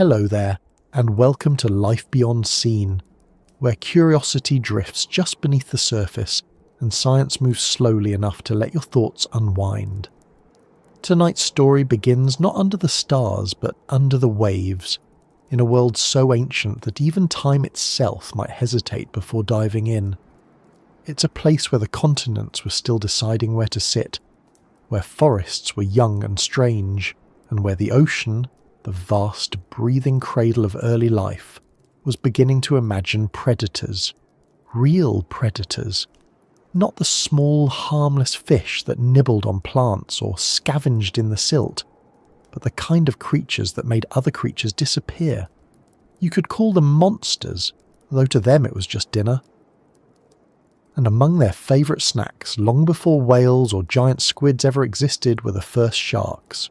Hello there, and welcome to Life Beyond Seen, where curiosity drifts just beneath the surface and science moves slowly enough to let your thoughts unwind. Tonight's story begins not under the stars, but under the waves, in a world so ancient that even time itself might hesitate before diving in. It's a place where the continents were still deciding where to sit, where forests were young and strange, and where the ocean, the vast, breathing cradle of early life, was beginning to imagine predators. Real predators. Not the small, harmless fish that nibbled on plants or scavenged in the silt, but the kind of creatures that made other creatures disappear. You could call them monsters, though to them it was just dinner. And among their favourite snacks, long before whales or giant squids ever existed, were the first sharks.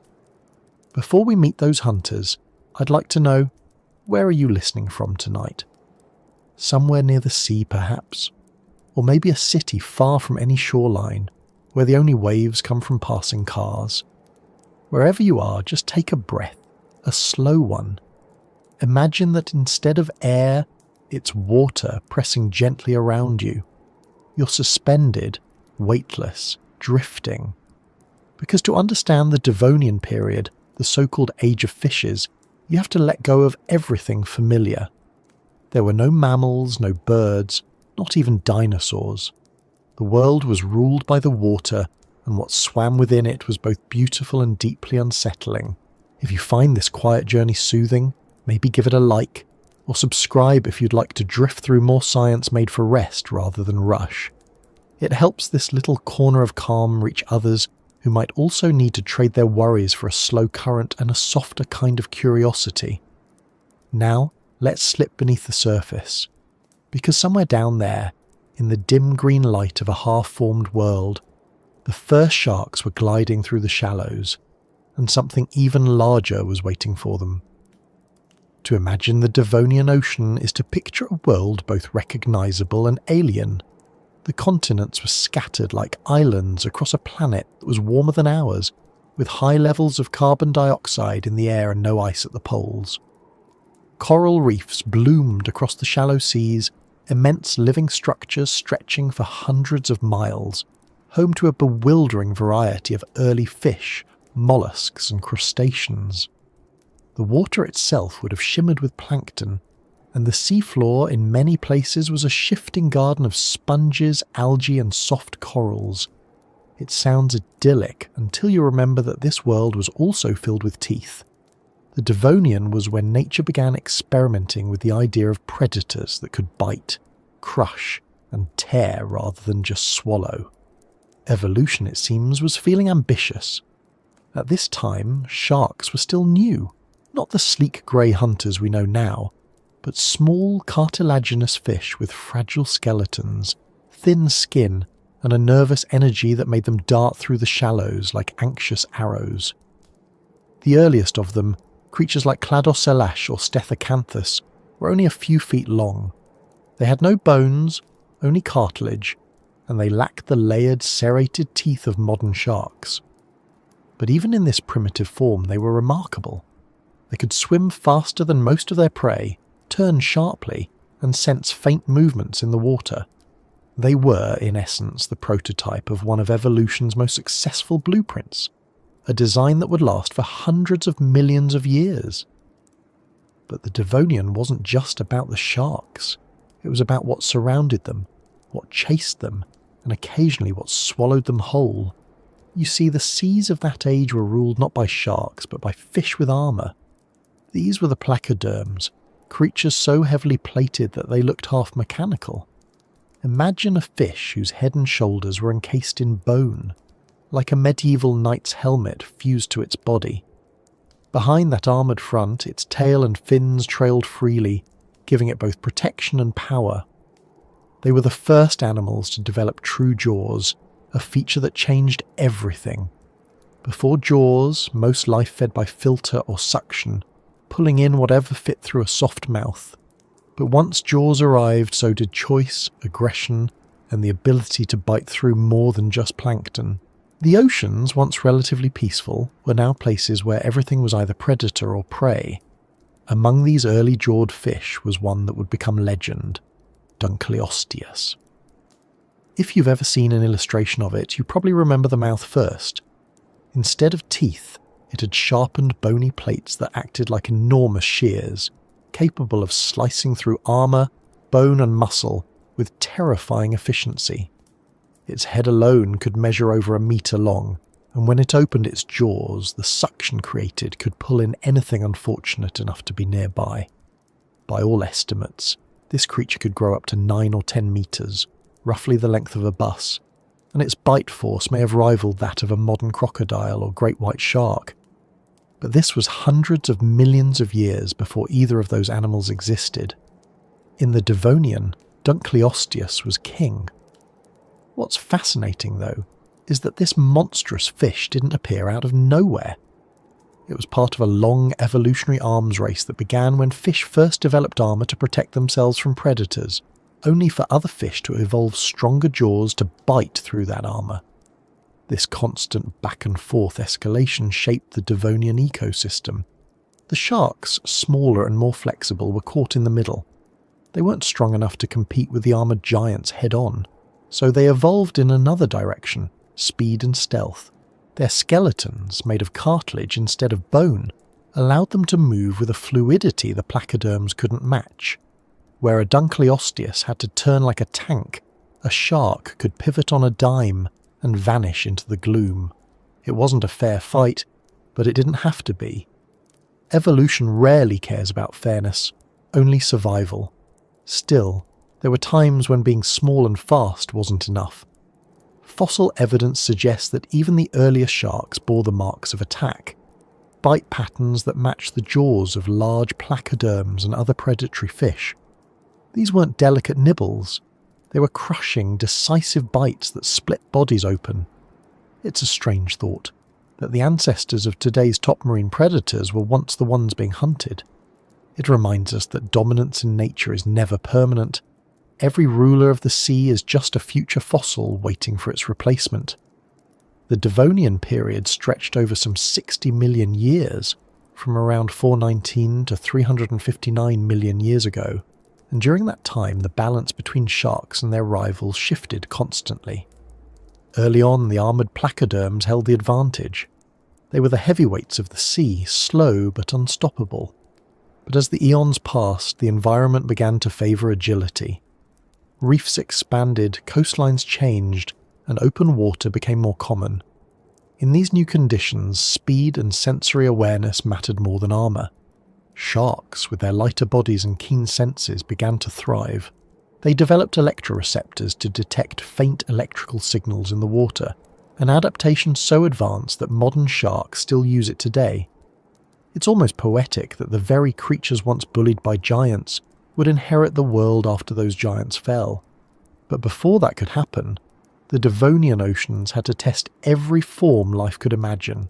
Before we meet those hunters, I'd like to know, where are you listening from tonight? Somewhere near the sea, perhaps? Or maybe a city far from any shoreline, where the only waves come from passing cars? Wherever you are, just take a breath, a slow one. Imagine that instead of air, it's water pressing gently around you. You're suspended, weightless, drifting. Because to understand the Devonian period, the so-called Age of Fishes, you have to let go of everything familiar. There were no mammals, no birds, not even dinosaurs. The world was ruled by the water, and what swam within it was both beautiful and deeply unsettling. If you find this quiet journey soothing, maybe give it a like, or subscribe if you'd like to drift through more science made for rest rather than rush. It helps this little corner of calm reach others who might also need to trade their worries for a slow current and a softer kind of curiosity. Now, let's slip beneath the surface, because somewhere down there, in the dim green light of a half-formed world, the first sharks were gliding through the shallows, and something even larger was waiting for them. To imagine the Devonian Ocean is to picture a world both recognisable and alien. The continents were scattered like islands across a planet that was warmer than ours, with high levels of carbon dioxide in the air and no ice at the poles. Coral reefs bloomed across the shallow seas, immense living structures stretching for hundreds of miles, home to a bewildering variety of early fish, mollusks and crustaceans. The water itself would have shimmered with plankton, and the seafloor in many places was a shifting garden of sponges, algae and soft corals. It sounds idyllic until you remember that this world was also filled with teeth. The Devonian was when nature began experimenting with the idea of predators that could bite, crush and tear rather than just swallow. Evolution, it seems, was feeling ambitious. At this time, sharks were still new, not the sleek grey hunters we know now, but small cartilaginous fish with fragile skeletons, thin skin, and a nervous energy that made them dart through the shallows like anxious arrows. The earliest of them, creatures like Cladocelash or Stethocanthus, were only a few feet long. They had no bones, only cartilage, and they lacked the layered, serrated teeth of modern sharks. But even in this primitive form, they were remarkable. They could swim faster than most of their prey, turn sharply, and sense faint movements in the water. They were, in essence, the prototype of one of evolution's most successful blueprints, a design that would last for hundreds of millions of years. But the Devonian wasn't just about the sharks. It was about what surrounded them, what chased them, and occasionally what swallowed them whole. You see, the seas of that age were ruled not by sharks, but by fish with armour. These were the placoderms, creatures so heavily plated that they looked half mechanical. Imagine a fish whose head and shoulders were encased in bone, like a medieval knight's helmet fused to its body. Behind that armoured front, its tail and fins trailed freely, giving it both protection and power. They were the first animals to develop true jaws, a feature that changed everything. Before jaws, most life fed by filter or suction, pulling in whatever fit through a soft mouth. But once jaws arrived, so did choice, aggression, and the ability to bite through more than just plankton. The oceans, once relatively peaceful, were now places where everything was either predator or prey. Among these early jawed fish was one that would become legend, Dunkleosteus. If you've ever seen an illustration of it, you probably remember the mouth first. Instead of teeth, it had sharpened bony plates that acted like enormous shears, capable of slicing through armour, bone and muscle with terrifying efficiency. Its head alone could measure over 1 metre long, and when it opened its jaws, the suction created could pull in anything unfortunate enough to be nearby. By all estimates, this creature could grow up to 9 or 10 metres, roughly the length of a bus, and its bite force may have rivaled that of a modern crocodile or great white shark. But this was hundreds of millions of years before either of those animals existed. In the Devonian, Dunkleosteus was king. What's fascinating, though, is that this monstrous fish didn't appear out of nowhere. It was part of a long evolutionary arms race that began when fish first developed armour to protect themselves from predators, only for other fish to evolve stronger jaws to bite through that armour. This constant back and forth escalation shaped the Devonian ecosystem. The sharks, smaller and more flexible, were caught in the middle. They weren't strong enough to compete with the armoured giants head-on, so they evolved in another direction, speed and stealth. Their skeletons, made of cartilage instead of bone, allowed them to move with a fluidity the placoderms couldn't match. Where a Dunkleosteus had to turn like a tank, a shark could pivot on a dime and vanish into the gloom. It wasn't a fair fight, but it didn't have to be. Evolution rarely cares about fairness, only survival. Still, there were times when being small and fast wasn't enough. Fossil evidence suggests that even the earliest sharks bore the marks of attack, bite patterns that matched the jaws of large placoderms and other predatory fish. These weren't delicate nibbles. They were crushing, decisive bites that split bodies open. It's a strange thought, that the ancestors of today's top marine predators were once the ones being hunted. It reminds us that dominance in nature is never permanent. Every ruler of the sea is just a future fossil waiting for its replacement. The Devonian period stretched over some 60 million years, from around 419 to 359 million years ago, and during that time the balance between sharks and their rivals shifted constantly. Early on, the armoured placoderms held the advantage. They were the heavyweights of the sea, slow but unstoppable. But as the eons passed, the environment began to favour agility. Reefs expanded, coastlines changed, and open water became more common. In these new conditions, speed and sensory awareness mattered more than armour. Sharks, with their lighter bodies and keen senses, began to thrive. They developed electroreceptors to detect faint electrical signals in the water, an adaptation so advanced that modern sharks still use it today. It's almost poetic that the very creatures once bullied by giants would inherit the world after those giants fell. But before that could happen, the Devonian oceans had to test every form life could imagine.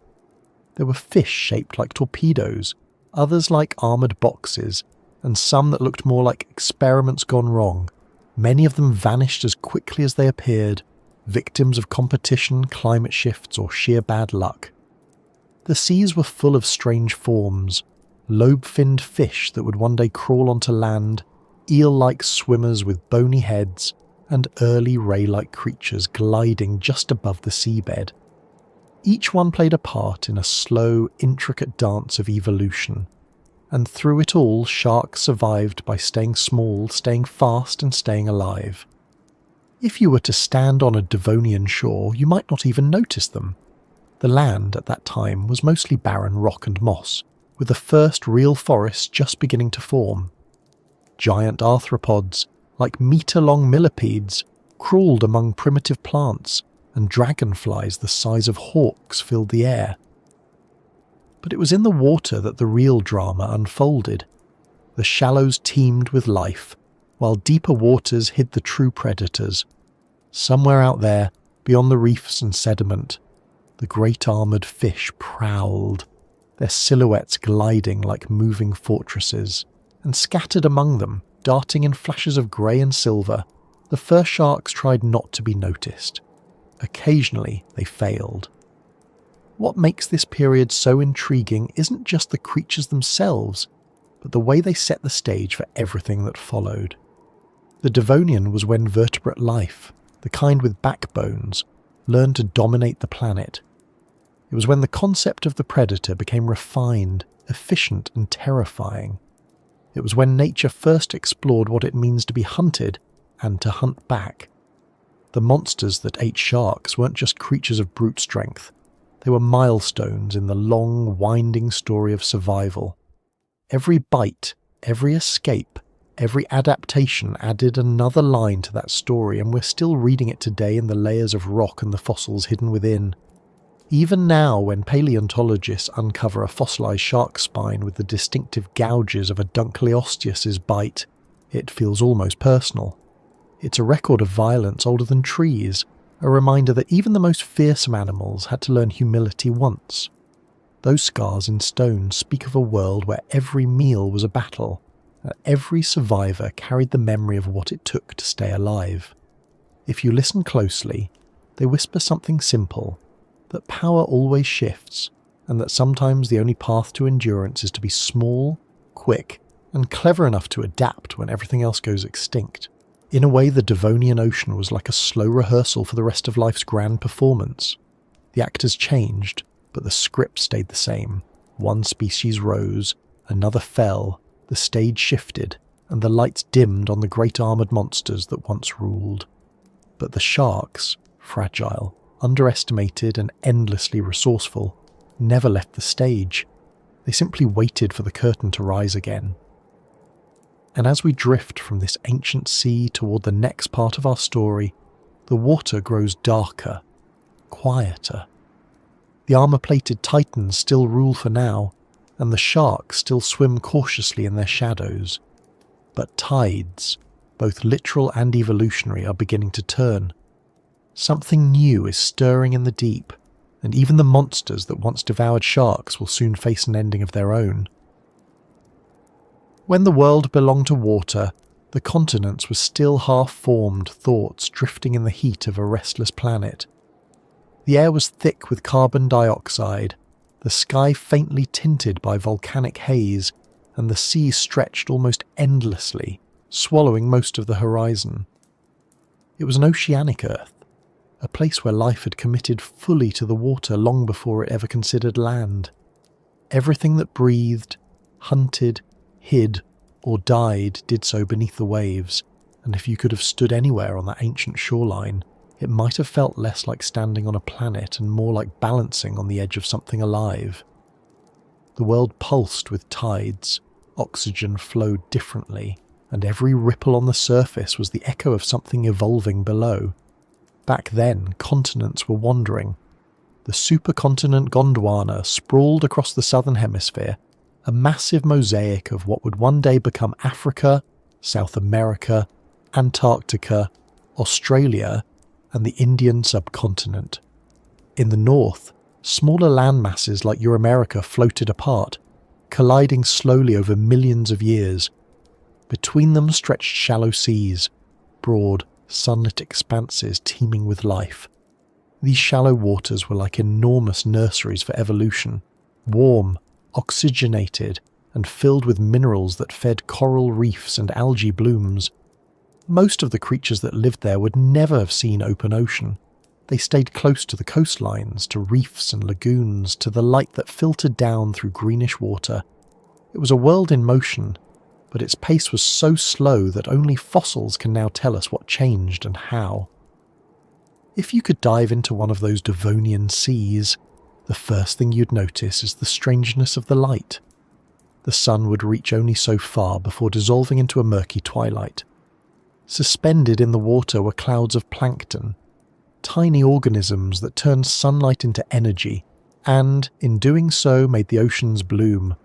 There were fish shaped like torpedoes, others like armoured boxes, and some that looked more like experiments gone wrong. Many of them vanished as quickly as they appeared, victims of competition, climate shifts, or sheer bad luck. The seas were full of strange forms, lobe-finned fish that would one day crawl onto land, eel-like swimmers with bony heads, and early ray-like creatures gliding just above the seabed. Each one played a part in a slow, intricate dance of evolution, and through it all sharks survived by staying small, staying fast, and staying alive. If you were to stand on a Devonian shore, you might not even notice them. The land at that time was mostly barren rock and moss, with the first real forests just beginning to form. Giant arthropods, like metre-long millipedes, crawled among primitive plants, and dragonflies the size of hawks filled the air. But it was in the water that the real drama unfolded. The shallows teemed with life, while deeper waters hid the true predators. Somewhere out there, beyond the reefs and sediment, the great armoured fish prowled, their silhouettes gliding like moving fortresses, and scattered among them, darting in flashes of grey and silver, the first sharks tried not to be noticed. Occasionally they failed. What makes this period so intriguing isn't just the creatures themselves, but the way they set the stage for everything that followed. The Devonian was when vertebrate life, the kind with backbones, learned to dominate the planet. It was when the concept of the predator became refined, efficient, and terrifying. It was when nature first explored what it means to be hunted and to hunt back. The monsters that ate sharks weren't just creatures of brute strength. They were milestones in the long, winding story of survival. Every bite, every escape, every adaptation added another line to that story, and we're still reading it today in the layers of rock and the fossils hidden within. Even now, when paleontologists uncover a fossilized shark spine with the distinctive gouges of a Dunkleosteus's bite, it feels almost personal. It's a record of violence older than trees, a reminder that even the most fearsome animals had to learn humility once. Those scars in stone speak of a world where every meal was a battle, and every survivor carried the memory of what it took to stay alive. If you listen closely, they whisper something simple, that power always shifts, and that sometimes the only path to endurance is to be small, quick, and clever enough to adapt when everything else goes extinct. In a way, the Devonian Ocean was like a slow rehearsal for the rest of life's grand performance. The actors changed, but the script stayed the same. One species rose, another fell, the stage shifted, and the lights dimmed on the great armoured monsters that once ruled. But the sharks, fragile, underestimated and endlessly resourceful, never left the stage. They simply waited for the curtain to rise again. And as we drift from this ancient sea toward the next part of our story, the water grows darker, quieter. The armour-plated titans still rule for now, and the sharks still swim cautiously in their shadows. But tides, both literal and evolutionary, are beginning to turn. Something new is stirring in the deep, and even the monsters that once devoured sharks will soon face an ending of their own. When the world belonged to water, the continents were still half-formed thoughts drifting in the heat of a restless planet. The air was thick with carbon dioxide, the sky faintly tinted by volcanic haze, and the sea stretched almost endlessly, swallowing most of the horizon. It was an oceanic Earth, a place where life had committed fully to the water long before it ever considered land. Everything that breathed, hunted, hid, or died did so beneath the waves, and if you could have stood anywhere on that ancient shoreline, it might have felt less like standing on a planet and more like balancing on the edge of something alive. The world pulsed with tides, oxygen flowed differently, and every ripple on the surface was the echo of something evolving below. Back then, continents were wandering. The supercontinent Gondwana sprawled across the southern hemisphere, a massive mosaic of what would one day become Africa, South America, Antarctica, Australia, and the Indian subcontinent. In the north, smaller landmasses like Euramerica floated apart, colliding slowly over millions of years. Between them stretched shallow seas, broad, sunlit expanses teeming with life. These shallow waters were like enormous nurseries for evolution, warm, oxygenated, and filled with minerals that fed coral reefs and algae blooms. Most of the creatures that lived there would never have seen open ocean. They stayed close to the coastlines, to reefs and lagoons, to the light that filtered down through greenish water. It was a world in motion, but its pace was so slow that only fossils can now tell us what changed and how. If you could dive into one of those Devonian seas, the first thing you'd notice is the strangeness of the light. The sun would reach only so far before dissolving into a murky twilight. Suspended in the water were clouds of plankton, tiny organisms that turned sunlight into energy, and, in doing so, made the oceans bloom.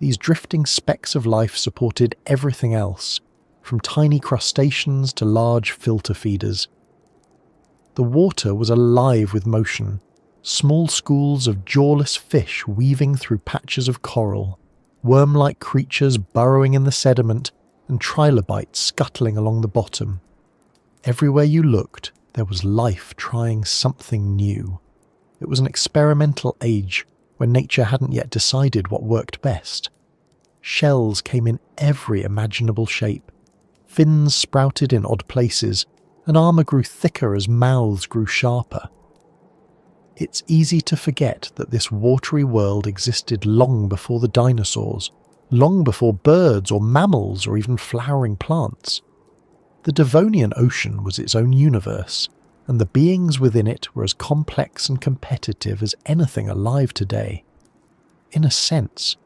These drifting specks of life supported everything else, from tiny crustaceans to large filter feeders. The water was alive with motion, small schools of jawless fish weaving through patches of coral, worm-like creatures burrowing in the sediment, and trilobites scuttling along the bottom. Everywhere you looked, there was life trying something new. It was an experimental age when nature hadn't yet decided what worked best. Shells came in every imaginable shape. Fins sprouted in odd places, and armour grew thicker as mouths grew sharper. It's easy to forget that this watery world existed long before the dinosaurs, long before birds or mammals or even flowering plants. The Devonian Ocean was its own universe, and the beings within it were as complex and competitive as anything alive today. In a sense,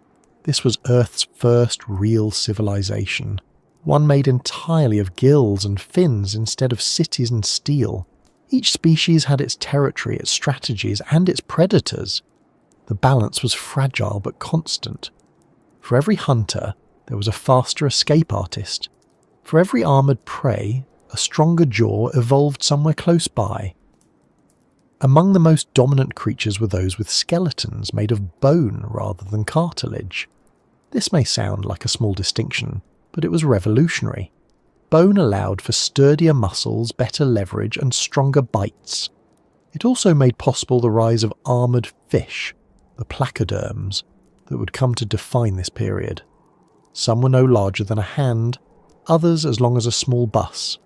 this was Earth's first real civilization, one made entirely of gills and fins instead of cities and steel. Each species had its territory, its strategies, and its predators. The balance was fragile but constant. For every hunter, there was a faster escape artist. For every armoured prey, a stronger jaw evolved somewhere close by. Among the most dominant creatures were those with skeletons made of bone rather than cartilage. This may sound like a small distinction, but it was revolutionary. Bone allowed for sturdier muscles, better leverage, and stronger bites. It also made possible the rise of armoured fish, the placoderms, that would come to define this period. Some were no larger than a hand, others as long as a small bus.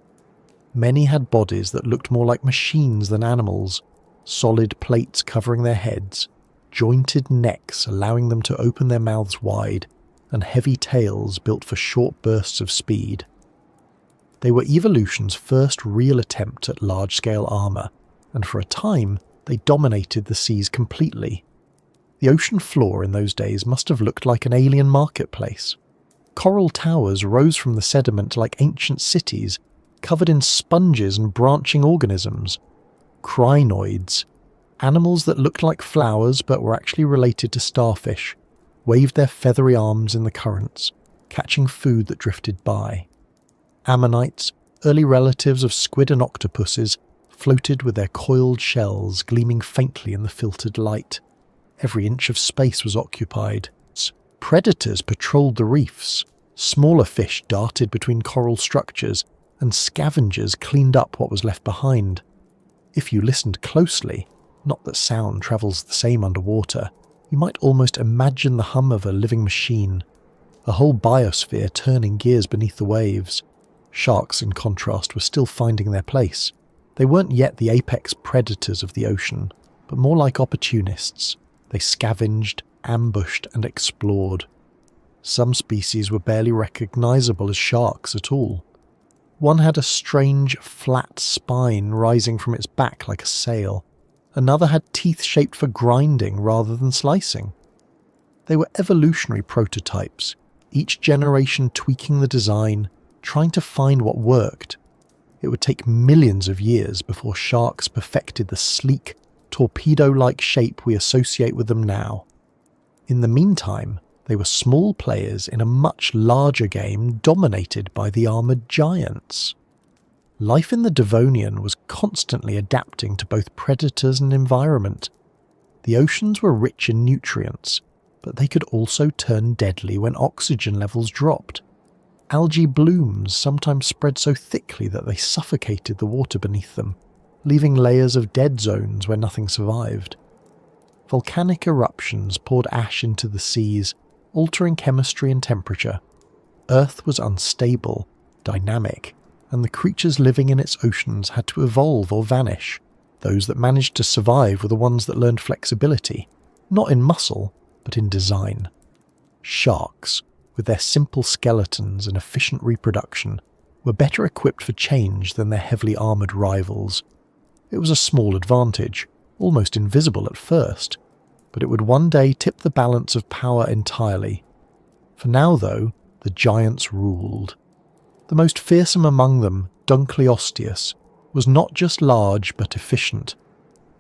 Many had bodies that looked more like machines than animals, solid plates covering their heads, jointed necks allowing them to open their mouths wide, and heavy tails built for short bursts of speed. They were evolution's first real attempt at large-scale armour, and for a time they dominated the seas completely. The ocean floor in those days must have looked like an alien marketplace. Coral towers rose from the sediment like ancient cities, covered in sponges and branching organisms. Crinoids, animals that looked like flowers but were actually related to starfish, waved their feathery arms in the currents, catching food that drifted by. Ammonites, early relatives of squid and octopuses, floated with their coiled shells gleaming faintly in the filtered light. Every inch of space was occupied. Predators patrolled the reefs, smaller fish darted between coral structures, and scavengers cleaned up what was left behind. If you listened closely, not that sound travels the same underwater, you might almost imagine the hum of a living machine, a whole biosphere turning gears beneath the waves. Sharks, in contrast, were still finding their place. They weren't yet the apex predators of the ocean, but more like opportunists. They scavenged, ambushed, and explored. Some species were barely recognizable as sharks at all. One had a strange, flat spine rising from its back like a sail. Another had teeth shaped for grinding rather than slicing. They were evolutionary prototypes, each generation tweaking the design, trying to find what worked. It would take millions of years before sharks perfected the sleek, torpedo-like shape we associate with them now. In the meantime, they were small players in a much larger game dominated by the armoured giants. Life in the Devonian was constantly adapting to both predators and environment. The oceans were rich in nutrients, but they could also turn deadly when oxygen levels dropped. Algae blooms sometimes spread so thickly that they suffocated the water beneath them, leaving layers of dead zones where nothing survived. Volcanic eruptions poured ash into the seas, altering chemistry and temperature. Earth was unstable, dynamic, and the creatures living in its oceans had to evolve or vanish. Those that managed to survive were the ones that learned flexibility, not in muscle, but in design. Sharks, with their simple skeletons and efficient reproduction, were better equipped for change than their heavily armoured rivals. It was a small advantage, almost invisible at first, but it would one day tip the balance of power entirely. For now, though, the giants ruled. The most fearsome among them, Dunkleosteus, was not just large but efficient.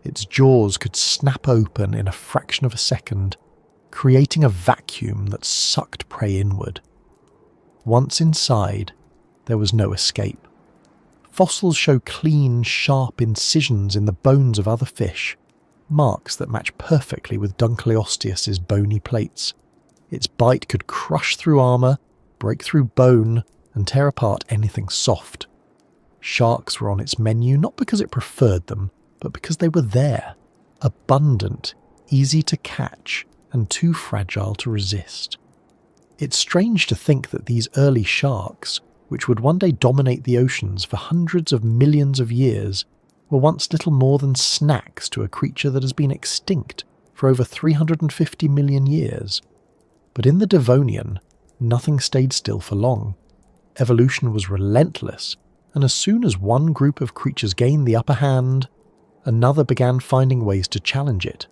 Its jaws could snap open in a fraction of a second, creating a vacuum that sucked prey inward. Once inside, there was no escape. Fossils show clean, sharp incisions in the bones of other fish, marks that match perfectly with Dunkleosteus's bony plates. Its bite could crush through armour, break through bone, and tear apart anything soft. Sharks were on its menu not because it preferred them, but because they were there, abundant, easy to catch, and too fragile to resist. It's strange to think that these early sharks, which would one day dominate the oceans for hundreds of millions of years, were once little more than snacks to a creature that has been extinct for over 350 million years. But in the Devonian, nothing stayed still for long. Evolution was relentless, and as soon as one group of creatures gained the upper hand, another began finding ways to challenge it.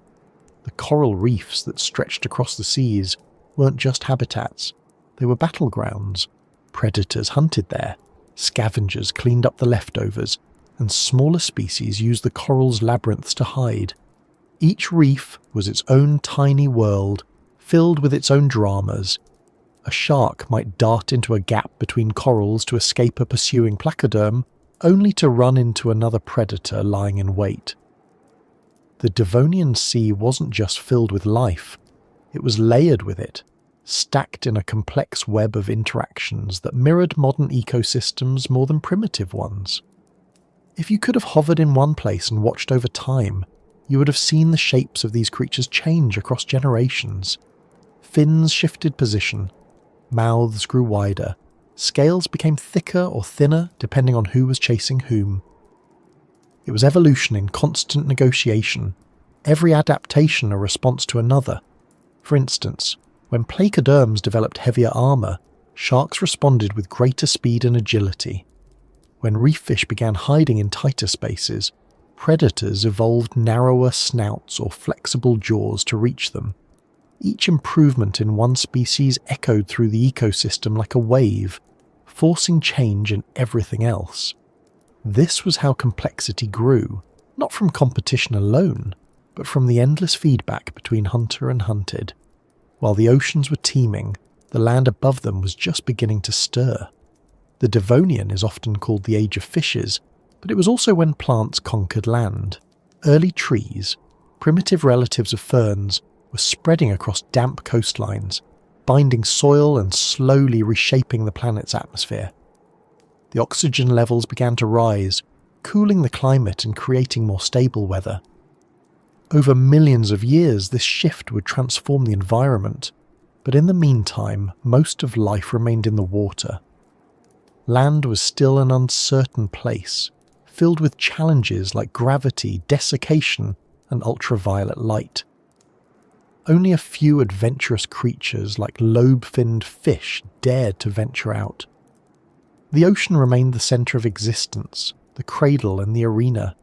The coral reefs that stretched across the seas weren't just habitats, they were battlegrounds. Predators hunted there, scavengers cleaned up the leftovers, and smaller species used the coral's labyrinths to hide. Each reef was its own tiny world, filled with its own dramas. A shark might dart into a gap between corals to escape a pursuing placoderm, only to run into another predator lying in wait. The Devonian Sea wasn't just filled with life, it was layered with it, stacked in a complex web of interactions that mirrored modern ecosystems more than primitive ones. If you could have hovered in one place and watched over time, you would have seen the shapes of these creatures change across generations. Fins shifted position, mouths grew wider, scales became thicker or thinner depending on who was chasing whom. It was evolution in constant negotiation, every adaptation a response to another. For instance, when placoderms developed heavier armour, sharks responded with greater speed and agility. When reef fish began hiding in tighter spaces, predators evolved narrower snouts or flexible jaws to reach them. Each improvement in one species echoed through the ecosystem like a wave, forcing change in everything else. This was how complexity grew, not from competition alone, but from the endless feedback between hunter and hunted. While the oceans were teeming, the land above them was just beginning to stir. The Devonian is often called the Age of Fishes, but it was also when plants conquered land. Early trees, primitive relatives of ferns, were spreading across damp coastlines, binding soil and slowly reshaping the planet's atmosphere. The oxygen levels began to rise, cooling the climate and creating more stable weather. Over millions of years, this shift would transform the environment, but in the meantime, most of life remained in the water. Land was still an uncertain place, filled with challenges like gravity, desiccation, and ultraviolet light. Only a few adventurous creatures like lobe-finned fish dared to venture out. The ocean remained the centre of existence, the cradle and the arena,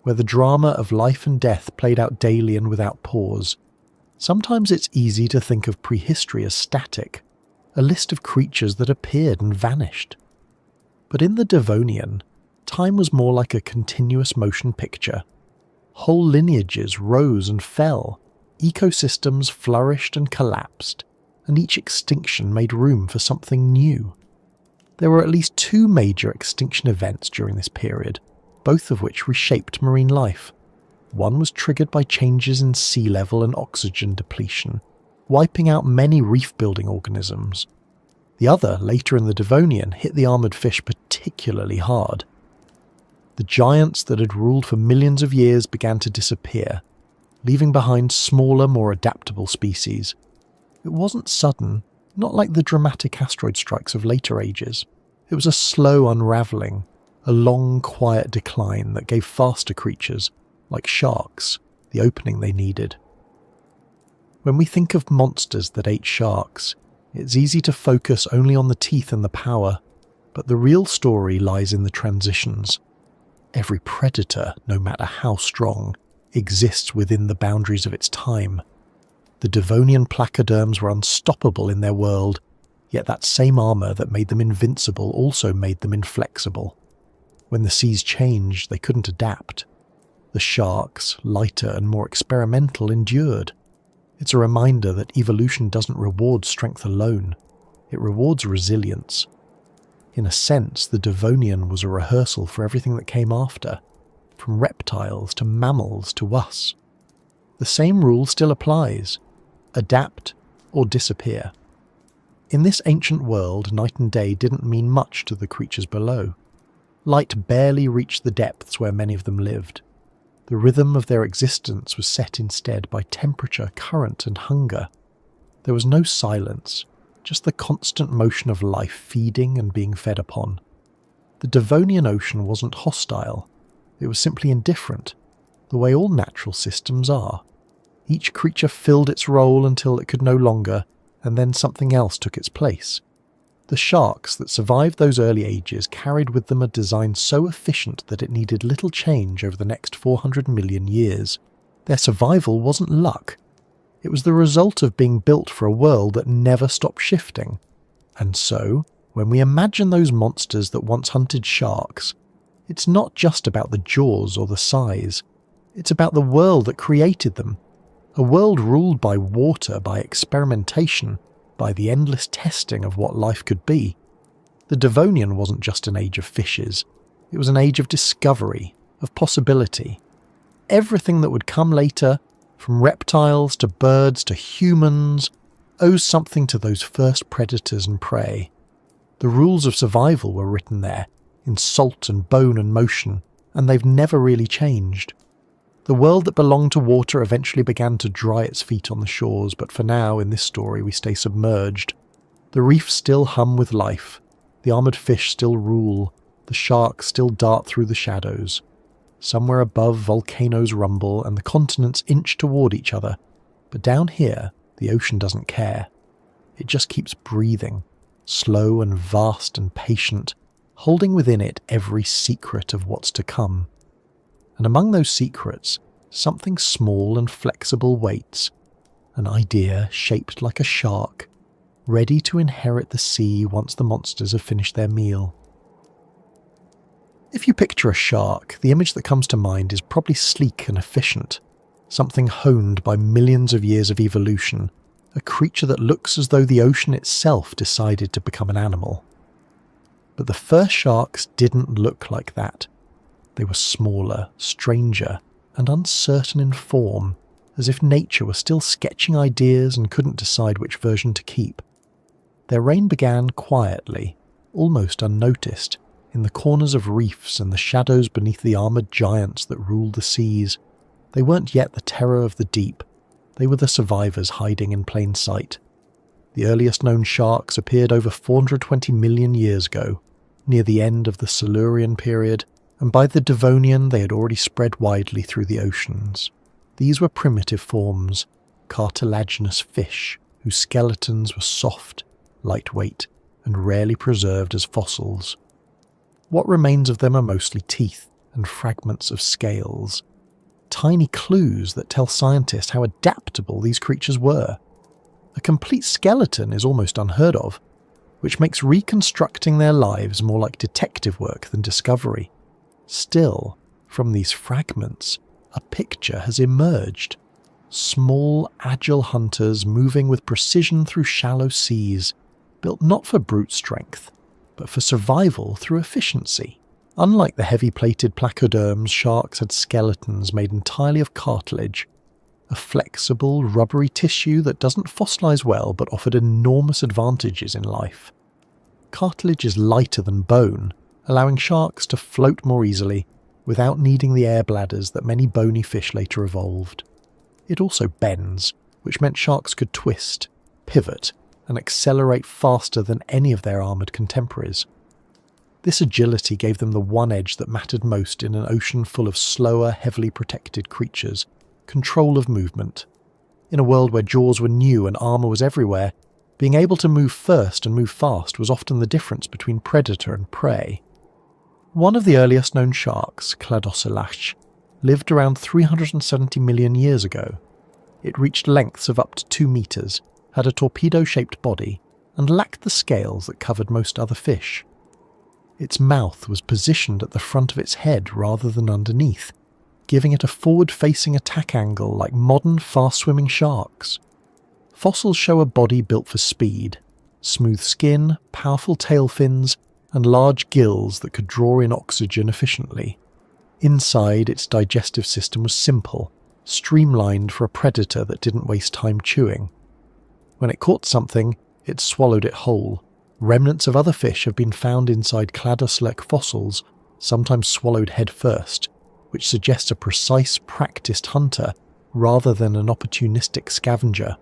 where the drama of life and death played out daily and without pause. Sometimes it's easy to think of prehistory as static, a list of creatures that appeared and vanished. But in the Devonian, time was more like a continuous motion picture. Whole lineages rose and fell, ecosystems flourished and collapsed, and each extinction made room for something new. There were at least 2 major extinction events during this period, both of which reshaped marine life. One was triggered by changes in sea level and oxygen depletion, wiping out many reef-building organisms. The other, later in the Devonian, hit the armoured fish particularly hard. The giants that had ruled for millions of years began to disappear, leaving behind smaller, more adaptable species. It wasn't sudden, not like the dramatic asteroid strikes of later ages. It was a slow unravelling, a long, quiet decline that gave faster creatures, like sharks, the opening they needed. When we think of monsters that ate sharks, it's easy to focus only on the teeth and the power, but the real story lies in the transitions. Every predator, no matter how strong, exists within the boundaries of its time. The Devonian placoderms were unstoppable in their world, yet that same armour that made them invincible also made them inflexible. When the seas changed, they couldn't adapt. The sharks, lighter and more experimental, endured. It's a reminder that evolution doesn't reward strength alone, it rewards resilience. In a sense, the Devonian was a rehearsal for everything that came after, from reptiles to mammals to us. The same rule still applies: adapt or disappear. In this ancient world, night and day didn't mean much to the creatures below. Light barely reached the depths where many of them lived. The rhythm of their existence was set instead by temperature, current, and hunger. There was no silence, just the constant motion of life feeding and being fed upon. The Devonian ocean wasn't hostile, it was simply indifferent, the way all natural systems are. Each creature filled its role until it could no longer, and then something else took its place. The sharks that survived those early ages carried with them a design so efficient that it needed little change over the next 400 million years. Their survival wasn't luck. It was the result of being built for a world that never stopped shifting. And so, when we imagine those monsters that once hunted sharks, it's not just about the jaws or the size. It's about the world that created them. A world ruled by water, by experimentation, by the endless testing of what life could be. The Devonian wasn't just an age of fishes. It was an age of discovery, of possibility. Everything that would come later, from reptiles to birds to humans, owes something to those first predators and prey. The rules of survival were written there, in salt and bone and motion, and they've never really changed. The world that belonged to water eventually began to dry its feet on the shores, but for now, in this story, we stay submerged. The reefs still hum with life, the armoured fish still rule, the sharks still dart through the shadows. Somewhere above, volcanoes rumble and the continents inch toward each other, but down here, the ocean doesn't care. It just keeps breathing, slow and vast and patient, holding within it every secret of what's to come. And among those secrets, something small and flexible waits, an idea shaped like a shark, ready to inherit the sea once the monsters have finished their meal. If you picture a shark, the image that comes to mind is probably sleek and efficient, something honed by millions of years of evolution, a creature that looks as though the ocean itself decided to become an animal. But the first sharks didn't look like that. They were smaller, stranger, and uncertain in form, as if nature were still sketching ideas and couldn't decide which version to keep. Their reign began quietly, almost unnoticed, in the corners of reefs and the shadows beneath the armoured giants that ruled the seas. They weren't yet the terror of the deep, they were the survivors hiding in plain sight. The earliest known sharks appeared over 420 million years ago, near the end of the Silurian period, and by the Devonian they had already spread widely through the oceans. These were primitive forms, cartilaginous fish, whose skeletons were soft, lightweight, and rarely preserved as fossils. What remains of them are mostly teeth and fragments of scales, tiny clues that tell scientists how adaptable these creatures were. A complete skeleton is almost unheard of, which makes reconstructing their lives more like detective work than discovery. Still, from these fragments, a picture has emerged. Small, agile hunters moving with precision through shallow seas, built not for brute strength, but for survival through efficiency. Unlike the heavy-plated placoderms, sharks had skeletons made entirely of cartilage, a flexible, rubbery tissue that doesn't fossilize well but offered enormous advantages in life. Cartilage is lighter than bone, allowing sharks to float more easily without needing the air bladders that many bony fish later evolved. It also bends, which meant sharks could twist, pivot, and accelerate faster than any of their armoured contemporaries. This agility gave them the one edge that mattered most in an ocean full of slower, heavily protected creatures: control of movement. In a world where jaws were new and armour was everywhere, being able to move first and move fast was often the difference between predator and prey. One of the earliest known sharks, Cladocelache, lived around 370 million years ago. It reached lengths of up to 2 meters, had a torpedo-shaped body, and lacked the scales that covered most other fish. Its mouth was positioned at the front of its head rather than underneath, giving it a forward-facing attack angle like modern fast-swimming sharks. Fossils show a body built for speed: smooth skin, powerful tail fins, and large gills that could draw in oxygen efficiently. Inside, its digestive system was simple, streamlined for a predator that didn't waste time chewing. When it caught something, it swallowed it whole. Remnants of other fish have been found inside Cladocelache fossils, sometimes swallowed head first, which suggests a precise, practiced hunter rather than an opportunistic scavenger.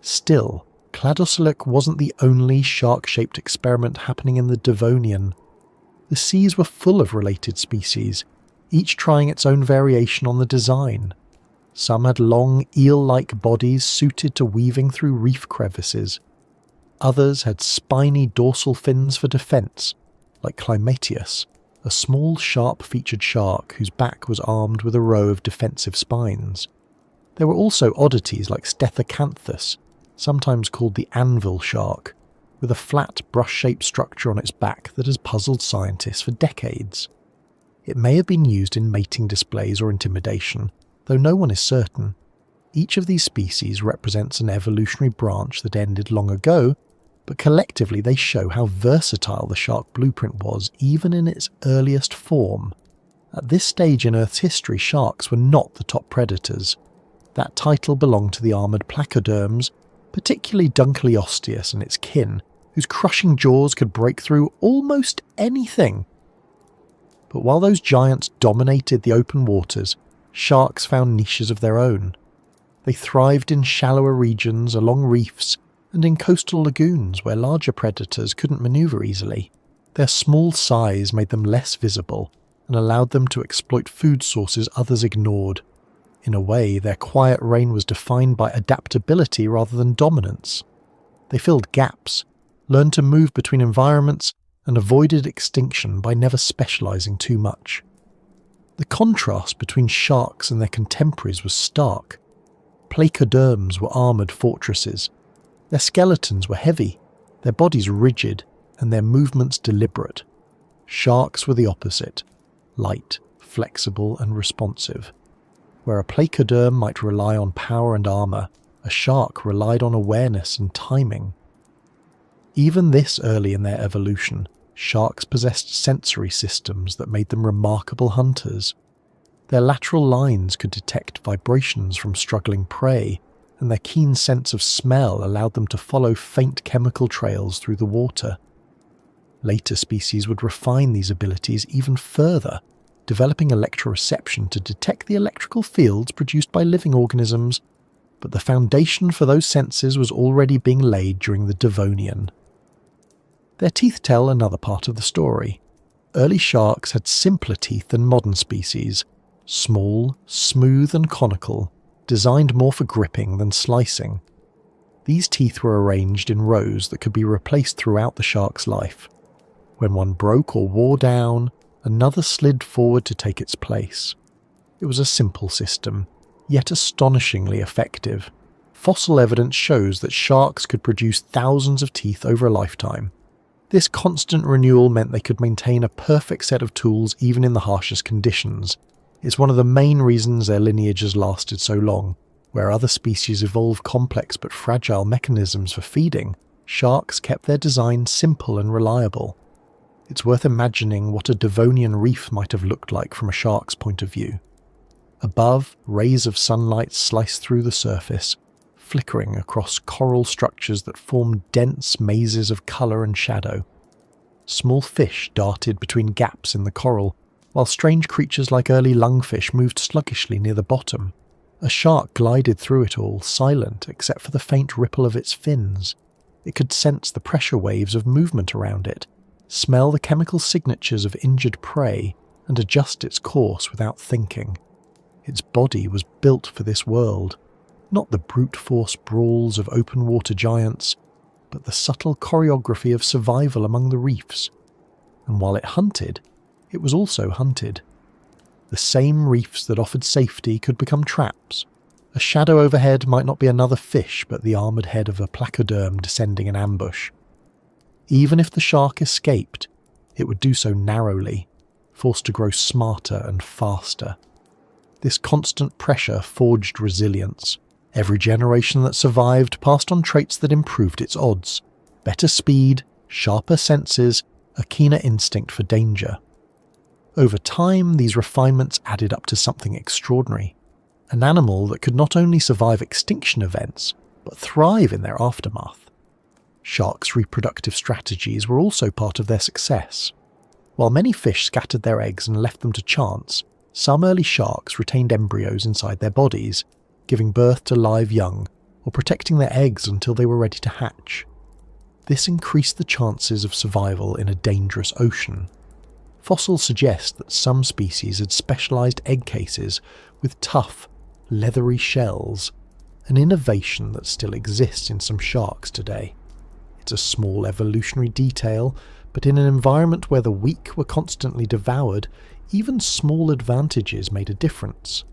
Still, Cladocilic wasn't the only shark-shaped experiment happening in the Devonian. The seas were full of related species, each trying its own variation on the design. Some had long, eel-like bodies suited to weaving through reef crevices. Others had spiny dorsal fins for defence, like Climatius, a small sharp-featured shark whose back was armed with a row of defensive spines. There were also oddities like Stethocanthus, sometimes called the anvil shark, with a flat brush-shaped structure on its back that has puzzled scientists for decades. It may have been used in mating displays or intimidation, though no one is certain. Each of these species represents an evolutionary branch that ended long ago, but collectively they show how versatile the shark blueprint was even in its earliest form. At this stage in Earth's history, sharks were not the top predators. That title belonged to the armoured placoderms, particularly Dunkleosteus and its kin, whose crushing jaws could break through almost anything. But while those giants dominated the open waters, sharks found niches of their own. They thrived in shallower regions, along reefs, and in coastal lagoons where larger predators couldn't manoeuvre easily. Their small size made them less visible and allowed them to exploit food sources others ignored. In a way, their quiet reign was defined by adaptability rather than dominance. They filled gaps, learned to move between environments, and avoided extinction by never specialising too much. The contrast between sharks and their contemporaries was stark. Placoderms were armoured fortresses. Their skeletons were heavy, their bodies rigid, and their movements deliberate. Sharks were the opposite, light, flexible, and responsive. Where a placoderm might rely on power and armour, a shark relied on awareness and timing. Even this early in their evolution, sharks possessed sensory systems that made them remarkable hunters. Their lateral lines could detect vibrations from struggling prey, and their keen sense of smell allowed them to follow faint chemical trails through the water. Later species would refine these abilities even further, developing electroreception to detect the electrical fields produced by living organisms, but the foundation for those senses was already being laid during the Devonian. Their teeth tell another part of the story. Early sharks had simpler teeth than modern species, small, smooth and conical, designed more for gripping than slicing. These teeth were arranged in rows that could be replaced throughout the shark's life. When one broke or wore down, another slid forward to take its place. It was a simple system, yet astonishingly effective. Fossil evidence shows that sharks could produce thousands of teeth over a lifetime. This constant renewal meant they could maintain a perfect set of tools even in the harshest conditions. It's one of the main reasons their lineage has lasted so long. Where other species evolved complex but fragile mechanisms for feeding, sharks kept their design simple and reliable. It's worth imagining what a Devonian reef might have looked like from a shark's point of view. Above, rays of sunlight sliced through the surface, flickering across coral structures that formed dense mazes of colour and shadow. Small fish darted between gaps in the coral, while strange creatures like early lungfish moved sluggishly near the bottom. A shark glided through it all, silent except for the faint ripple of its fins. It could sense the pressure waves of movement around it, smell the chemical signatures of injured prey, and adjust its course without thinking. Its body was built for this world, not the brute force brawls of open water giants, but the subtle choreography of survival among the reefs. And while it hunted, it was also hunted. The same reefs that offered safety could become traps. A shadow overhead might not be another fish but the armoured head of a placoderm descending an ambush. Even if the shark escaped, it would do so narrowly, forced to grow smarter and faster. This constant pressure forged resilience. Every generation that survived passed on traits that improved its odds. Better speed, sharper senses, a keener instinct for danger. Over time, these refinements added up to something extraordinary. An animal that could not only survive extinction events, but thrive in their aftermath. Sharks' reproductive strategies were also part of their success. While many fish scattered their eggs and left them to chance, some early sharks retained embryos inside their bodies, giving birth to live young, or protecting their eggs until they were ready to hatch. This increased the chances of survival in a dangerous ocean. Fossils suggest that some species had specialised egg cases with tough, leathery shells, an innovation that still exists in some sharks today. It's a small evolutionary detail, but in an environment where the weak were constantly devoured, even small advantages made a difference.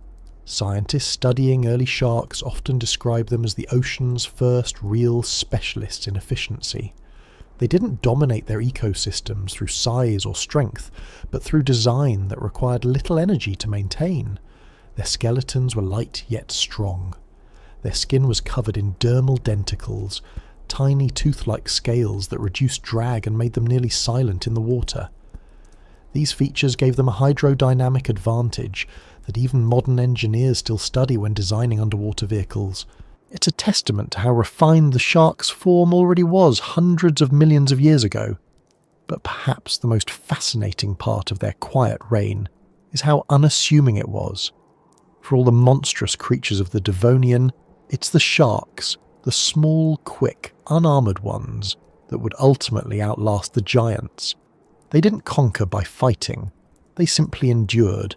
Scientists studying early sharks often describe them as the ocean's first real specialists in efficiency. They didn't dominate their ecosystems through size or strength, but through design that required little energy to maintain. Their skeletons were light yet strong. Their skin was covered in dermal denticles, tiny tooth-like scales that reduced drag and made them nearly silent in the water. These features gave them a hydrodynamic advantage that even modern engineers still study when designing underwater vehicles. It's a testament to how refined the shark's form already was hundreds of millions of years ago. But perhaps the most fascinating part of their quiet reign is how unassuming it was. For all the monstrous creatures of the Devonian, it's the sharks, the small, quick, unarmoured ones, that would ultimately outlast the giants. They didn't conquer by fighting, they simply endured.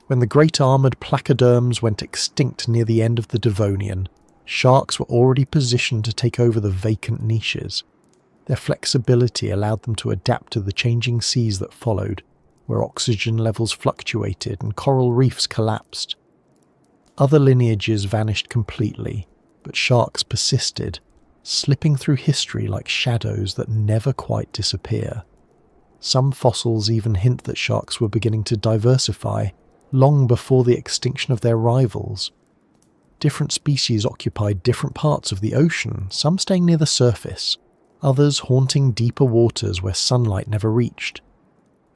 When the great armoured placoderms went extinct near the end of the Devonian, sharks were already positioned to take over the vacant niches. Their flexibility allowed them to adapt to the changing seas that followed, where oxygen levels fluctuated and coral reefs collapsed. Other lineages vanished completely, but sharks persisted, slipping through history like shadows that never quite disappear. Some fossils even hint that sharks were beginning to diversify, long before the extinction of their rivals. Different species occupied different parts of the ocean, some staying near the surface, others haunting deeper waters where sunlight never reached.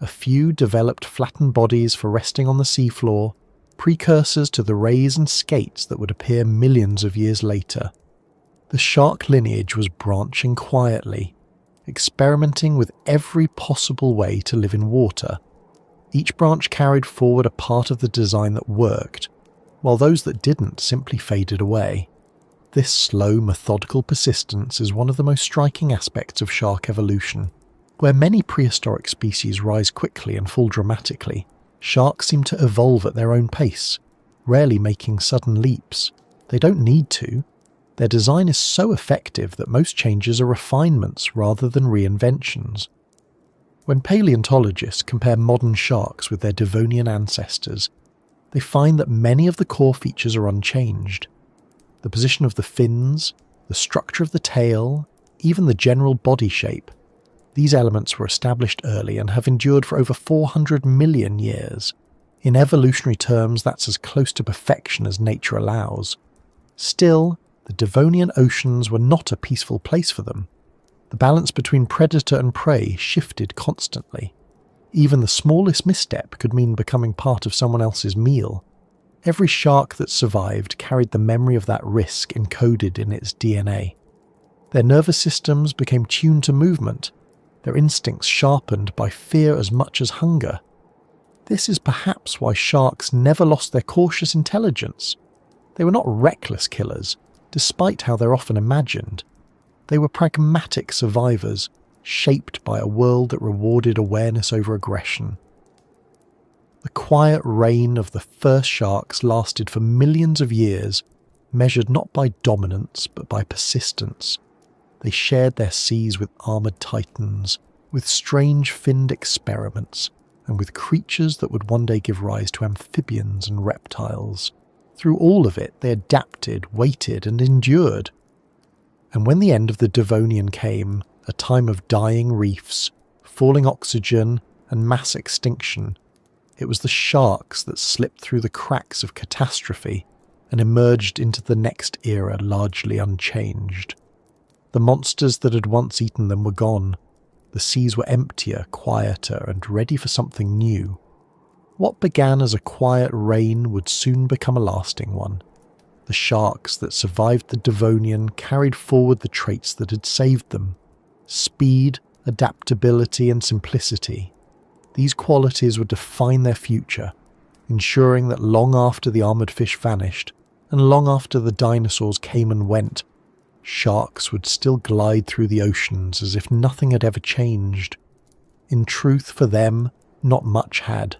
A few developed flattened bodies for resting on the seafloor, precursors to the rays and skates that would appear millions of years later. The shark lineage was branching quietly, experimenting with every possible way to live in water. Each branch carried forward a part of the design that worked, while those that didn't simply faded away. This slow, methodical persistence is one of the most striking aspects of shark evolution. Where many prehistoric species rise quickly and fall dramatically, sharks seem to evolve at their own pace, rarely making sudden leaps. They don't need to. Their design is so effective that most changes are refinements rather than reinventions. When paleontologists compare modern sharks with their Devonian ancestors, they find that many of the core features are unchanged. The position of the fins, the structure of the tail, even the general body shape. These elements were established early and have endured for over 400 million years. In evolutionary terms, that's as close to perfection as nature allows. Still, the Devonian oceans were not a peaceful place for them. The balance between predator and prey shifted constantly. Even the smallest misstep could mean becoming part of someone else's meal. Every shark that survived carried the memory of that risk encoded in its DNA. Their nervous systems became tuned to movement, their instincts sharpened by fear as much as hunger. This is perhaps why sharks never lost their cautious intelligence. They were not reckless killers, despite how they're often imagined. They were pragmatic survivors, shaped by a world that rewarded awareness over aggression. The quiet reign of the first sharks lasted for millions of years, measured not by dominance but by persistence. They shared their seas with armoured titans, with strange finned experiments, and with creatures that would one day give rise to amphibians and reptiles. Through all of it, they adapted, waited, and endured. And when the end of the Devonian came, a time of dying reefs, falling oxygen, and mass extinction, it was the sharks that slipped through the cracks of catastrophe and emerged into the next era largely unchanged. The monsters that had once eaten them were gone. The seas were emptier, quieter, and ready for something new. What began as a quiet reign would soon become a lasting one. The sharks that survived the Devonian carried forward the traits that had saved them: speed, adaptability, and simplicity. These qualities would define their future, ensuring that long after the armoured fish vanished, and long after the dinosaurs came and went, sharks would still glide through the oceans as if nothing had ever changed. In truth, for them, not much had.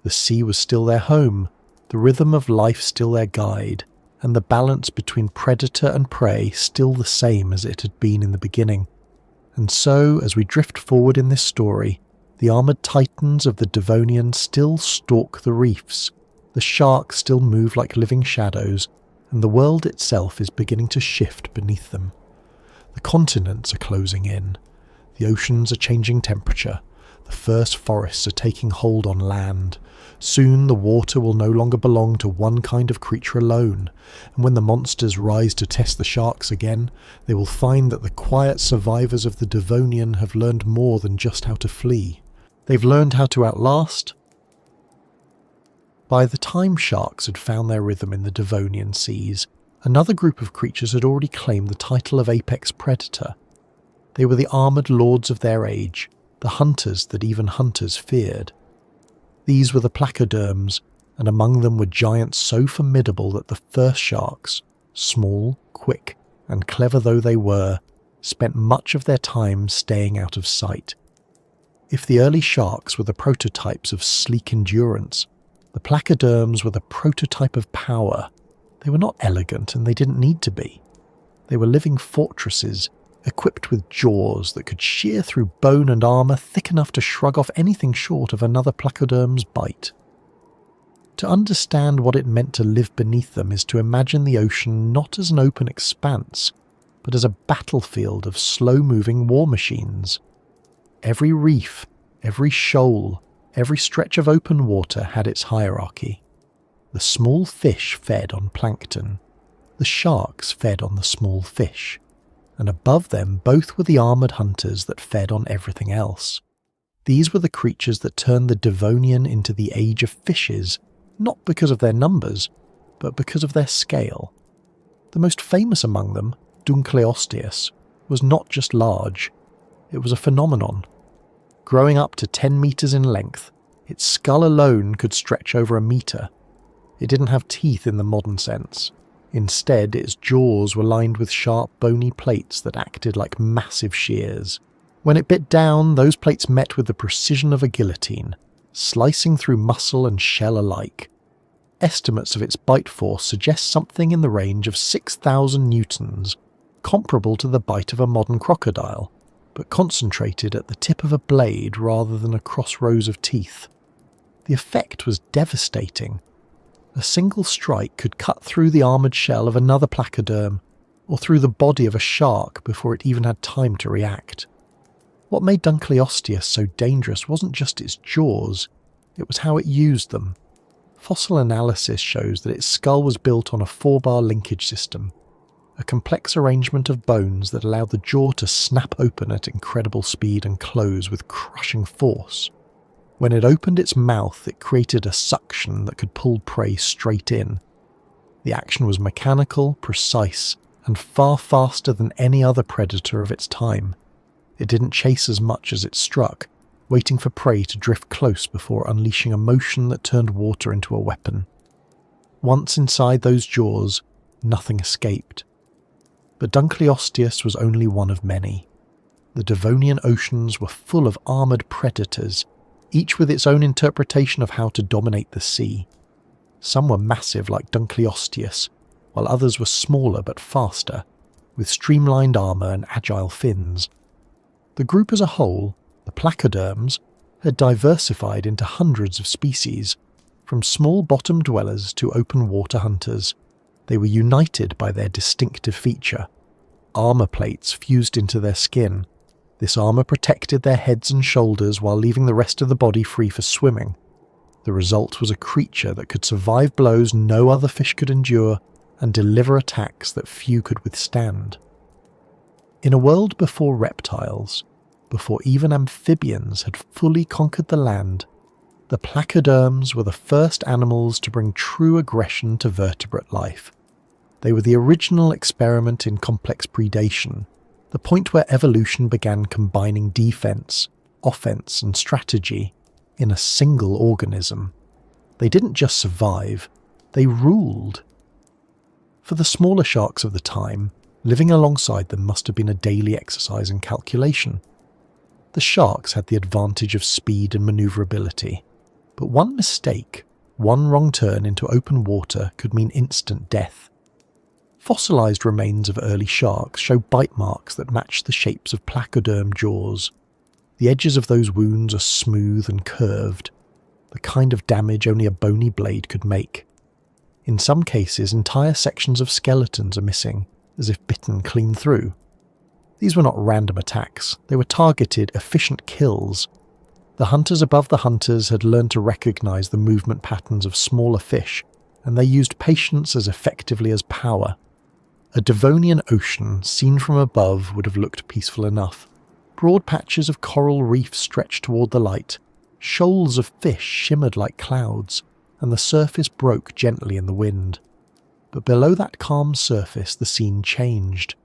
The sea was still their home, the rhythm of life still their guide, and the balance between predator and prey still the same as it had been in the beginning. And so, as we drift forward in this story, the armoured titans of the Devonian still stalk the reefs, the sharks still move like living shadows, and the world itself is beginning to shift beneath them. The continents are closing in, the oceans are changing temperature, the first forests are taking hold on land. Soon the water will no longer belong to one kind of creature alone, and when the monsters rise to test the sharks again, they will find that the quiet survivors of the Devonian have learned more than just how to flee. They've learned how to outlast. By the time sharks had found their rhythm in the Devonian seas, another group of creatures had already claimed the title of apex predator. They were the armoured lords of their age, the hunters that even hunters feared. These were the placoderms, and among them were giants so formidable that the first sharks, small, quick, and clever though they were, spent much of their time staying out of sight. If the early sharks were the prototypes of sleek endurance, the placoderms were the prototype of power. They were not elegant, and they didn't need to be. They were living fortresses, equipped with jaws that could shear through bone and armour thick enough to shrug off anything short of another placoderm's bite. To understand what it meant to live beneath them is to imagine the ocean not as an open expanse, but as a battlefield of slow-moving war machines. Every reef, every shoal, every stretch of open water had its hierarchy. The small fish fed on plankton. The sharks fed on the small fish. And above them both were the armoured hunters that fed on everything else. These were the creatures that turned the Devonian into the age of fishes, not because of their numbers, but because of their scale. The most famous among them, Dunkleosteus, was not just large, it was a phenomenon. Growing up to 10 metres in length, its skull alone could stretch over a metre. It didn't have teeth in the modern sense. Instead, its jaws were lined with sharp, bony plates that acted like massive shears. When it bit down, those plates met with the precision of a guillotine, slicing through muscle and shell alike. Estimates of its bite force suggest something in the range of 6,000 newtons, comparable to the bite of a modern crocodile, but concentrated at the tip of a blade rather than across rows of teeth. The effect was devastating. A single strike could cut through the armoured shell of another placoderm, or through the body of a shark before it even had time to react. What made Dunkleosteus so dangerous wasn't just its jaws, it was how it used them. Fossil analysis shows that its skull was built on a 4-bar linkage system, a complex arrangement of bones that allowed the jaw to snap open at incredible speed and close with crushing force. When it opened its mouth, it created a suction that could pull prey straight in. The action was mechanical, precise, and far faster than any other predator of its time. It didn't chase as much as it struck, waiting for prey to drift close before unleashing a motion that turned water into a weapon. Once inside those jaws, nothing escaped. But Dunkleosteus was only one of many. The Devonian oceans were full of armoured predators, each with its own interpretation of how to dominate the sea. Some were massive like Dunkleosteus, while others were smaller but faster, with streamlined armour and agile fins. The group as a whole, the placoderms, had diversified into hundreds of species, from small bottom dwellers to open water hunters. They were united by their distinctive feature, armour plates fused into their skin. This armour protected their heads and shoulders while leaving the rest of the body free for swimming. The result was a creature that could survive blows no other fish could endure and deliver attacks that few could withstand. In a world before reptiles, before even amphibians had fully conquered the land, the placoderms were the first animals to bring true aggression to vertebrate life. They were the original experiment in complex predation, the point where evolution began combining defense, offense, and strategy in a single organism. They didn't just survive, they ruled. For the smaller sharks of the time, living alongside them must have been a daily exercise in calculation. The sharks had the advantage of speed and manoeuvrability, but one mistake, one wrong turn into open water could mean instant death. Fossilised remains of early sharks show bite marks that match the shapes of placoderm jaws. The edges of those wounds are smooth and curved, the kind of damage only a bony blade could make. In some cases, entire sections of skeletons are missing, as if bitten clean through. These were not random attacks, they were targeted, efficient kills. The hunters above the hunters had learned to recognise the movement patterns of smaller fish, and they used patience as effectively as power. A Devonian ocean, seen from above, would have looked peaceful enough. Broad patches of coral reef stretched toward the light, shoals of fish shimmered like clouds, and the surface broke gently in the wind. But below that calm surface the scene changed.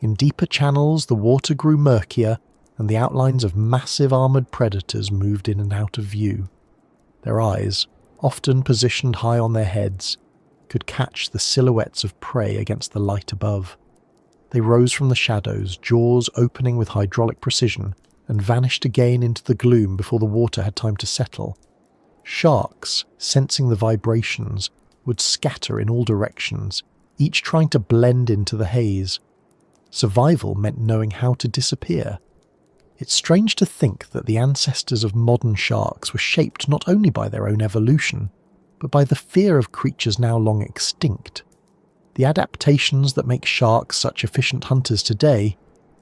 In deeper channels the water grew murkier, and the outlines of massive armoured predators moved in and out of view. Their eyes, often positioned high on their heads, could catch the silhouettes of prey against the light above. They rose from the shadows, jaws opening with hydraulic precision, and vanished again into the gloom before the water had time to settle. Sharks, sensing the vibrations, would scatter in all directions, each trying to blend into the haze. Survival meant knowing how to disappear. It's strange to think that the ancestors of modern sharks were shaped not only by their own evolution, but by the fear of creatures now long extinct. The adaptations that make sharks such efficient hunters today,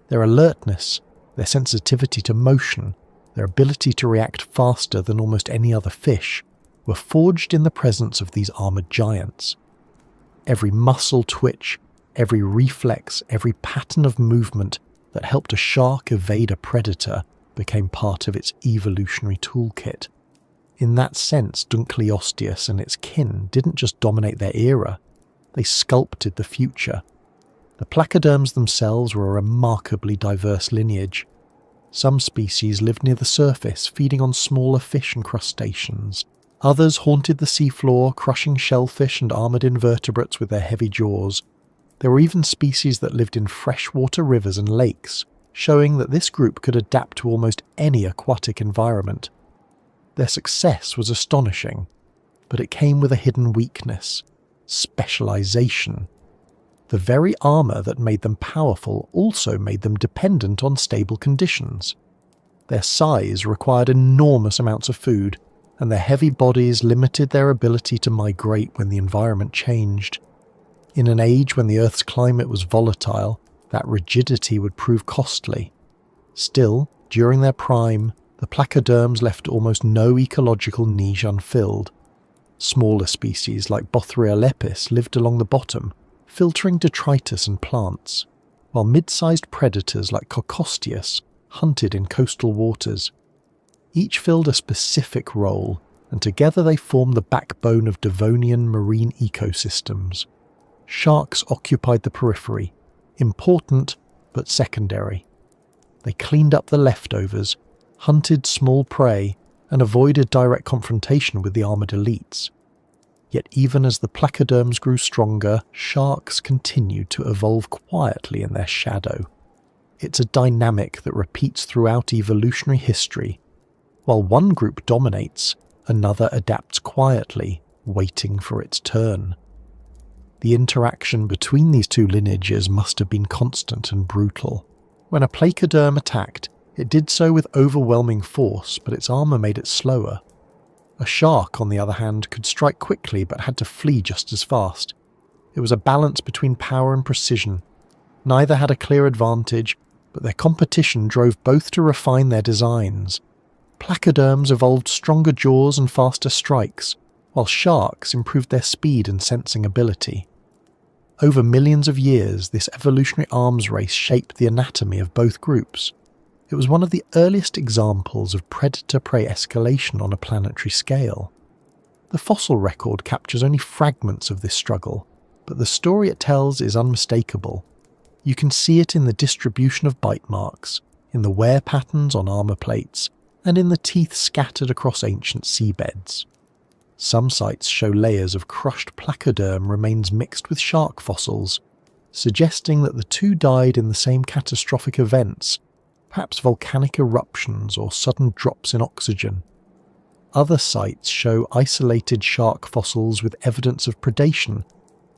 their alertness, their sensitivity to motion, their ability to react faster than almost any other fish, were forged in the presence of these armoured giants. Every muscle twitch, every reflex, every pattern of movement that helped a shark evade a predator became part of its evolutionary toolkit. In that sense, Dunkleosteus and its kin didn't just dominate their era, they sculpted the future. The placoderms themselves were a remarkably diverse lineage. Some species lived near the surface, feeding on smaller fish and crustaceans. Others haunted the seafloor, crushing shellfish and armoured invertebrates with their heavy jaws. There were even species that lived in freshwater rivers and lakes, showing that this group could adapt to almost any aquatic environment. Their success was astonishing, but it came with a hidden weakness: specialization. The very armour that made them powerful also made them dependent on stable conditions. Their size required enormous amounts of food, and their heavy bodies limited their ability to migrate when the environment changed. In an age when the Earth's climate was volatile, that rigidity would prove costly. Still, during their prime, the placoderms left almost no ecological niche unfilled. Smaller species like Bothria lepis lived along the bottom, filtering detritus and plants, while mid-sized predators like Cocosteus hunted in coastal waters. Each filled a specific role, and together they formed the backbone of Devonian marine ecosystems. Sharks occupied the periphery, important but secondary. They cleaned up the leftovers, hunted small prey, and avoided direct confrontation with the armoured elites. Yet even as the placoderms grew stronger, sharks continued to evolve quietly in their shadow. It's a dynamic that repeats throughout evolutionary history. While one group dominates, another adapts quietly, waiting for its turn. The interaction between these two lineages must have been constant and brutal. When a placoderm attacked, it did so with overwhelming force, but its armour made it slower. A shark, on the other hand, could strike quickly but had to flee just as fast. It was a balance between power and precision. Neither had a clear advantage, but their competition drove both to refine their designs. Placoderms evolved stronger jaws and faster strikes, while sharks improved their speed and sensing ability. Over millions of years, this evolutionary arms race shaped the anatomy of both groups. It was one of the earliest examples of predator-prey escalation on a planetary scale. The fossil record captures only fragments of this struggle, but the story it tells is unmistakable. You can see it in the distribution of bite marks, in the wear patterns on armour plates, and in the teeth scattered across ancient seabeds. Some sites show layers of crushed placoderm remains mixed with shark fossils, suggesting that the two died in the same catastrophic events, perhaps volcanic eruptions or sudden drops in oxygen. Other sites show isolated shark fossils with evidence of predation,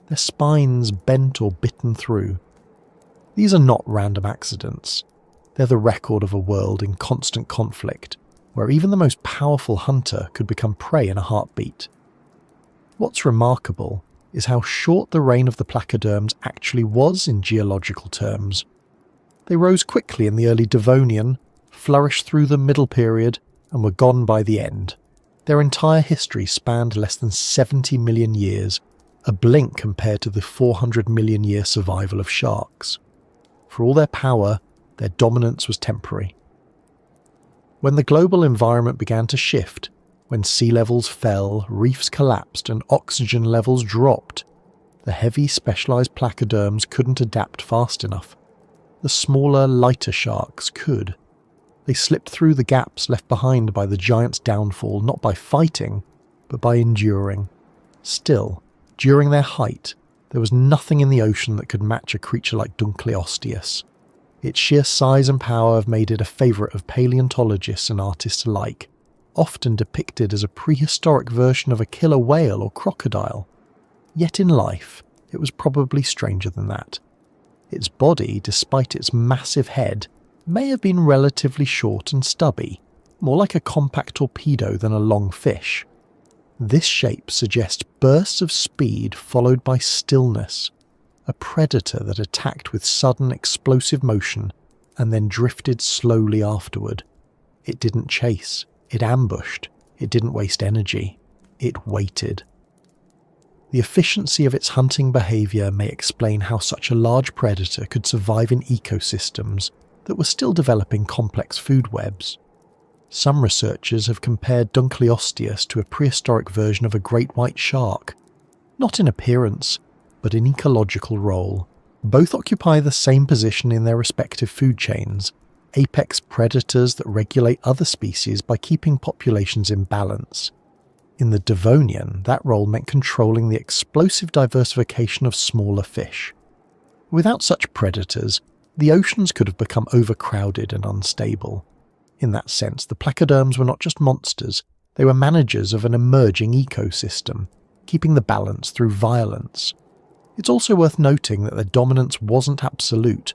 their spines bent or bitten through. These are not random accidents. They're the record of a world in constant conflict, where even the most powerful hunter could become prey in a heartbeat. What's remarkable is how short the reign of the placoderms actually was in geological terms. They rose quickly in the early Devonian, flourished through the Middle Period, and were gone by the end. Their entire history spanned less than 70 million years, a blink compared to the 400 million year survival of sharks. For all their power, their dominance was temporary. When the global environment began to shift, when sea levels fell, reefs collapsed and oxygen levels dropped, the heavy specialised placoderms couldn't adapt fast enough. The smaller, lighter sharks could. They slipped through the gaps left behind by the giant's downfall not by fighting, but by enduring. Still, during their height, there was nothing in the ocean that could match a creature like Dunkleosteus. Its sheer size and power have made it a favourite of paleontologists and artists alike, often depicted as a prehistoric version of a killer whale or crocodile. Yet in life, it was probably stranger than that. Its body, despite its massive head, may have been relatively short and stubby, more like a compact torpedo than a long fish. This shape suggests bursts of speed followed by stillness, a predator that attacked with sudden explosive motion and then drifted slowly afterward. It didn't chase, it ambushed, it didn't waste energy, it waited. The efficiency of its hunting behaviour may explain how such a large predator could survive in ecosystems that were still developing complex food webs. Some researchers have compared Dunkleosteus to a prehistoric version of a great white shark, not in appearance, but in ecological role. Both occupy the same position in their respective food chains, apex predators that regulate other species by keeping populations in balance. In the Devonian, that role meant controlling the explosive diversification of smaller fish. Without such predators, the oceans could have become overcrowded and unstable. In that sense, the placoderms were not just monsters, they were managers of an emerging ecosystem, keeping the balance through violence. It's also worth noting that their dominance wasn't absolute.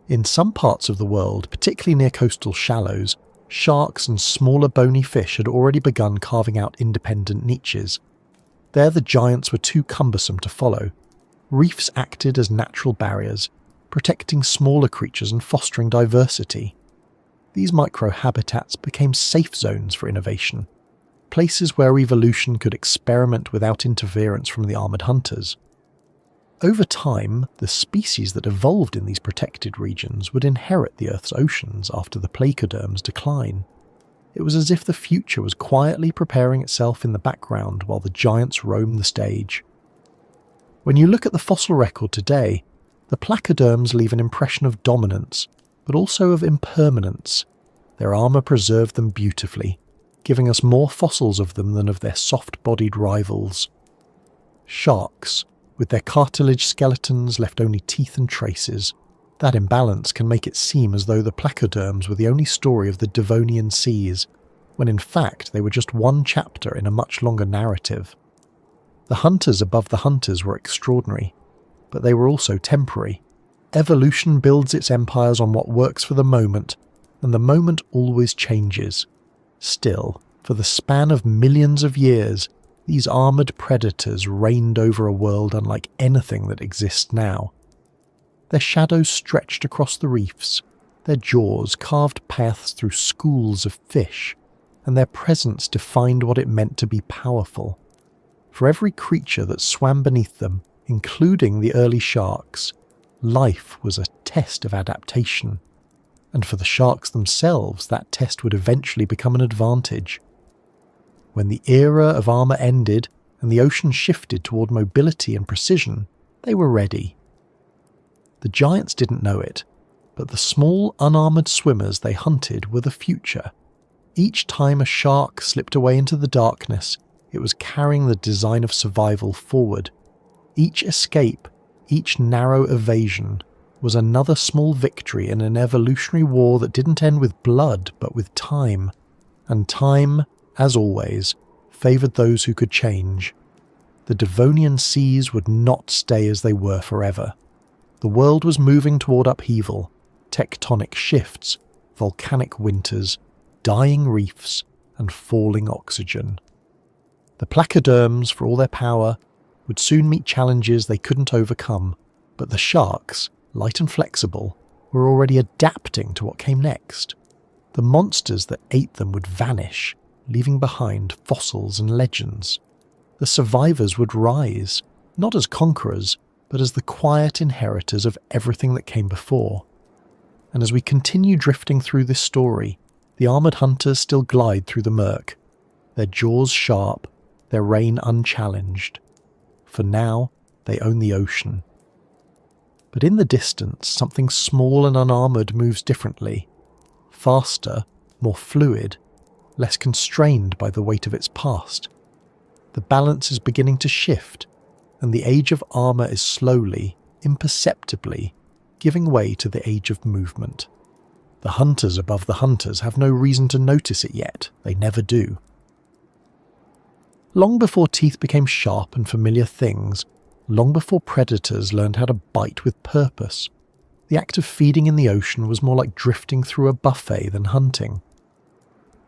In some parts of the world, particularly near coastal shallows, sharks and smaller bony fish had already begun carving out independent niches. There the giants were too cumbersome to follow. Reefs acted as natural barriers, protecting smaller creatures and fostering diversity. These microhabitats became safe zones for innovation, places where evolution could experiment without interference from the armoured hunters. Over time, the species that evolved in these protected regions would inherit the Earth's oceans after the placoderms' decline. It was as if the future was quietly preparing itself in the background while the giants roamed the stage. When you look at the fossil record today, the placoderms leave an impression of dominance, but also of impermanence. Their armour preserved them beautifully, giving us more fossils of them than of their soft-bodied rivals. Sharks, with their cartilage skeletons left only teeth and traces. That imbalance can make it seem as though the placoderms were the only story of the Devonian seas, when in fact they were just one chapter in a much longer narrative. The hunters above the hunters were extraordinary, but they were also temporary. Evolution builds its empires on what works for the moment, and the moment always changes. Still, for the span of millions of years, these armoured predators reigned over a world unlike anything that exists now. Their shadows stretched across the reefs, their jaws carved paths through schools of fish, and their presence defined what it meant to be powerful. For every creature that swam beneath them, including the early sharks, life was a test of adaptation. And for the sharks themselves, that test would eventually become an advantage. When the era of armour ended and the ocean shifted toward mobility and precision, they were ready. The giants didn't know it, but the small, unarmoured swimmers they hunted were the future. Each time a shark slipped away into the darkness, it was carrying the design of survival forward. Each escape, each narrow evasion, was another small victory in an evolutionary war that didn't end with blood but with time. And time, as always, favoured those who could change. The Devonian seas would not stay as they were forever. The world was moving toward upheaval, tectonic shifts, volcanic winters, dying reefs, and falling oxygen. The placoderms, for all their power, would soon meet challenges they couldn't overcome, but the sharks, light and flexible, were already adapting to what came next. The monsters that ate them would vanish, leaving behind fossils and legends. The survivors would rise, not as conquerors, but as the quiet inheritors of everything that came before. And as we continue drifting through this story, the armoured hunters still glide through the murk, their jaws sharp, their reign unchallenged. For now, they own the ocean. But in the distance, something small and unarmoured moves differently. Faster, more fluid, less constrained by the weight of its past. The balance is beginning to shift, and the age of armour is slowly, imperceptibly, giving way to the age of movement. The hunters above the hunters have no reason to notice it yet, they never do. Long before teeth became sharp and familiar things, long before predators learned how to bite with purpose, the act of feeding in the ocean was more like drifting through a buffet than hunting.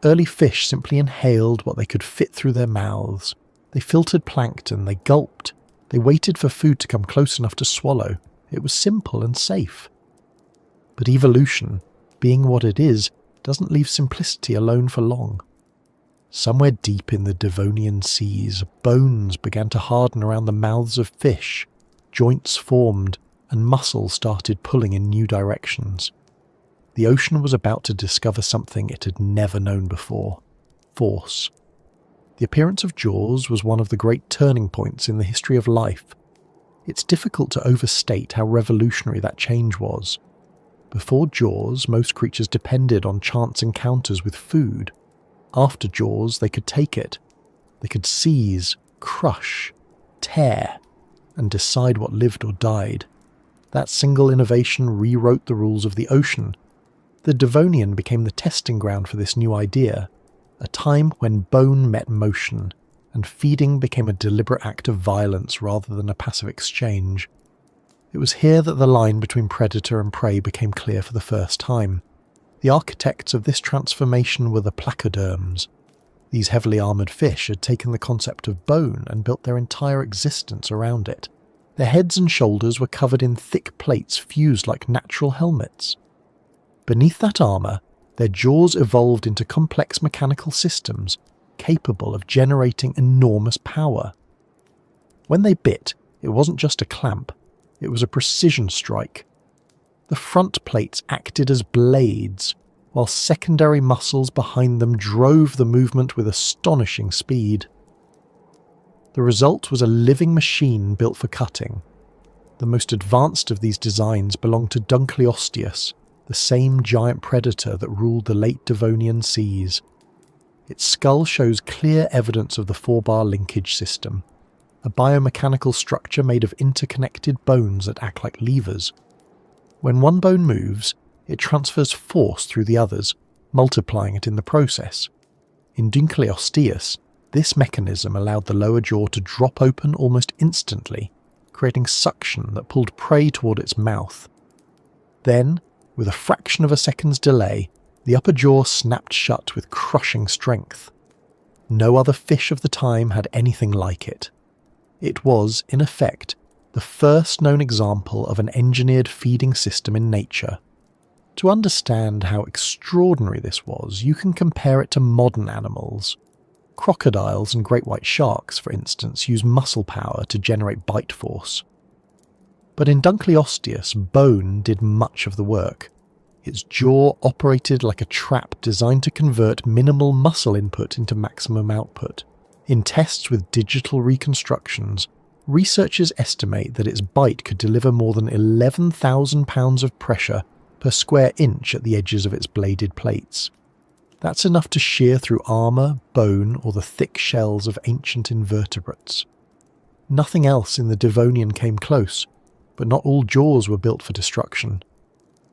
Early fish simply inhaled what they could fit through their mouths. They filtered plankton, they gulped, they waited for food to come close enough to swallow. It was simple and safe. But evolution, being what it is, doesn't leave simplicity alone for long. Somewhere deep in the Devonian seas, bones began to harden around the mouths of fish, joints formed, and muscle started pulling in new directions. The ocean was about to discover something it had never known before: force. The appearance of jaws was one of the great turning points in the history of life. It's difficult to overstate how revolutionary that change was. Before jaws, most creatures depended on chance encounters with food. After jaws, they could take it. They could seize, crush, tear, and decide what lived or died. That single innovation rewrote the rules of the ocean. The Devonian became the testing ground for this new idea, a time when bone met motion, and feeding became a deliberate act of violence rather than a passive exchange. It was here that the line between predator and prey became clear for the first time. The architects of this transformation were the placoderms. These heavily armoured fish had taken the concept of bone and built their entire existence around it. Their heads and shoulders were covered in thick plates fused like natural helmets. Beneath that armour, their jaws evolved into complex mechanical systems capable of generating enormous power. When they bit, it wasn't just a clamp, it was a precision strike. The front plates acted as blades, while secondary muscles behind them drove the movement with astonishing speed. The result was a living machine built for cutting. The most advanced of these designs belonged to Dunkleosteus, the same giant predator that ruled the late Devonian seas. Its skull shows clear evidence of the four-bar linkage system, a biomechanical structure made of interconnected bones that act like levers. When one bone moves, it transfers force through the others, multiplying it in the process. In Dunkleosteus, this mechanism allowed the lower jaw to drop open almost instantly, creating suction that pulled prey toward its mouth. Then, with a fraction of a second's delay, the upper jaw snapped shut with crushing strength. No other fish of the time had anything like it. It was, in effect, the first known example of an engineered feeding system in nature. To understand how extraordinary this was, you can compare it to modern animals. Crocodiles and great white sharks, for instance, use muscle power to generate bite force. But in Dunkleosteus, bone did much of the work. Its jaw operated like a trap designed to convert minimal muscle input into maximum output. In tests with digital reconstructions, researchers estimate that its bite could deliver more than 11,000 pounds of pressure per square inch at the edges of its bladed plates. That's enough to shear through armour, bone, or the thick shells of ancient invertebrates. Nothing else in the Devonian came close, but not all jaws were built for destruction.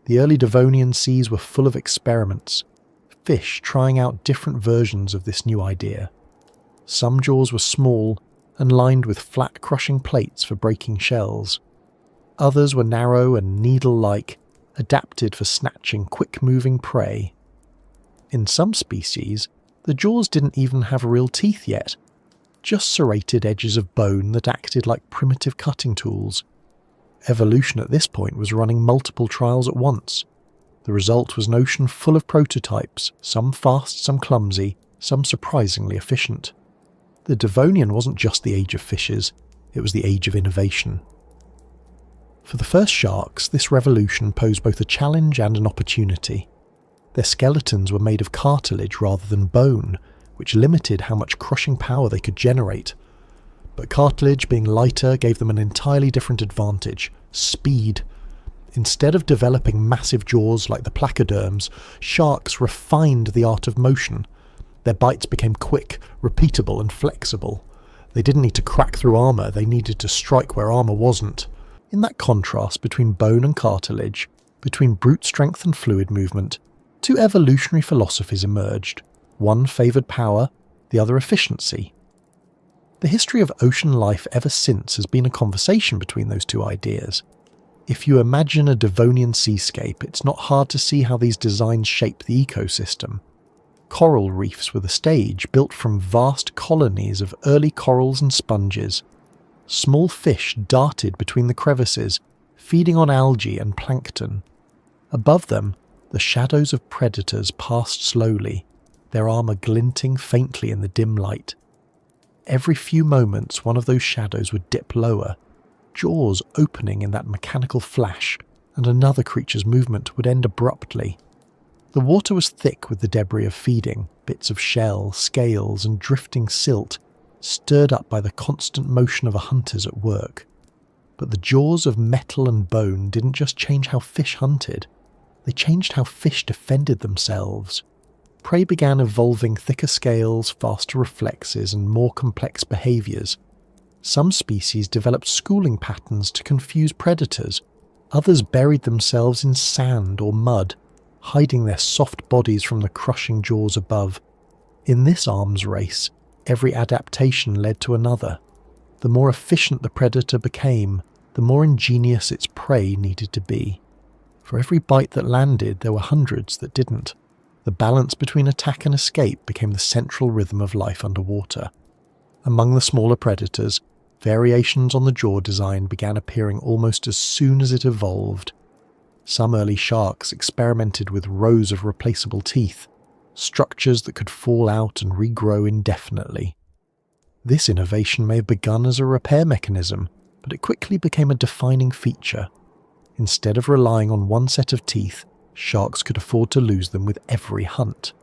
The early Devonian seas were full of experiments, fish trying out different versions of this new idea. Some jaws were small and lined with flat crushing plates for breaking shells. Others were narrow and needle-like, adapted for snatching quick-moving prey. In some species, the jaws didn't even have real teeth yet, just serrated edges of bone that acted like primitive cutting tools. Evolution at this point was running multiple trials at once. The result was an ocean full of prototypes, some fast, some clumsy, some surprisingly efficient. The Devonian wasn't just the age of fishes, it was the age of innovation. For the first sharks, this revolution posed both a challenge and an opportunity. Their skeletons were made of cartilage rather than bone, which limited how much crushing power they could generate. But cartilage being lighter gave them an entirely different advantage: speed. Instead of developing massive jaws like the placoderms, sharks refined the art of motion. Their bites became quick, repeatable and flexible. They didn't need to crack through armour, they needed to strike where armour wasn't. In that contrast between bone and cartilage, between brute strength and fluid movement, two evolutionary philosophies emerged. One favoured power, the other efficiency. The history of ocean life ever since has been a conversation between those two ideas. If you imagine a Devonian seascape, it's not hard to see how these designs shape the ecosystem. Coral reefs were the stage, built from vast colonies of early corals and sponges. Small fish darted between the crevices, feeding on algae and plankton. Above them, the shadows of predators passed slowly, their armour glinting faintly in the dim light. Every few moments one of those shadows would dip lower, jaws opening in that mechanical flash, and another creature's movement would end abruptly. The water was thick with the debris of feeding, bits of shell, scales and drifting silt, stirred up by the constant motion of a hunter's at work. But the jaws of metal and bone didn't just change how fish hunted, they changed how fish defended themselves. Prey began evolving thicker scales, faster reflexes and more complex behaviours. Some species developed schooling patterns to confuse predators, others buried themselves in sand or mud, hiding their soft bodies from the crushing jaws above. In this arms race, every adaptation led to another. The more efficient the predator became, the more ingenious its prey needed to be. For every bite that landed, there were hundreds that didn't. The balance between attack and escape became the central rhythm of life underwater. Among the smaller predators, variations on the jaw design began appearing almost as soon as it evolved. Some early sharks experimented with rows of replaceable teeth, structures that could fall out and regrow indefinitely. This innovation may have begun as a repair mechanism, but it quickly became a defining feature. Instead of relying on one set of teeth, sharks could afford to lose them with every hunt.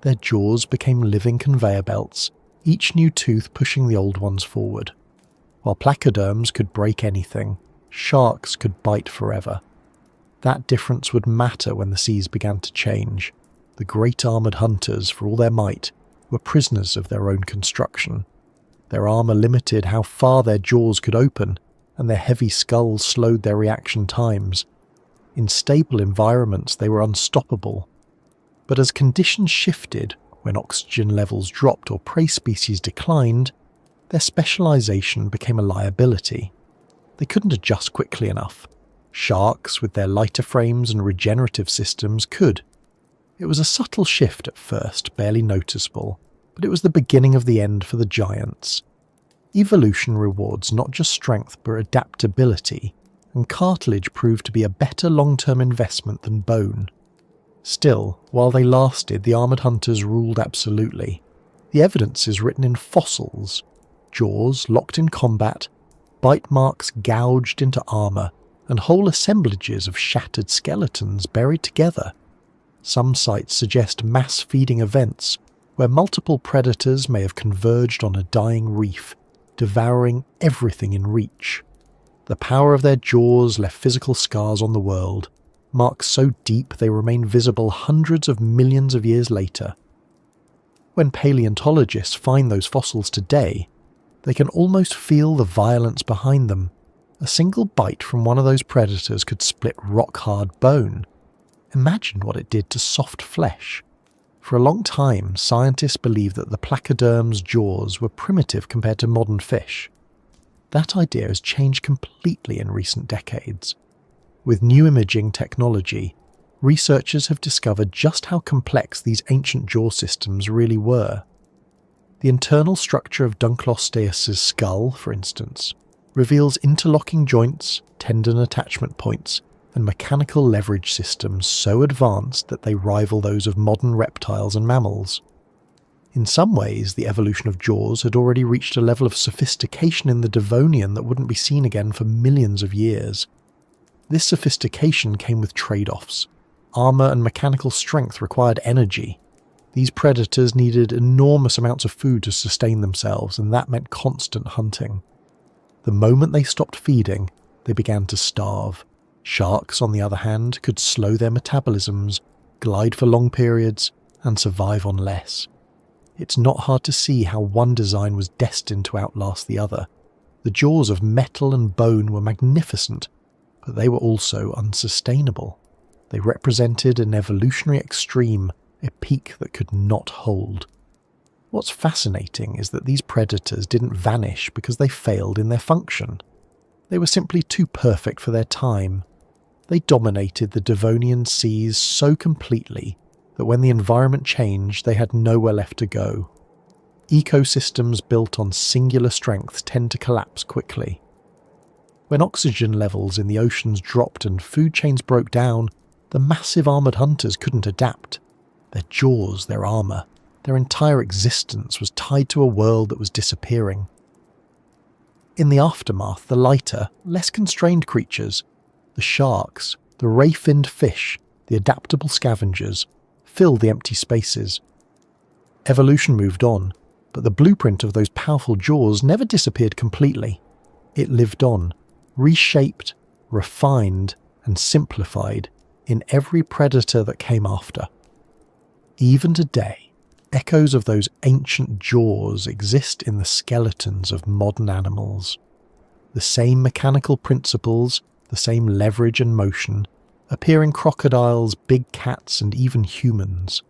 Their jaws became living conveyor belts, each new tooth pushing the old ones forward. While placoderms could break anything, sharks could bite forever. That difference would matter when the seas began to change. The great armoured hunters, for all their might, were prisoners of their own construction. Their armour limited how far their jaws could open, and their heavy skulls slowed their reaction times. In stable environments they were unstoppable. But as conditions shifted, when oxygen levels dropped or prey species declined, their specialisation became a liability. They couldn't adjust quickly enough. Sharks, with their lighter frames and regenerative systems, could. It was a subtle shift at first, barely noticeable, but it was the beginning of the end for the giants. Evolution rewards not just strength but adaptability, and cartilage proved to be a better long-term investment than bone. Still, while they lasted, the armoured hunters ruled absolutely. The evidence is written in fossils: jaws locked in combat, bite marks gouged into armour, and whole assemblages of shattered skeletons buried together. Some sites suggest mass feeding events, where multiple predators may have converged on a dying reef, devouring everything in reach. The power of their jaws left physical scars on the world, marks so deep they remain visible hundreds of millions of years later. When paleontologists find those fossils today, they can almost feel the violence behind them. A single bite from one of those predators could split rock-hard bone. Imagine what it did to soft flesh. For a long time, scientists believed that the placoderm's jaws were primitive compared to modern fish. That idea has changed completely in recent decades. With new imaging technology, researchers have discovered just how complex these ancient jaw systems really were. The internal structure of Dunklosteus's skull, for instance, reveals interlocking joints, tendon attachment points, and mechanical leverage systems so advanced that they rival those of modern reptiles and mammals. In some ways, the evolution of jaws had already reached a level of sophistication in the Devonian that wouldn't be seen again for millions of years. This sophistication came with trade-offs. Armour and mechanical strength required energy. These predators needed enormous amounts of food to sustain themselves, and that meant constant hunting. The moment they stopped feeding, they began to starve. Sharks, on the other hand, could slow their metabolisms, glide for long periods, and survive on less. It's not hard to see how one design was destined to outlast the other. The jaws of metal and bone were magnificent, but they were also unsustainable. They represented an evolutionary extreme, a peak that could not hold. What's fascinating is that these predators didn't vanish because they failed in their function. They were simply too perfect for their time. They dominated the Devonian seas so completely that when the environment changed, they had nowhere left to go. Ecosystems built on singular strength tend to collapse quickly. When oxygen levels in the oceans dropped and food chains broke down, the massive armoured hunters couldn't adapt. Their jaws, their armour, their entire existence was tied to a world that was disappearing. In the aftermath, the lighter, less constrained creatures, the sharks, the ray-finned fish, the adaptable scavengers, filled the empty spaces. Evolution moved on, but the blueprint of those powerful jaws never disappeared completely. It lived on, reshaped, refined, and simplified in every predator that came after. Even today, echoes of those ancient jaws exist in the skeletons of modern animals. The same mechanical principles, the same leverage and motion, appear in crocodiles, big cats, and even humans.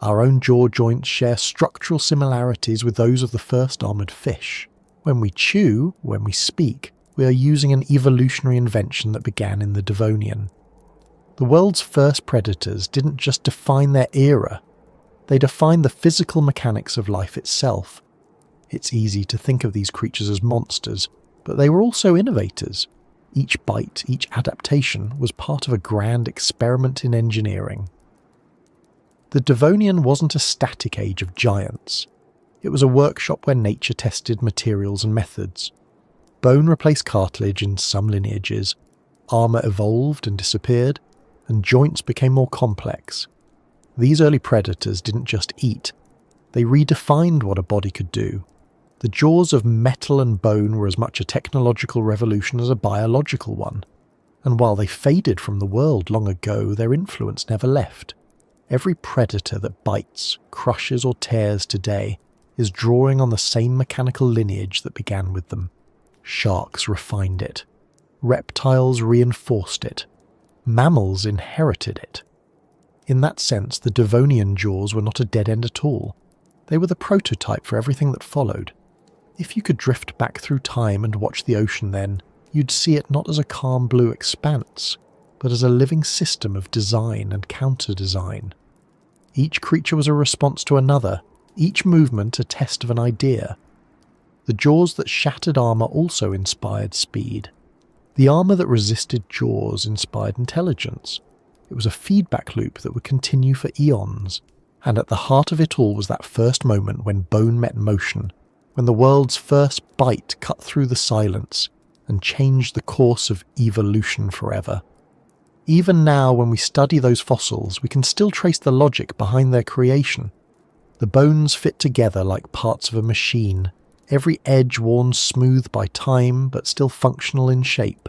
Our own jaw joints share structural similarities with those of the first armoured fish. When we chew, when we speak, we are using an evolutionary invention that began in the Devonian. The world's first predators didn't just define their era, they defined the physical mechanics of life itself. It's easy to think of these creatures as monsters, but they were also innovators. Each bite, each adaptation was part of a grand experiment in engineering. The Devonian wasn't a static age of giants. It was a workshop where nature tested materials and methods. Bone replaced cartilage in some lineages, armour evolved and disappeared, and joints became more complex. These early predators didn't just eat, they redefined what a body could do. The jaws of metal and bone were as much a technological revolution as a biological one, and while they faded from the world long ago, their influence never left. Every predator that bites, crushes or tears today is drawing on the same mechanical lineage that began with them. Sharks refined it. Reptiles reinforced it. Mammals inherited it. In that sense, the Devonian jaws were not a dead end at all. They were the prototype for everything that followed. If you could drift back through time and watch the ocean then, you'd see it not as a calm blue expanse, but as a living system of design and counter-design. Each creature was a response to another, each movement a test of an idea. The jaws that shattered armour also inspired speed. The armour that resisted jaws inspired intelligence. It was a feedback loop that would continue for eons, and at the heart of it all was that first moment when bone met motion, when the world's first bite cut through the silence and changed the course of evolution forever. Even now, when we study those fossils, we can still trace the logic behind their creation. The bones fit together like parts of a machine, every edge worn smooth by time but still functional in shape.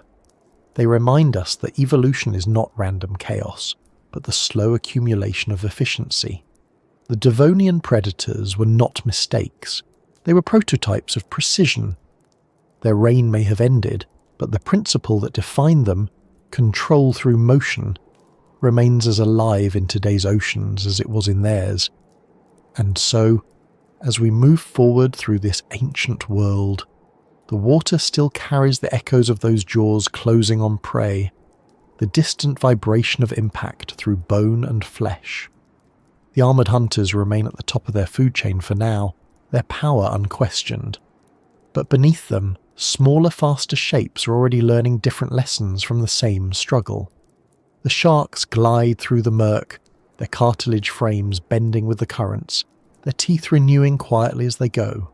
They remind us that evolution is not random chaos, but the slow accumulation of efficiency. The Devonian predators were not mistakes. They were prototypes of precision. Their reign may have ended, but the principle that defined them, control through motion, remains as alive in today's oceans as it was in theirs. And so, as we move forward through this ancient world, the water still carries the echoes of those jaws closing on prey, the distant vibration of impact through bone and flesh. The armoured hunters remain at the top of their food chain for now, their power unquestioned. But beneath them, smaller, faster shapes are already learning different lessons from the same struggle. The sharks glide through the murk, their cartilage frames bending with the currents, their teeth renewing quietly as they go.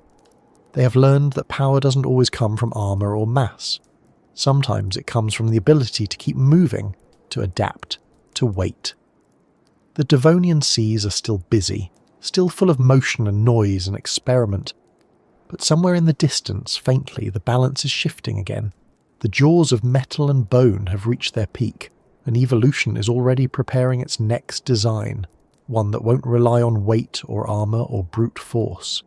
They have learned that power doesn't always come from armour or mass. Sometimes it comes from the ability to keep moving, to adapt, to wait. The Devonian seas are still busy, still full of motion and noise and experiment. But somewhere in the distance, faintly, the balance is shifting again. The jaws of metal and bone have reached their peak, and evolution is already preparing its next design, one that won't rely on weight or armour or brute force.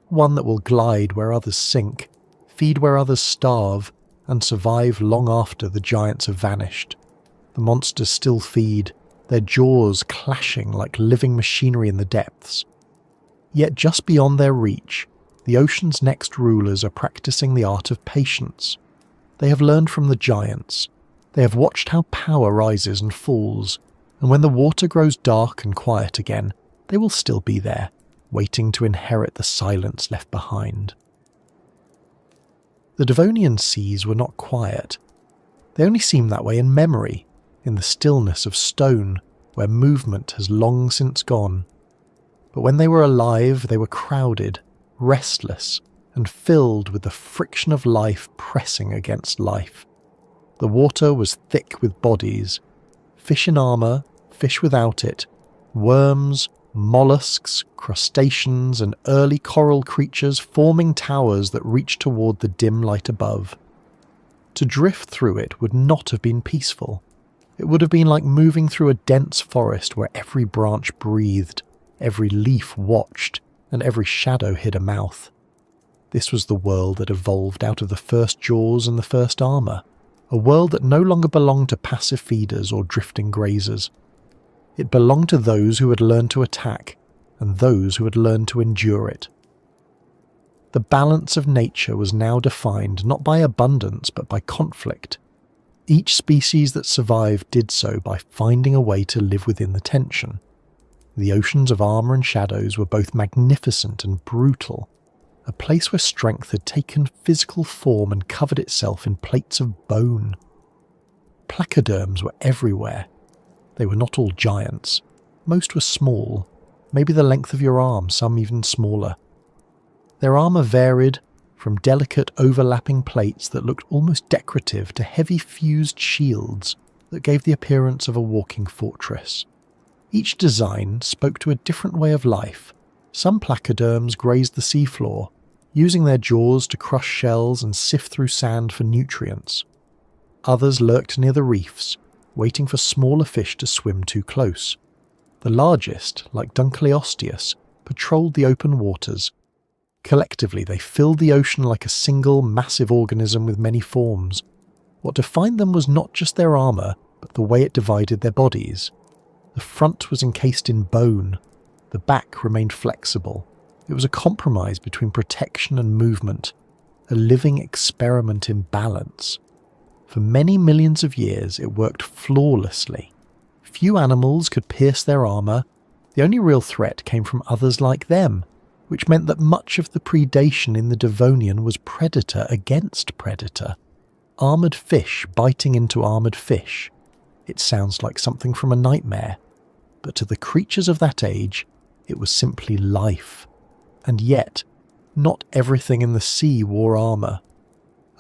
One that will glide where others sink, feed where others starve, and survive long after the giants have vanished. The monsters still feed, their jaws clashing like living machinery in the depths. Yet just beyond their reach, the ocean's next rulers are practicing the art of patience. They have learned from the giants. They have watched how power rises and falls, and when the water grows dark and quiet again, they will still be there, waiting to inherit the silence left behind. The Devonian seas were not quiet. They only seem that way in memory, in the stillness of stone, where movement has long since gone. But when they were alive, they were crowded, restless, and filled with the friction of life pressing against life. The water was thick with bodies, fish in armour, fish without it, worms, mollusks, crustaceans, and early coral creatures forming towers that reached toward the dim light above. To drift through it would not have been peaceful. It would have been like moving through a dense forest where every branch breathed, every leaf watched, and every shadow hid a mouth. This was the world that evolved out of the first jaws and the first armour, a world that no longer belonged to passive feeders or drifting grazers. It belonged to those who had learned to attack, and those who had learned to endure it. The balance of nature was now defined not by abundance but by conflict. Each species that survived did so by finding a way to live within the tension. The oceans of armour and shadows were both magnificent and brutal, a place where strength had taken physical form and covered itself in plates of bone. Placoderms were everywhere. They were not all giants. Most were small, maybe the length of your arm, some even smaller. Their armour varied from delicate overlapping plates that looked almost decorative to heavy fused shields that gave the appearance of a walking fortress. Each design spoke to a different way of life. Some placoderms grazed the seafloor, using their jaws to crush shells and sift through sand for nutrients. Others lurked near the reefs, waiting for smaller fish to swim too close. The largest, like Dunkleosteus, patrolled the open waters. Collectively, they filled the ocean like a single, massive organism with many forms. What defined them was not just their armour, but the way it divided their bodies. The front was encased in bone. The back remained flexible. It was a compromise between protection and movement, a living experiment in balance. For many millions of years, it worked flawlessly. Few animals could pierce their armour. The only real threat came from others like them, which meant that much of the predation in the Devonian was predator against predator. Armoured fish biting into armoured fish. It sounds like something from a nightmare, but to the creatures of that age, it was simply life. And yet, not everything in the sea wore armour.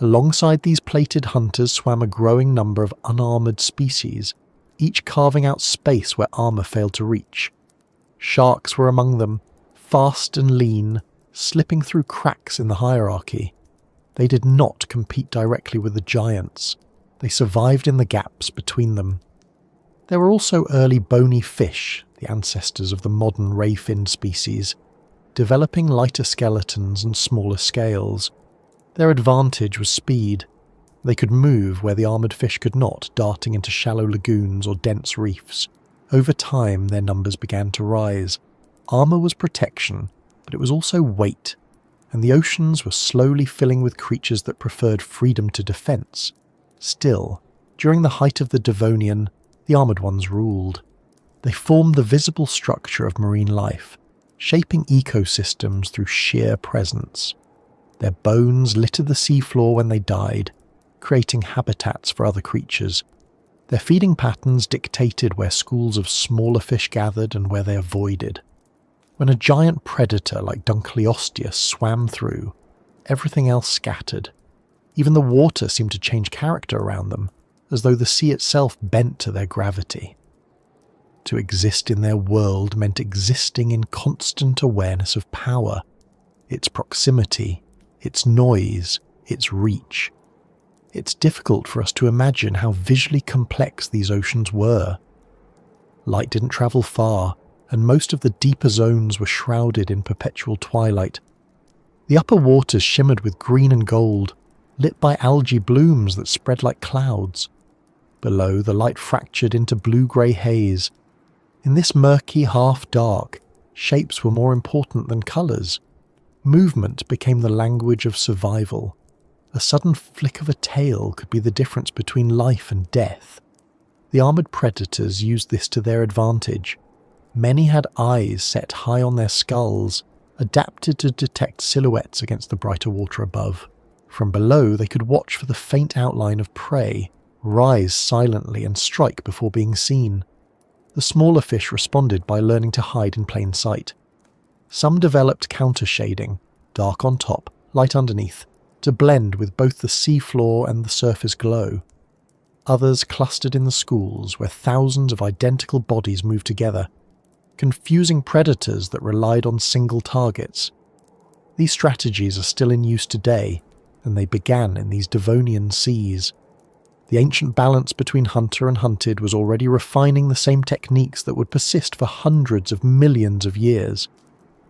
Alongside these plated hunters swam a growing number of unarmoured species, each carving out space where armour failed to reach. Sharks were among them, fast and lean, slipping through cracks in the hierarchy. They did not compete directly with the giants. They survived in the gaps between them. There were also early bony fish, the ancestors of the modern ray-finned species, developing lighter skeletons and smaller scales. Their advantage was speed. They could move where the armoured fish could not, darting into shallow lagoons or dense reefs. Over time, their numbers began to rise. Armour was protection, but it was also weight, and the oceans were slowly filling with creatures that preferred freedom to defence. Still, during the height of the Devonian, the armoured ones ruled. They formed the visible structure of marine life, shaping ecosystems through sheer presence. Their bones littered the seafloor when they died, creating habitats for other creatures. Their feeding patterns dictated where schools of smaller fish gathered and where they avoided. When a giant predator like Dunkleosteus swam through, everything else scattered. Even the water seemed to change character around them, as though the sea itself bent to their gravity. To exist in their world meant existing in constant awareness of power, its proximity, its noise, its reach. It's difficult for us to imagine how visually complex these oceans were. Light didn't travel far, and most of the deeper zones were shrouded in perpetual twilight. The upper waters shimmered with green and gold, lit by algae blooms that spread like clouds. Below, the light fractured into blue-grey haze. In this murky half-dark, shapes were more important than colours. Movement became the language of survival. A sudden flick of a tail could be the difference between life and death. The armoured predators used this to their advantage. Many had eyes set high on their skulls, adapted to detect silhouettes against the brighter water above. From below, they could watch for the faint outline of prey, rise silently and strike before being seen. The smaller fish responded by learning to hide in plain sight. Some developed counter-shading, dark on top, light underneath, to blend with both the seafloor and the surface glow. Others clustered in the schools where thousands of identical bodies moved together, confusing predators that relied on single targets. These strategies are still in use today, and they began in these Devonian seas. The ancient balance between hunter and hunted was already refining the same techniques that would persist for hundreds of millions of years.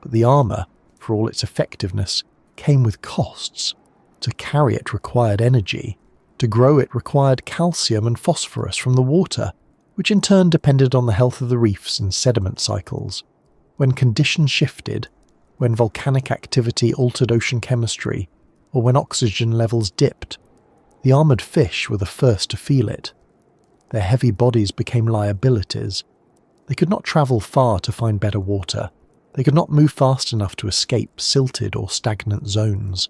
But the armour, for all its effectiveness, came with costs. To carry it required energy. To grow it required calcium and phosphorus from the water, which in turn depended on the health of the reefs and sediment cycles. When conditions shifted, when volcanic activity altered ocean chemistry, or when oxygen levels dipped, the armoured fish were the first to feel it. Their heavy bodies became liabilities. They could not travel far to find better water. They could not move fast enough to escape silted or stagnant zones.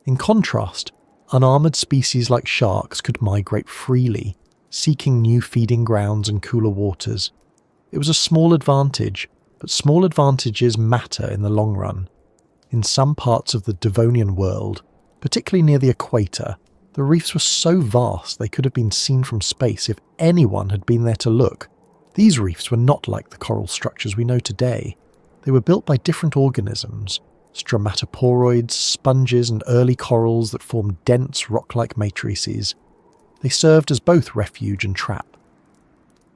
In contrast, unarmoured species like sharks could migrate freely, seeking new feeding grounds and cooler waters. It was a small advantage, but small advantages matter in the long run. In some parts of the Devonian world, particularly near the equator, the reefs were so vast they could have been seen from space if anyone had been there to look. These reefs were not like the coral structures we know today. They were built by different organisms, stromatoporoids, sponges and early corals that formed dense rock-like matrices. They served as both refuge and trap.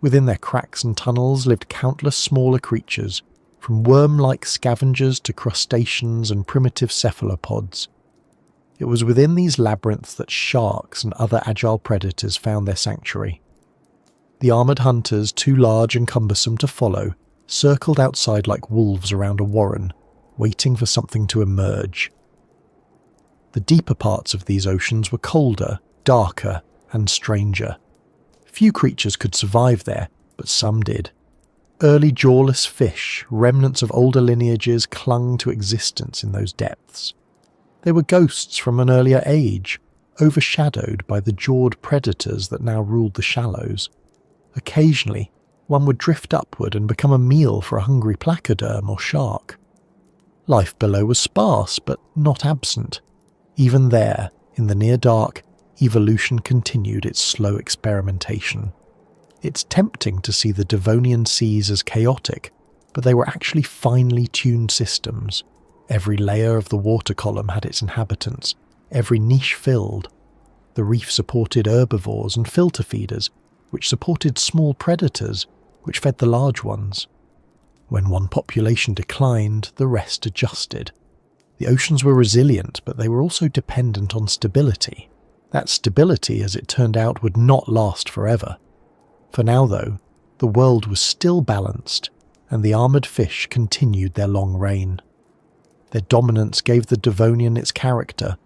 Within their cracks and tunnels lived countless smaller creatures, from worm-like scavengers to crustaceans and primitive cephalopods. It was within these labyrinths that sharks and other agile predators found their sanctuary. The armoured hunters, too large and cumbersome to follow, circled outside like wolves around a warren, waiting for something to emerge. The deeper parts of these oceans were colder, darker, and stranger. Few creatures could survive there, but some did. Early jawless fish, remnants of older lineages, clung to existence in those depths. They were ghosts from an earlier age, overshadowed by the jawed predators that now ruled the shallows. Occasionally, one would drift upward and become a meal for a hungry placoderm or shark. Life below was sparse, but not absent. Even there, in the near dark, evolution continued its slow experimentation. It's tempting to see the Devonian seas as chaotic, but they were actually finely tuned systems. Every layer of the water column had its inhabitants, every niche filled. The reef supported herbivores and filter feeders, which supported small predators, which fed the large ones. When one population declined, the rest adjusted. The oceans were resilient, but they were also dependent on stability. That stability, as it turned out, would not last forever. For now, though, the world was still balanced, and the armoured fish continued their long reign. Their dominance gave the Devonian its character,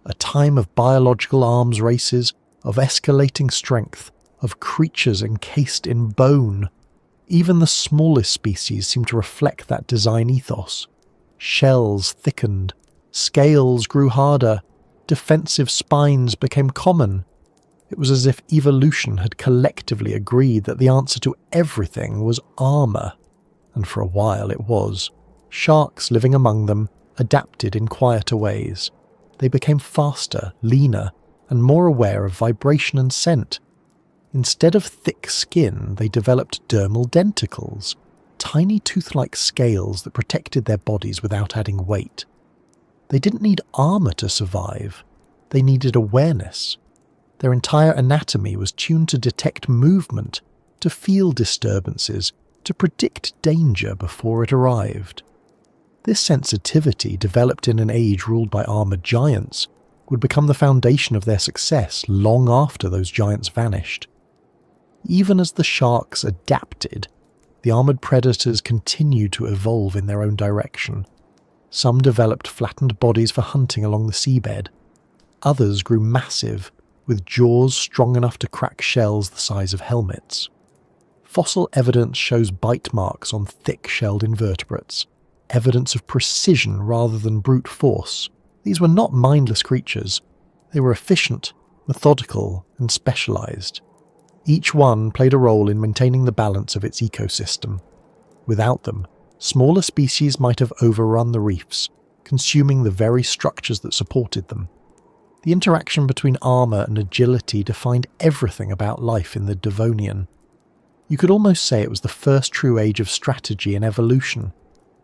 a time of biological arms races, of escalating strength, of creatures encased in bone. Even the smallest species seemed to reflect that design ethos. Shells thickened, scales grew harder, defensive spines became common. It was as if evolution had collectively agreed that the answer to everything was armour, and for a while it was. Sharks living among them adapted in quieter ways. They became faster, leaner, and more aware of vibration and scent. Instead of thick skin, they developed dermal denticles, tiny tooth-like scales that protected their bodies without adding weight. They didn't need armour to survive. They needed awareness. Their entire anatomy was tuned to detect movement, to feel disturbances, to predict danger before it arrived. This sensitivity, developed in an age ruled by armoured giants, would become the foundation of their success long after those giants vanished. Even as the sharks adapted, the armoured predators continued to evolve in their own direction. Some developed flattened bodies for hunting along the seabed. Others grew massive, with jaws strong enough to crack shells the size of helmets. Fossil evidence shows bite marks on thick-shelled invertebrates, evidence of precision rather than brute force. These were not mindless creatures. They were efficient, methodical, and specialized. Each one played a role in maintaining the balance of its ecosystem. Without them, smaller species might have overrun the reefs, consuming the very structures that supported them. The interaction between armour and agility defined everything about life in the Devonian. You could almost say it was the first true age of strategy and evolution.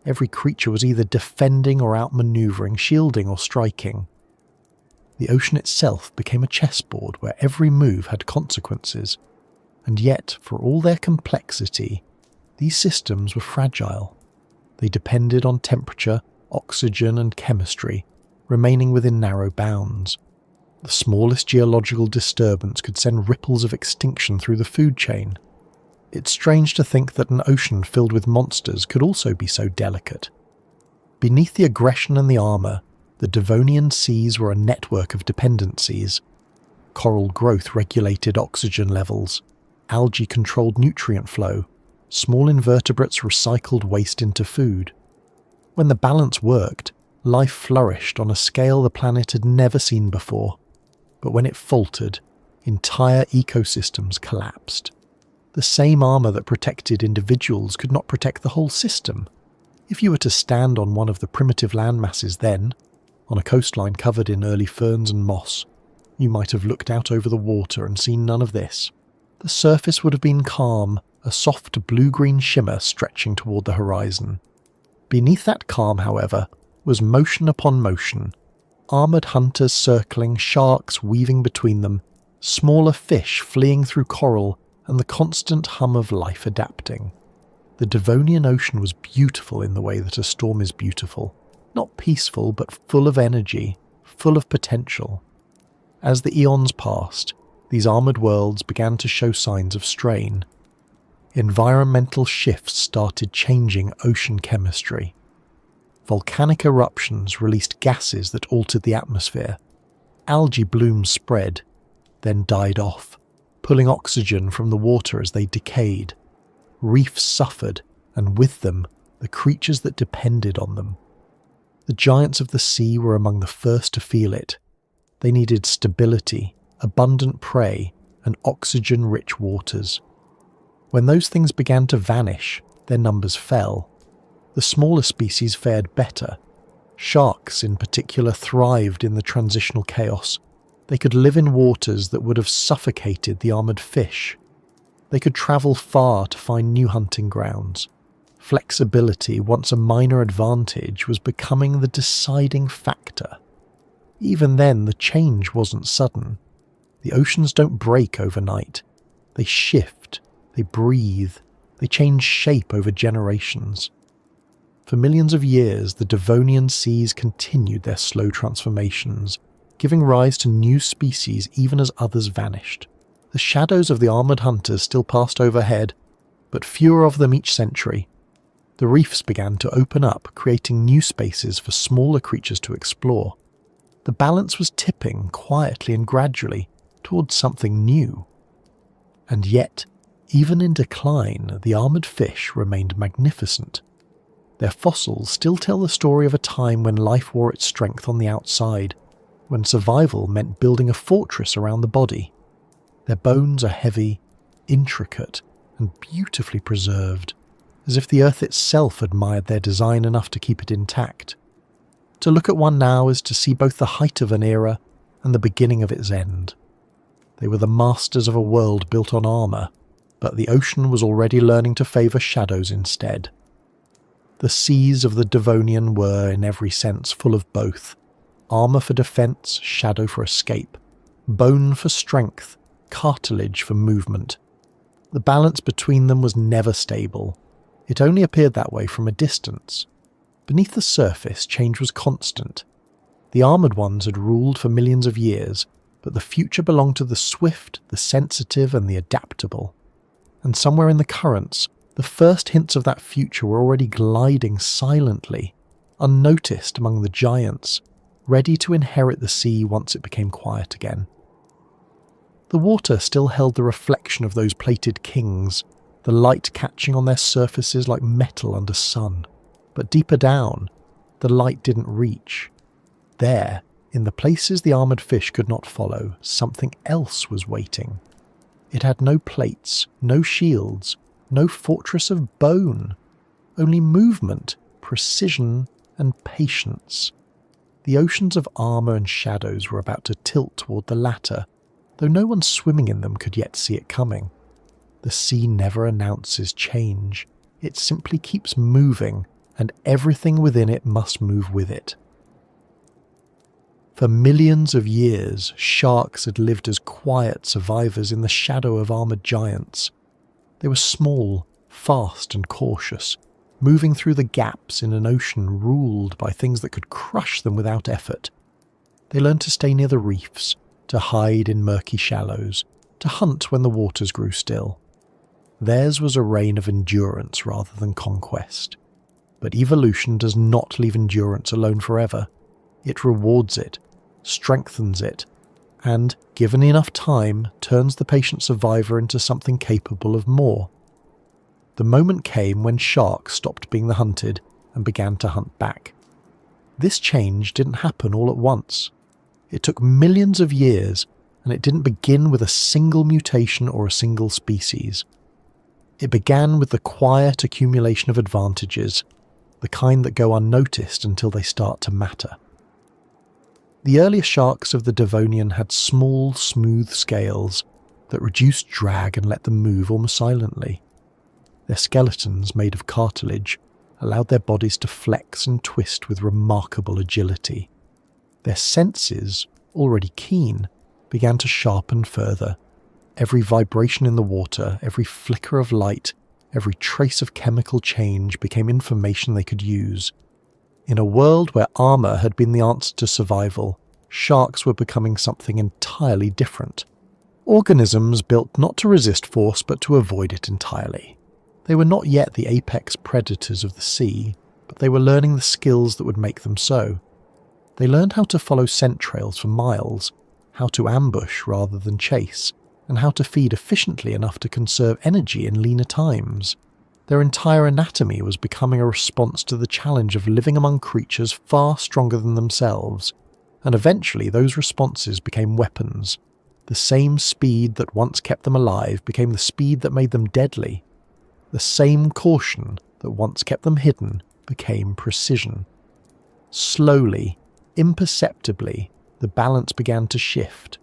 Every creature was either defending or outmanoeuvring, shielding or striking. The ocean itself became a chessboard where every move had consequences. And yet, for all their complexity, these systems were fragile. They depended on temperature, oxygen and chemistry, remaining within narrow bounds. The smallest geological disturbance could send ripples of extinction through the food chain. It's strange to think that an ocean filled with monsters could also be so delicate. Beneath the aggression and the armour, the Devonian seas were a network of dependencies. Coral growth regulated oxygen levels. Algae controlled nutrient flow. Small invertebrates recycled waste into food. When the balance worked, life flourished on a scale the planet had never seen before. But when it faltered, entire ecosystems collapsed. The same armour that protected individuals could not protect the whole system. If you were to stand on one of the primitive landmasses then, on a coastline covered in early ferns and moss, you might have looked out over the water and seen none of this. The surface would have been calm, a soft blue-green shimmer stretching toward the horizon. Beneath that calm, however, was motion upon motion. Armoured hunters circling, sharks weaving between them, smaller fish fleeing through coral, and the constant hum of life adapting. The Devonian Ocean was beautiful in the way that a storm is beautiful. Not peaceful, but full of energy, full of potential. As the eons passed, these armoured worlds began to show signs of strain. Environmental shifts started changing ocean chemistry. Volcanic eruptions released gases that altered the atmosphere. Algae blooms spread, then died off, pulling oxygen from the water as they decayed. Reefs suffered, and with them, the creatures that depended on them. The giants of the sea were among the first to feel it. They needed stability, abundant prey, and oxygen-rich waters. When those things began to vanish, their numbers fell. The smaller species fared better. Sharks, in particular, thrived in the transitional chaos. They could live in waters that would have suffocated the armoured fish. They could travel far to find new hunting grounds. Flexibility, once a minor advantage, was becoming the deciding factor. Even then, the change wasn't sudden. The oceans don't break overnight. They shift, they breathe, they change shape over generations. For millions of years, the Devonian seas continued their slow transformations, giving rise to new species even as others vanished. The shadows of the armoured hunters still passed overhead, but fewer of them each century. The reefs began to open up, creating new spaces for smaller creatures to explore. The balance was tipping quietly and gradually towards something new. And yet, even in decline, the armoured fish remained magnificent. Their fossils still tell the story of a time when life wore its strength on the outside, when survival meant building a fortress around the body. Their bones are heavy, intricate, and beautifully preserved, as if the earth itself admired their design enough to keep it intact. To look at one now is to see both the height of an era and the beginning of its end. They were the masters of a world built on armour, but the ocean was already learning to favour shadows instead. The seas of the Devonian were, in every sense, full of both. Armour for defence, shadow for escape. Bone for strength, cartilage for movement. The balance between them was never stable. It only appeared that way from a distance. Beneath the surface, change was constant. The armoured ones had ruled for millions of years, but the future belonged to the swift, the sensitive, and the adaptable. And somewhere in the currents, the first hints of that future were already gliding silently, unnoticed among the giants, ready to inherit the sea once it became quiet again. The water still held the reflection of those plated kings, the light catching on their surfaces like metal under sun. But deeper down, the light didn't reach. There, in the places the armoured fish could not follow, something else was waiting. It had no plates, no shields, no fortress of bone, only movement, precision, and patience. The oceans of armour and shadows were about to tilt toward the latter, though no one swimming in them could yet see it coming. The sea never announces change. It simply keeps moving, and everything within it must move with it. For millions of years, sharks had lived as quiet survivors in the shadow of armoured giants. They were small, fast and cautious, moving through the gaps in an ocean ruled by things that could crush them without effort. They learned to stay near the reefs, to hide in murky shallows, to hunt when the waters grew still. Theirs was a reign of endurance rather than conquest. But evolution does not leave endurance alone forever. It rewards it, strengthens it, and, given enough time, turns the patient survivor into something capable of more. The moment came when sharks stopped being the hunted and began to hunt back. This change didn't happen all at once. It took millions of years, and it didn't begin with a single mutation or a single species. It began with the quiet accumulation of advantages, the kind that go unnoticed until they start to matter. The earliest sharks of the Devonian had small, smooth scales that reduced drag and let them move almost silently. Their skeletons, made of cartilage, allowed their bodies to flex and twist with remarkable agility. Their senses, already keen, began to sharpen further. Every vibration in the water, every flicker of light, every trace of chemical change became information they could use. In a world where armour had been the answer to survival, sharks were becoming something entirely different. Organisms built not to resist force but to avoid it entirely. They were not yet the apex predators of the sea, but they were learning the skills that would make them so. They learned how to follow scent trails for miles, how to ambush rather than chase, and how to feed efficiently enough to conserve energy in leaner times. Their entire anatomy was becoming a response to the challenge of living among creatures far stronger than themselves, and eventually those responses became weapons. The same speed that once kept them alive became the speed that made them deadly. The same caution that once kept them hidden became precision. Slowly, imperceptibly, the balance began to shift.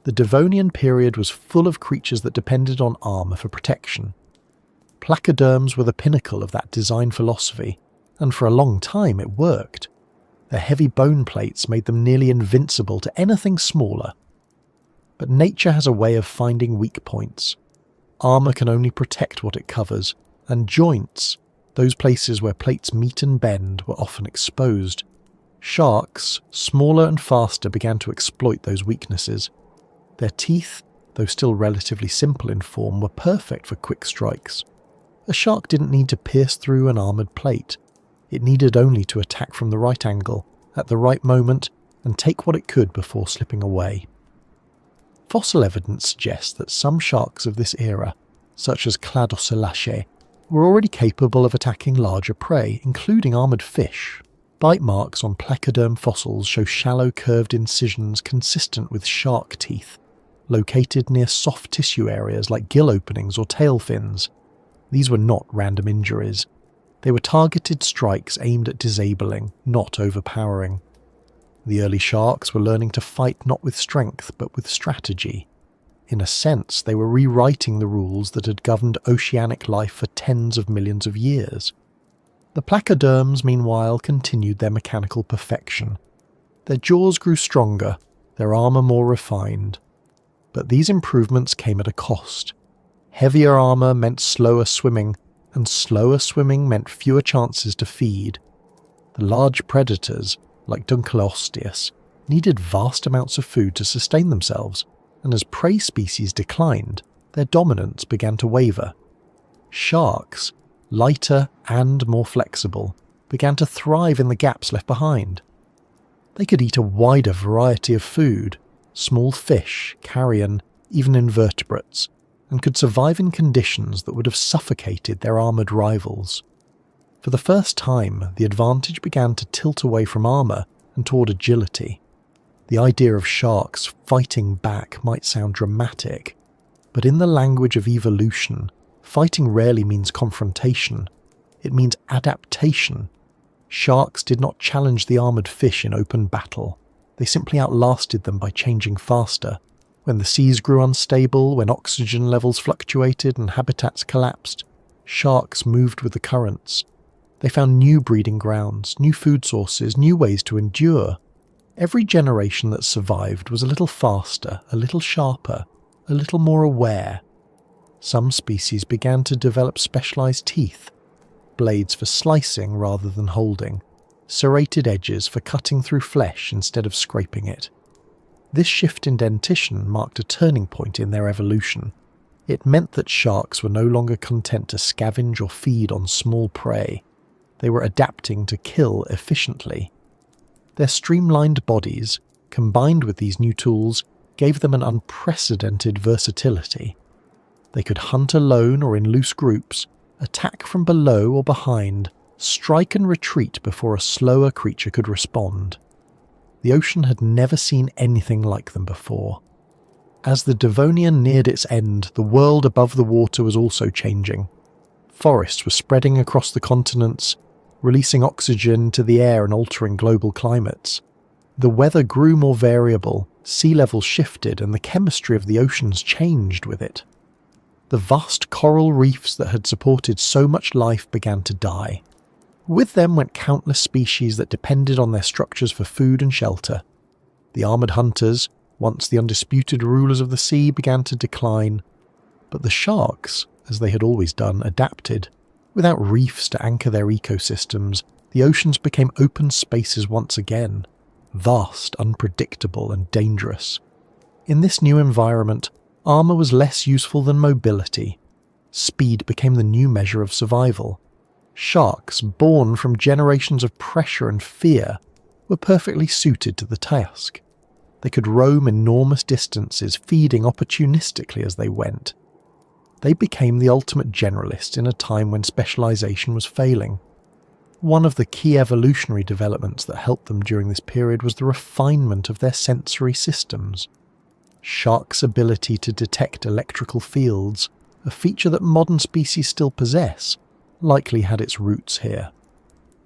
The Devonian period was full of creatures that depended on armour for protection. Placoderms were the pinnacle of that design philosophy, and for a long time it worked. Their heavy bone plates made them nearly invincible to anything smaller. But nature has a way of finding weak points. Armour can only protect what it covers, and joints, those places where plates meet and bend, were often exposed. Sharks, smaller and faster, began to exploit those weaknesses. Their teeth, though still relatively simple in form, were perfect for quick strikes. A shark didn't need to pierce through an armoured plate. It needed only to attack from the right angle, at the right moment, and take what it could before slipping away. Fossil evidence suggests that some sharks of this era, such as Cladocelaceae, were already capable of attacking larger prey, including armoured fish. Bite marks on placoderm fossils show shallow curved incisions consistent with shark teeth, located near soft tissue areas like gill openings or tail fins. These were not random injuries. They were targeted strikes aimed at disabling, not overpowering. The early sharks were learning to fight not with strength, but with strategy. In a sense, they were rewriting the rules that had governed oceanic life for tens of millions of years. The placoderms, meanwhile, continued their mechanical perfection. Their jaws grew stronger, their armour more refined. But these improvements came at a cost. Heavier armour meant slower swimming, and slower swimming meant fewer chances to feed. The large predators, like Dunkleosteus, needed vast amounts of food to sustain themselves, and as prey species declined, their dominance began to waver. Sharks, lighter and more flexible, began to thrive in the gaps left behind. They could eat a wider variety of food, small fish, carrion, even invertebrates, and could survive in conditions that would have suffocated their armoured rivals. For the first time, the advantage began to tilt away from armour and toward agility. The idea of sharks fighting back might sound dramatic, but in the language of evolution, fighting rarely means confrontation. It means adaptation. Sharks did not challenge the armoured fish in open battle. They simply outlasted them by changing faster. When the seas grew unstable, when oxygen levels fluctuated and habitats collapsed, sharks moved with the currents. They found new breeding grounds, new food sources, new ways to endure. Every generation that survived was a little faster, a little sharper, a little more aware. Some species began to develop specialized teeth, blades for slicing rather than holding, serrated edges for cutting through flesh instead of scraping it. This shift in dentition marked a turning point in their evolution. It meant that sharks were no longer content to scavenge or feed on small prey. They were adapting to kill efficiently. Their streamlined bodies, combined with these new tools, gave them an unprecedented versatility. They could hunt alone or in loose groups, attack from below or behind, strike and retreat before a slower creature could respond. The ocean had never seen anything like them before. As the Devonian neared its end, the world above the water was also changing. Forests were spreading across the continents, releasing oxygen to the air and altering global climates. The weather grew more variable, sea levels shifted, and the chemistry of the oceans changed with it. The vast coral reefs that had supported so much life began to die. With them went countless species that depended on their structures for food and shelter. The armoured hunters, once the undisputed rulers of the sea, began to decline. But the sharks, as they had always done, adapted. Without reefs to anchor their ecosystems, the oceans became open spaces once again, vast, unpredictable, and dangerous. In this new environment, armour was less useful than mobility. Speed became the new measure of survival. Sharks, born from generations of pressure and fear, were perfectly suited to the task. They could roam enormous distances, feeding opportunistically as they went. They became the ultimate generalist in a time when specialization was failing. One of the key evolutionary developments that helped them during this period was the refinement of their sensory systems. Sharks' ability to detect electrical fields, a feature that modern species still possess, likely had its roots here.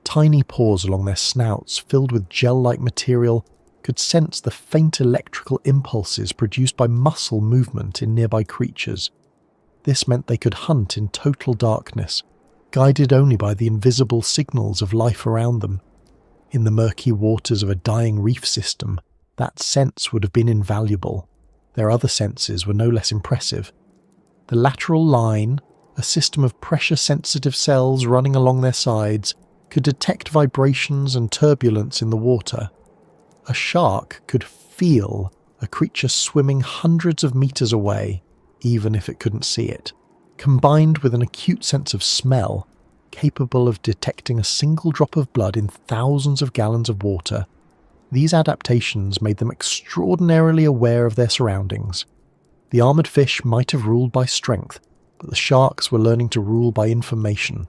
Tiny pores along their snouts, filled with gel-like material, could sense the faint electrical impulses produced by muscle movement in nearby creatures. This meant they could hunt in total darkness, guided only by the invisible signals of life around them. In the murky waters of a dying reef system, that sense would have been invaluable. their other senses were no less impressive. The lateral line, a system of pressure-sensitive cells running along their sides, could detect vibrations and turbulence in the water. A shark could feel a creature swimming hundreds of meters away, even if it couldn't see it, combined with an acute sense of smell, capable of detecting a single drop of blood in thousands of gallons of water. These adaptations made them extraordinarily aware of their surroundings. The armoured fish might have ruled by strength, but the sharks were learning to rule by information.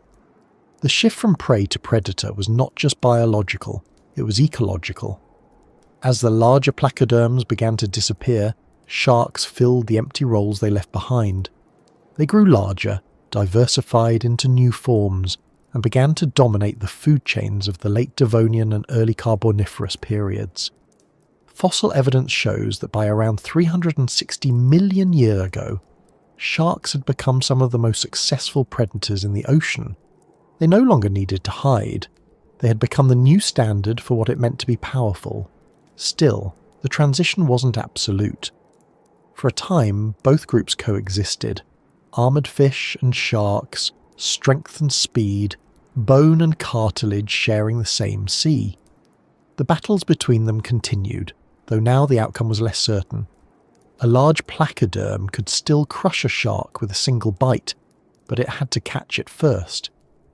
The shift from prey to predator was not just biological, it was ecological. As the larger placoderms began to disappear, sharks filled the empty roles they left behind. They grew larger, diversified into new forms, and began to dominate the food chains of the late Devonian and early Carboniferous periods. Fossil evidence shows that by around 360 million years ago, sharks had become some of the most successful predators in the ocean. They no longer needed to hide. They had become the new standard for what it meant to be powerful. Still, the transition wasn't absolute. For a time, both groups coexisted. Armoured fish and sharks, strength and speed, bone and cartilage sharing the same sea. The battles between them continued, though now the outcome was less certain. A large placoderm could still crush a shark with a single bite, but it had to catch it first,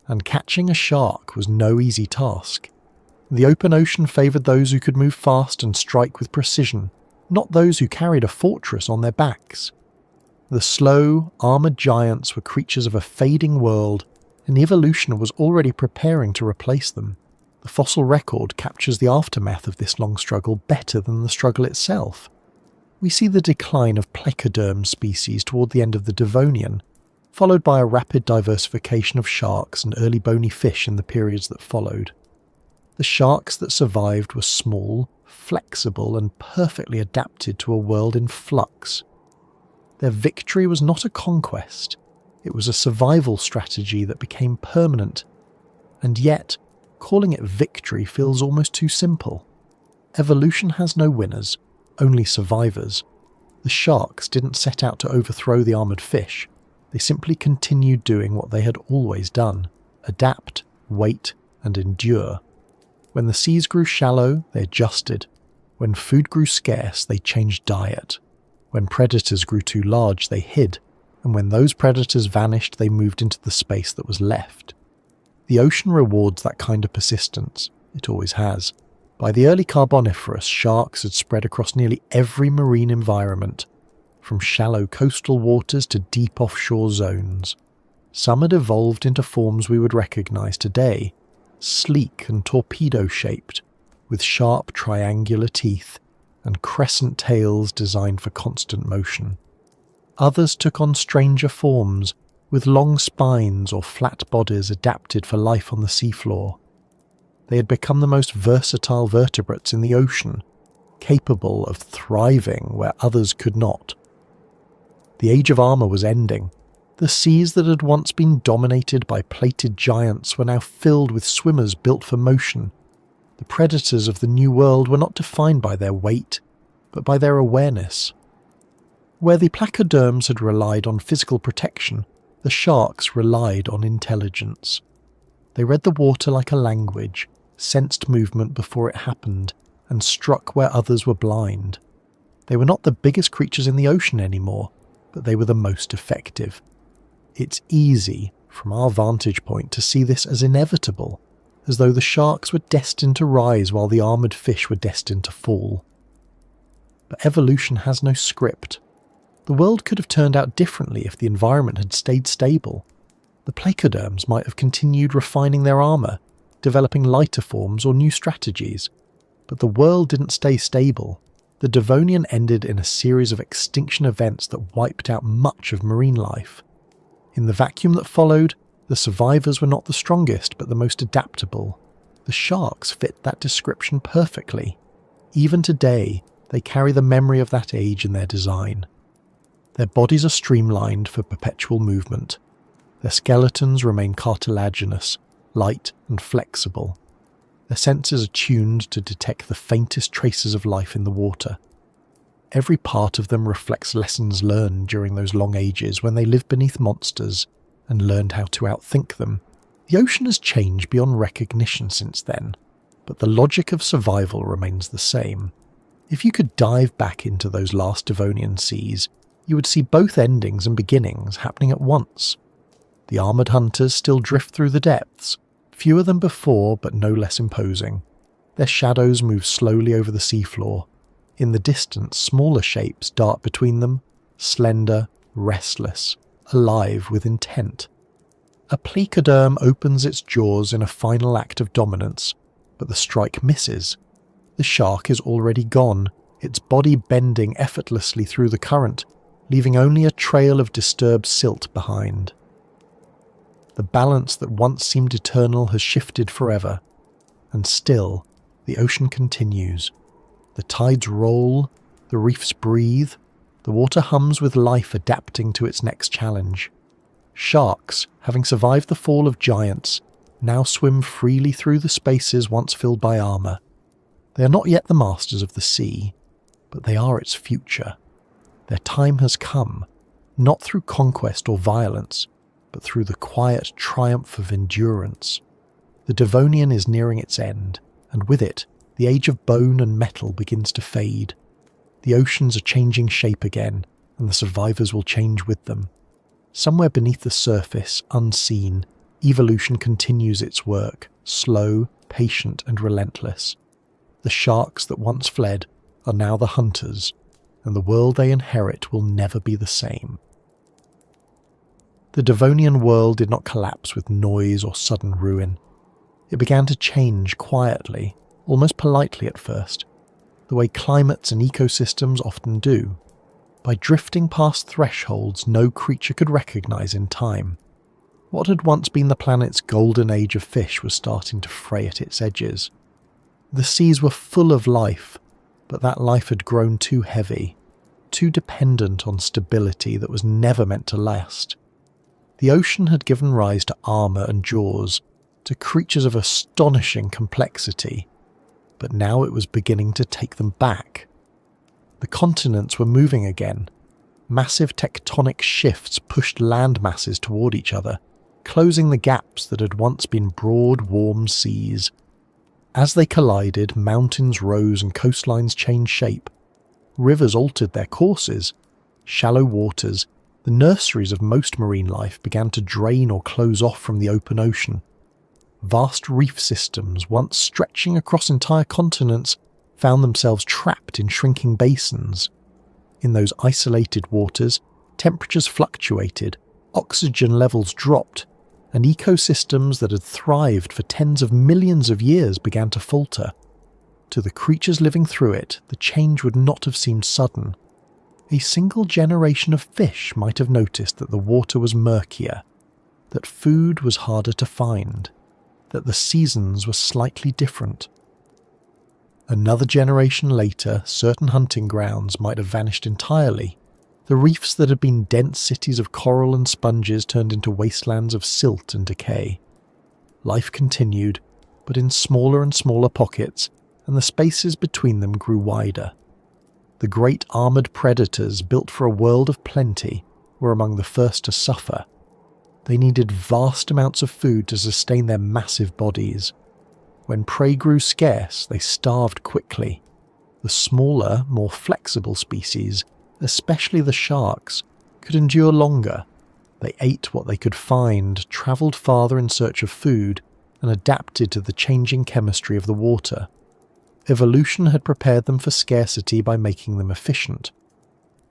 and catching a shark was no easy task. The open ocean favoured those who could move fast and strike with precision, not those who carried a fortress on their backs. The slow, armoured giants were creatures of a fading world, and evolution was already preparing to replace them. The fossil record captures the aftermath of this long struggle better than the struggle itself. We see the decline of placoderm species toward the end of the Devonian, followed by a rapid diversification of sharks and early bony fish in the periods that followed. The sharks that survived were small, flexible, and perfectly adapted to a world in flux. Their victory was not a conquest, it was a survival strategy that became permanent, and yet, calling it victory feels almost too simple. Evolution has no winners, only survivors. The sharks didn't set out to overthrow the armoured fish, they simply continued doing what they had always done: adapt, wait, and endure. When the seas grew shallow, they adjusted. When food grew scarce, they changed diet. When predators grew too large, they hid, and when those predators vanished, they moved into the space that was left. The ocean rewards that kind of persistence. It always has. By the early Carboniferous, sharks had spread across nearly every marine environment, from shallow coastal waters to deep offshore zones. Some had evolved into forms we would recognise today, sleek and torpedo-shaped, with sharp triangular teeth and crescent tails designed for constant motion. Others took on stranger forms, with long spines or flat bodies adapted for life on the seafloor. They had become the most versatile vertebrates in the ocean, capable of thriving where others could not. The age of armour was ending. The seas that had once been dominated by plated giants were now filled with swimmers built for motion. The predators of the New World were not defined by their weight, but by their awareness. Where the placoderms had relied on physical protection, the sharks relied on intelligence. They read the water like a language, sensed movement before it happened, and struck where others were blind. They were not the biggest creatures in the ocean anymore, but they were the most effective. It's easy, from our vantage point, to see this as inevitable, as though the sharks were destined to rise while the armoured fish were destined to fall. But evolution has no script. The world could have turned out differently if the environment had stayed stable. The placoderms might have continued refining their armour, developing lighter forms or new strategies. But the world didn't stay stable. The Devonian ended in a series of extinction events that wiped out much of marine life. In the vacuum that followed, the survivors were not the strongest but the most adaptable. The sharks fit that description perfectly. Even today, they carry the memory of that age in their design. Their bodies are streamlined for perpetual movement. Their skeletons remain cartilaginous, light and flexible. Their senses are tuned to detect the faintest traces of life in the water. Every part of them reflects lessons learned during those long ages when they lived beneath monsters and learned how to outthink them. The ocean has changed beyond recognition since then, but the logic of survival remains the same. If you could dive back into those last Devonian seas, you would see both endings and beginnings happening at once. The armoured hunters still drift through the depths, fewer than before but no less imposing. Their shadows move slowly over the seafloor. In the distance, smaller shapes dart between them, slender, restless, alive with intent. A plecoderm opens its jaws in a final act of dominance, but the strike misses. The shark is already gone, its body bending effortlessly through the current, leaving only a trail of disturbed silt behind. The balance that once seemed eternal has shifted forever, and still, the ocean continues. The tides roll, the reefs breathe, the water hums with life adapting to its next challenge. Sharks, having survived the fall of giants, now swim freely through the spaces once filled by armour. They are not yet the masters of the sea, but they are its future. Their time has come, not through conquest or violence, but through the quiet triumph of endurance. The Devonian is nearing its end, and with it, the age of bone and metal begins to fade. The oceans are changing shape again, and the survivors will change with them. Somewhere beneath the surface, unseen, evolution continues its work, slow, patient, and relentless. The sharks that once fled are now the hunters, and the world they inherit will never be the same. The Devonian world did not collapse with noise or sudden ruin. It began to change quietly, almost politely at first, the way climates and ecosystems often do, by drifting past thresholds no creature could recognize in time. What had once been the planet's golden age of fish was starting to fray at its edges. The seas were full of life, but that life had grown too heavy, too dependent on stability that was never meant to last. The ocean had given rise to armour and jaws, to creatures of astonishing complexity, but now it was beginning to take them back. The continents were moving again. Massive tectonic shifts pushed land masses toward each other, closing the gaps that had once been broad, warm seas. As they collided, mountains rose and coastlines changed shape. Rivers altered their courses. Shallow waters, the nurseries of most marine life, began to drain or close off from the open ocean. Vast reef systems, once stretching across entire continents, found themselves trapped in shrinking basins. In those isolated waters, temperatures fluctuated, oxygen levels dropped, and ecosystems that had thrived for tens of millions of years began to falter. To the creatures living through it, the change would not have seemed sudden. A single generation of fish might have noticed that the water was murkier, that food was harder to find, that the seasons were slightly different. Another generation later, certain hunting grounds might have vanished entirely. The reefs that had been dense cities of coral and sponges turned into wastelands of silt and decay. Life continued, but in smaller and smaller pockets, and the spaces between them grew wider. The great armoured predators built for a world of plenty were among the first to suffer. They needed vast amounts of food to sustain their massive bodies. When prey grew scarce, they starved quickly. The smaller, more flexible species, especially the sharks, could endure longer. They ate what they could find, travelled farther in search of food, and adapted to the changing chemistry of the water. Evolution had prepared them for scarcity by making them efficient.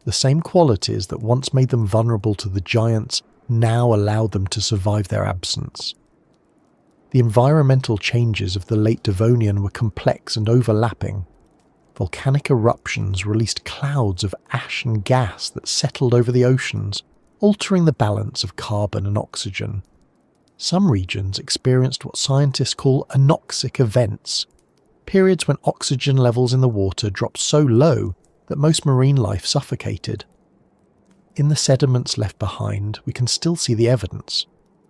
The same qualities that once made them vulnerable to the giants now allowed them to survive their absence. The environmental changes of the late Devonian were complex and overlapping. Volcanic eruptions released clouds of ash and gas that settled over the oceans, altering the balance of carbon and oxygen. Some regions experienced what scientists call anoxic events, periods when oxygen levels in the water dropped so low that most marine life suffocated. In the sediments left behind, we can still see the evidence.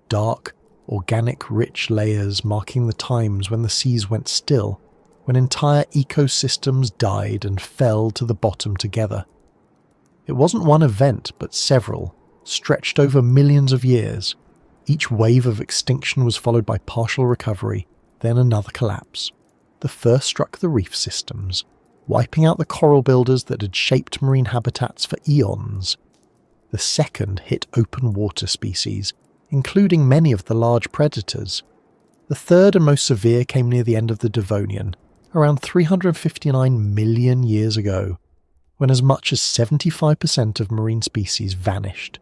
Dark, organic, rich layers marking the times when the seas went still, when entire ecosystems died and fell to the bottom together. It wasn't one event, but several, stretched over millions of years. Each wave of extinction was followed by partial recovery, then another collapse. The first struck the reef systems, wiping out the coral builders that had shaped marine habitats for eons. The second hit open water species, including many of the large predators. The third and most severe came near the end of the Devonian, around 359 million years ago, when as much as 75% of marine species vanished.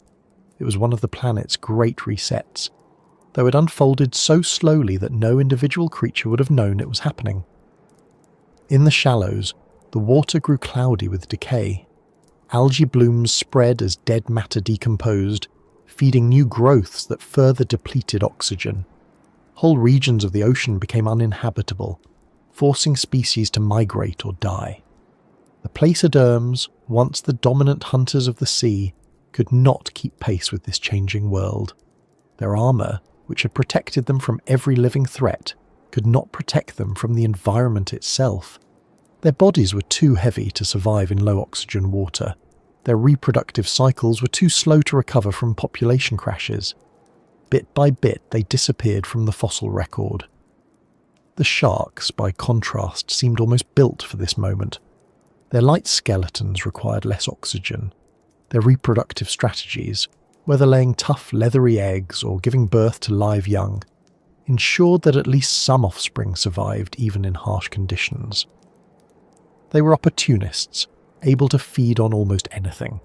It was one of the planet's great resets, though it unfolded so slowly that no individual creature would have known it was happening. In the shallows, the water grew cloudy with decay. Algae blooms spread as dead matter decomposed, feeding new growths that further depleted oxygen. Whole regions of the ocean became uninhabitable, forcing species to migrate or die. The placoderms, once the dominant hunters of the sea, could not keep pace with this changing world. Their armour, which had protected them from every living threat, could not protect them from the environment itself. Their bodies were too heavy to survive in low-oxygen water. Their reproductive cycles were too slow to recover from population crashes. Bit by bit, they disappeared from the fossil record. The sharks, by contrast, seemed almost built for this moment. Their light skeletons required less oxygen. Their reproductive strategies, whether laying tough, leathery eggs or giving birth to live young, ensured that at least some offspring survived even in harsh conditions. They were opportunists, able to feed on almost anything,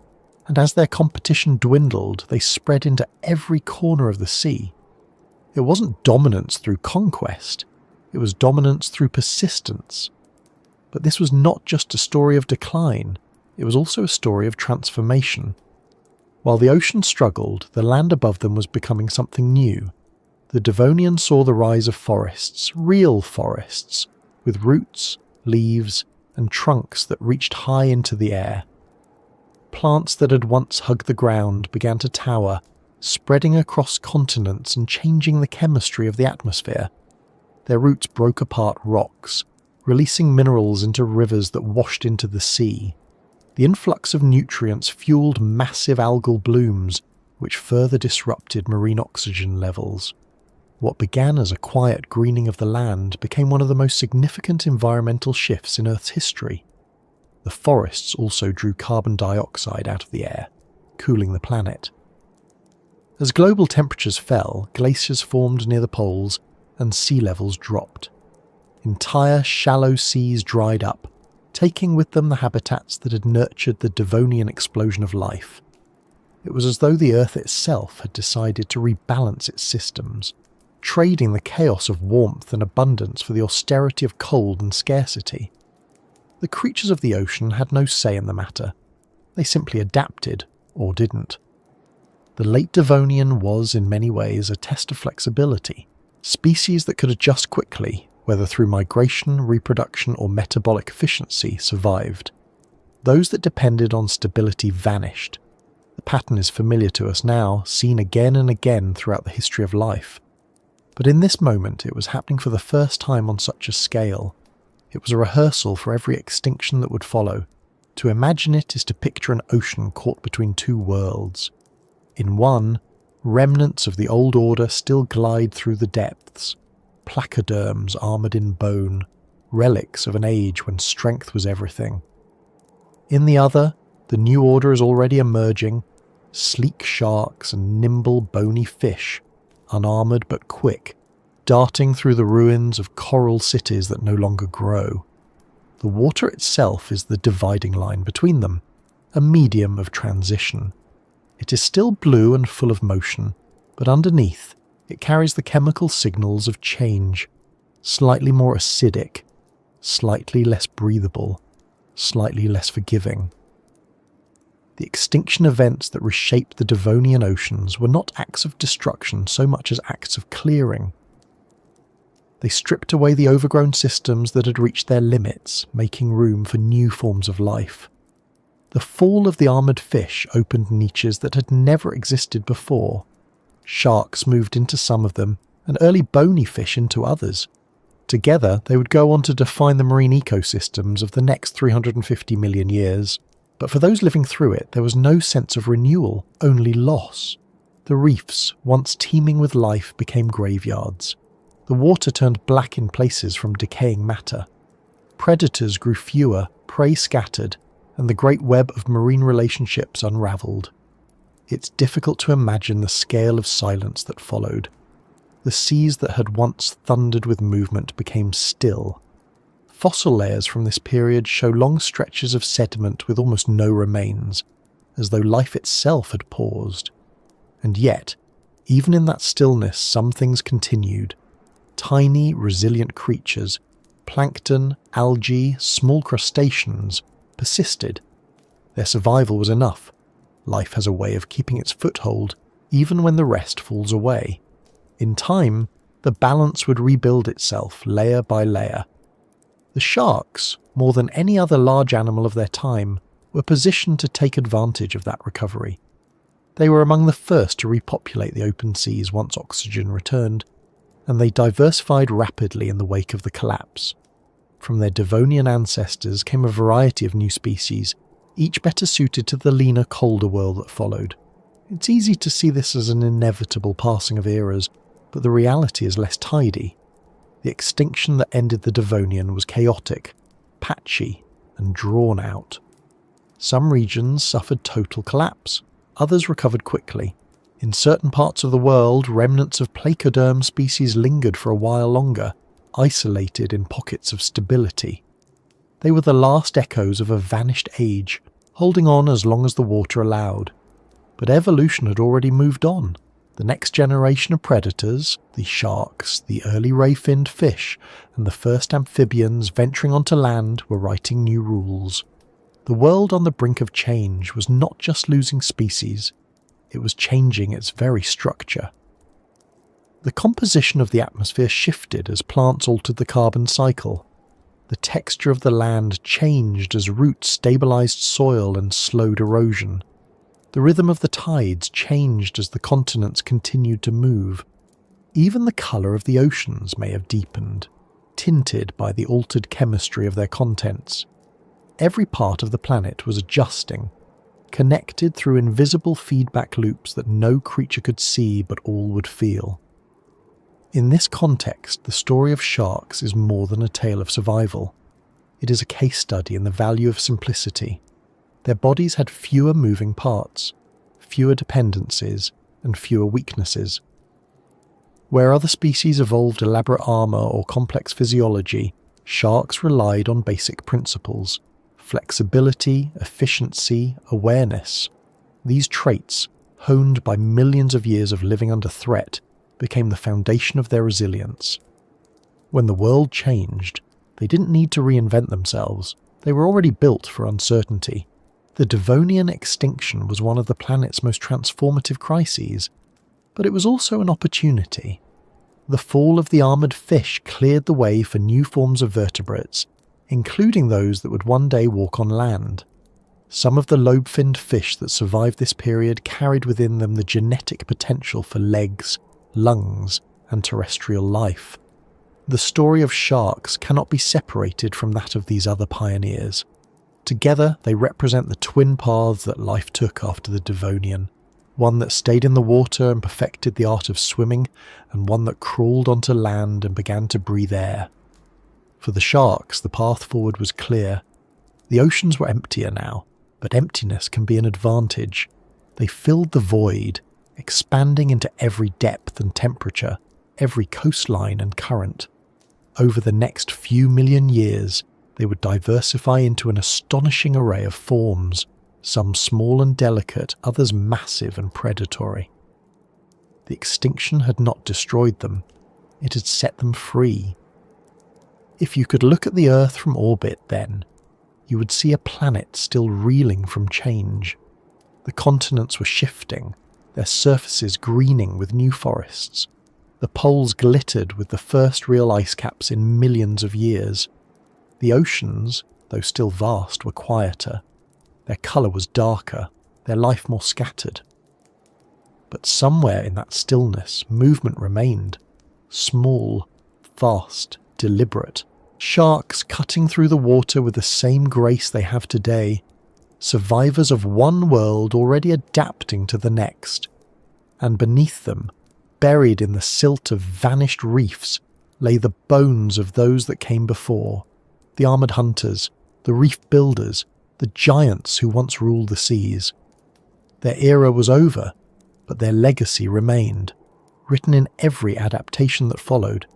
and as their competition dwindled, they spread into every corner of the sea. It wasn't dominance through conquest, it was dominance through persistence. But this was not just a story of decline, it was also a story of transformation. While the ocean struggled, the land above them was becoming something new. The Devonian saw the rise of forests, real forests, with roots, leaves, and trunks that reached high into the air. Plants that had once hugged the ground began to tower, spreading across continents and changing the chemistry of the atmosphere. Their roots broke apart rocks, releasing minerals into rivers that washed into the sea. The influx of nutrients fueled massive algal blooms, which further disrupted marine oxygen levels. What began as a quiet greening of the land became one of the most significant environmental shifts in Earth's history. The forests also drew carbon dioxide out of the air, cooling the planet. As global temperatures fell, glaciers formed near the poles and sea levels dropped. Entire shallow seas dried up, taking with them the habitats that had nurtured the Devonian explosion of life. It was as though the Earth itself had decided to rebalance its systems, trading the chaos of warmth and abundance for the austerity of cold and scarcity. The creatures of the ocean had no say in the matter. They simply adapted, or didn't. The late Devonian was, in many ways, a test of flexibility. Species that could adjust quickly, whether through migration, reproduction, or metabolic efficiency, survived. Those that depended on stability vanished. The pattern is familiar to us now, seen again and again throughout the history of life. But in this moment, it was happening for the first time on such a scale. It was a rehearsal for every extinction that would follow. To imagine it is to picture an ocean caught between two worlds. In one, remnants of the old order still glide through the depths, placoderms armoured in bone, relics of an age when strength was everything. In the other, the new order is already emerging, sleek sharks and nimble bony fish, unarmoured but quick, darting through the ruins of coral cities that no longer grow. The water itself is the dividing line between them, a medium of transition. It is still blue and full of motion, but underneath, it carries the chemical signals of change, slightly more acidic, slightly less breathable, slightly less forgiving. The extinction events that reshaped the Devonian oceans were not acts of destruction so much as acts of clearing. They stripped away the overgrown systems that had reached their limits, making room for new forms of life. The fall of the armoured fish opened niches that had never existed before. Sharks moved into some of them, and early bony fish into others. Together, they would go on to define the marine ecosystems of the next 350 million years. But for those living through it, there was no sense of renewal, only loss. The reefs, once teeming with life, became graveyards. The water turned black in places from decaying matter. Predators grew fewer, prey scattered, and the great web of marine relationships unravelled. It's difficult to imagine the scale of silence that followed. The seas that had once thundered with movement became still. Fossil layers from this period show long stretches of sediment with almost no remains, as though life itself had paused. And yet, even in that stillness, some things continued. Tiny, resilient creatures, plankton, algae, small crustaceans, persisted. Their survival was enough. Life has a way of keeping its foothold, even when the rest falls away. In time, the balance would rebuild itself layer by layer. The sharks, more than any other large animal of their time, were positioned to take advantage of that recovery. They were among the first to repopulate the open seas once oxygen returned, and they diversified rapidly in the wake of the collapse. From their Devonian ancestors came a variety of new species, each better suited to the leaner, colder world that followed. It's easy to see this as an inevitable passing of eras, but the reality is less tidy. The extinction that ended the Devonian was chaotic, patchy, and drawn out. Some regions suffered total collapse, others recovered quickly. In certain parts of the world, remnants of placoderm species lingered for a while longer, isolated in pockets of stability. They were the last echoes of a vanished age, holding on as long as the water allowed. But evolution had already moved on. The next generation of predators, the sharks, the early ray-finned fish, and the first amphibians venturing onto land were writing new rules. The world on the brink of change was not just losing species, it was changing its very structure. The composition of the atmosphere shifted as plants altered the carbon cycle. The texture of the land changed as roots stabilised soil and slowed erosion. The rhythm of the tides changed as the continents continued to move. Even the colour of the oceans may have deepened, tinted by the altered chemistry of their contents. Every part of the planet was adjusting, connected through invisible feedback loops that no creature could see but all would feel. In this context, the story of sharks is more than a tale of survival. It is a case study in the value of simplicity. Their bodies had fewer moving parts, fewer dependencies, and fewer weaknesses. Where other species evolved elaborate armour or complex physiology, sharks relied on basic principles: flexibility, efficiency, awareness. These traits, honed by millions of years of living under threat, became the foundation of their resilience. When the world changed, they didn't need to reinvent themselves. They were already built for uncertainty. The Devonian extinction was one of the planet's most transformative crises, but it was also an opportunity. The fall of the armoured fish cleared the way for new forms of vertebrates, including those that would one day walk on land. Some of the lobe-finned fish that survived this period carried within them the genetic potential for legs, lungs, and terrestrial life. The story of sharks cannot be separated from that of these other pioneers. Together, they represent the twin paths that life took after the Devonian, one that stayed in the water and perfected the art of swimming, and one that crawled onto land and began to breathe air. For the sharks, the path forward was clear. The oceans were emptier now, but emptiness can be an advantage. They filled the void, expanding into every depth and temperature, every coastline and current. Over the next few million years, they would diversify into an astonishing array of forms, some small and delicate, others massive and predatory. The extinction had not destroyed them, it had set them free. If you could look at the Earth from orbit then, you would see a planet still reeling from change. The continents were shifting, their surfaces greening with new forests. The poles glittered with the first real ice caps in millions of years. The oceans, though still vast, were quieter. Their colour was darker, their life more scattered. But somewhere in that stillness, movement remained. Small, fast, deliberate. Sharks cutting through the water with the same grace they have today. Survivors of one world already adapting to the next. And beneath them, buried in the silt of vanished reefs, lay the bones of those that came before. The armoured hunters, the reef builders, the giants who once ruled the seas. Their era was over, but their legacy remained, written in every adaptation that followed.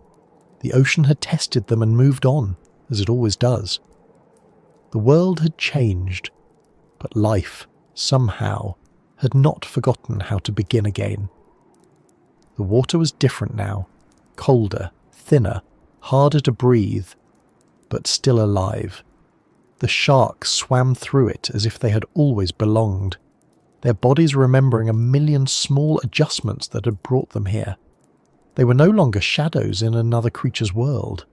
The ocean had tested them and moved on, as it always does. The world had changed, but life, somehow, had not forgotten how to begin again. The water was different now, colder, thinner, harder to breathe, but still alive. The sharks swam through it as if they had always belonged, their bodies remembering a million small adjustments that had brought them here. They were no longer shadows in another creature's world.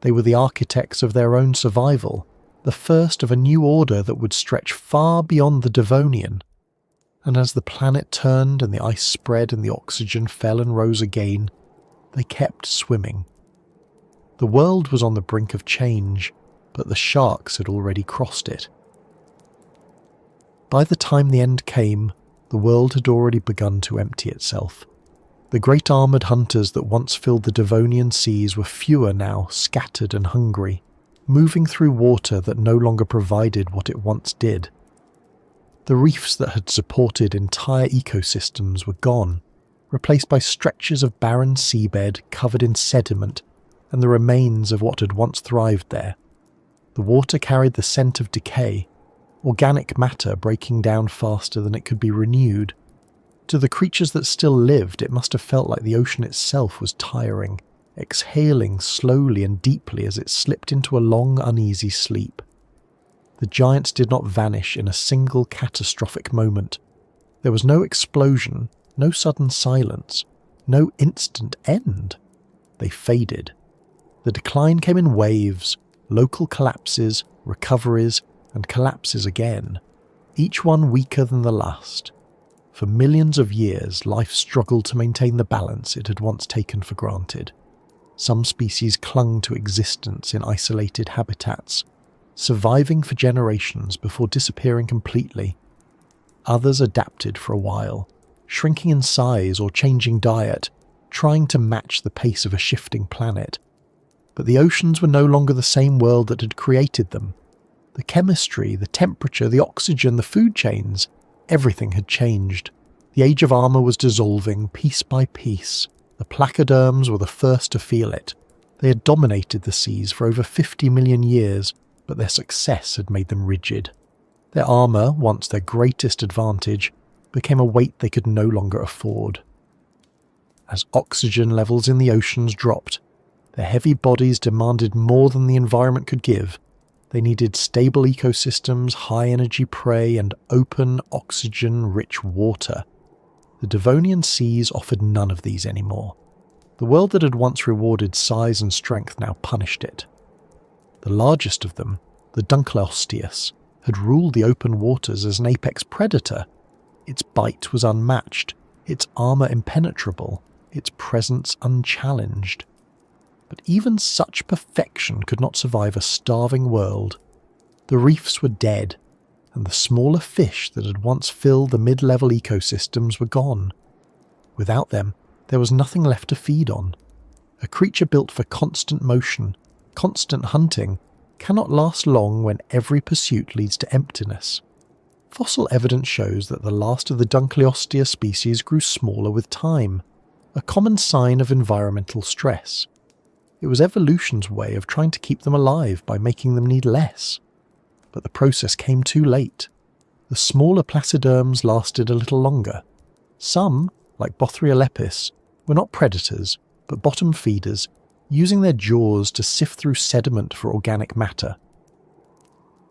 They were the architects of their own survival, the first of a new order that would stretch far beyond the Devonian. And as the planet turned and the ice spread and the oxygen fell and rose again, they kept swimming. The world was on the brink of change, but the sharks had already crossed it. By the time the end came, the world had already begun to empty itself. The great armoured hunters that once filled the Devonian seas were fewer now, scattered and hungry, moving through water that no longer provided what it once did. The reefs that had supported entire ecosystems were gone, replaced by stretches of barren seabed covered in sediment and the remains of what had once thrived there. The water carried the scent of decay, organic matter breaking down faster than it could be renewed. To the creatures that still lived, it must have felt like the ocean itself was tiring, exhaling slowly and deeply as it slipped into a long, uneasy sleep. The giants did not vanish in a single catastrophic moment. There was no explosion, no sudden silence, no instant end. They faded. The decline came in waves, local collapses, recoveries, and collapses again, each one weaker than the last. For millions of years, life struggled to maintain the balance it had once taken for granted. Some species clung to existence in isolated habitats, surviving for generations before disappearing completely. Others adapted for a while, shrinking in size or changing diet, trying to match the pace of a shifting planet. But the oceans were no longer the same world that had created them. The chemistry, the temperature, the oxygen, the food chains, everything had changed. The age of armour was dissolving piece by piece. The placoderms were the first to feel it. They had dominated the seas for over 50 million years, but their success had made them rigid. Their armour, once their greatest advantage, became a weight they could no longer afford. As oxygen levels in the oceans dropped, their heavy bodies demanded more than the environment could give. They needed stable ecosystems, high-energy prey, and open, oxygen-rich water. The Devonian seas offered none of these anymore. The world that had once rewarded size and strength now punished it. The largest of them, the Dunkleosteus, had ruled the open waters as an apex predator. Its bite was unmatched, its armour impenetrable, its presence unchallenged. But even such perfection could not survive a starving world. The reefs were dead, and the smaller fish that had once filled the mid-level ecosystems were gone. Without them, there was nothing left to feed on. A creature built for constant motion, constant hunting, cannot last long when every pursuit leads to emptiness. Fossil evidence shows that the last of the Dunkleostea species grew smaller with time, a common sign of environmental stress. It was evolution's way of trying to keep them alive by making them need less. But the process came too late. The smaller placoderms lasted a little longer. Some, like Bothrialepis, were not predators, but bottom feeders, using their jaws to sift through sediment for organic matter.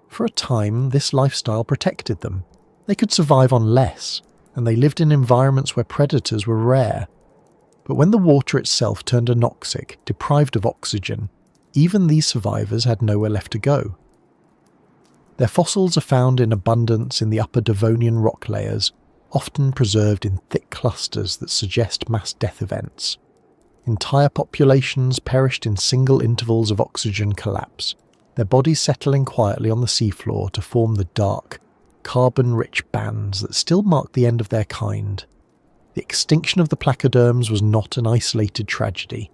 For a time, this lifestyle protected them. They could survive on less, and they lived in environments where predators were rare. But when the water itself turned anoxic, deprived of oxygen, even these survivors had nowhere left to go. Their fossils are found in abundance in the upper Devonian rock layers, often preserved in thick clusters that suggest mass death events. Entire populations perished in single intervals of oxygen collapse, their bodies settling quietly on the seafloor to form the dark, carbon-rich bands that still mark the end of their kind. The extinction of the placoderms was not an isolated tragedy.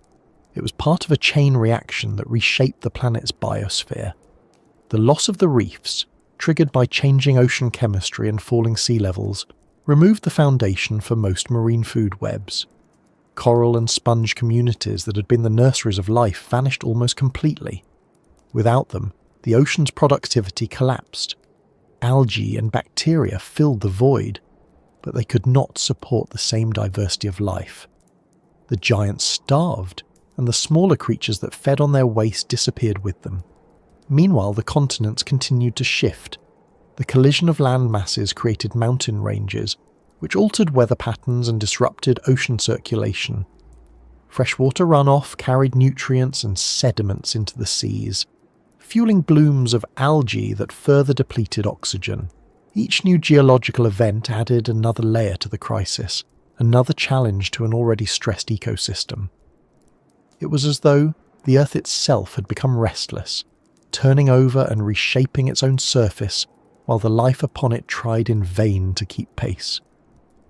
It was part of a chain reaction that reshaped the planet's biosphere. The loss of the reefs, triggered by changing ocean chemistry and falling sea levels, removed the foundation for most marine food webs. Coral and sponge communities that had been the nurseries of life vanished almost completely. Without them, the ocean's productivity collapsed. Algae and bacteria filled the void, but they could not support the same diversity of life. The giants starved, and the smaller creatures that fed on their waste disappeared with them. Meanwhile, the continents continued to shift. The collision of land masses created mountain ranges, which altered weather patterns and disrupted ocean circulation. Freshwater runoff carried nutrients and sediments into the seas, fueling blooms of algae that further depleted oxygen. Each new geological event added another layer to the crisis, another challenge to an already stressed ecosystem. It was as though the Earth itself had become restless, turning over and reshaping its own surface while the life upon it tried in vain to keep pace.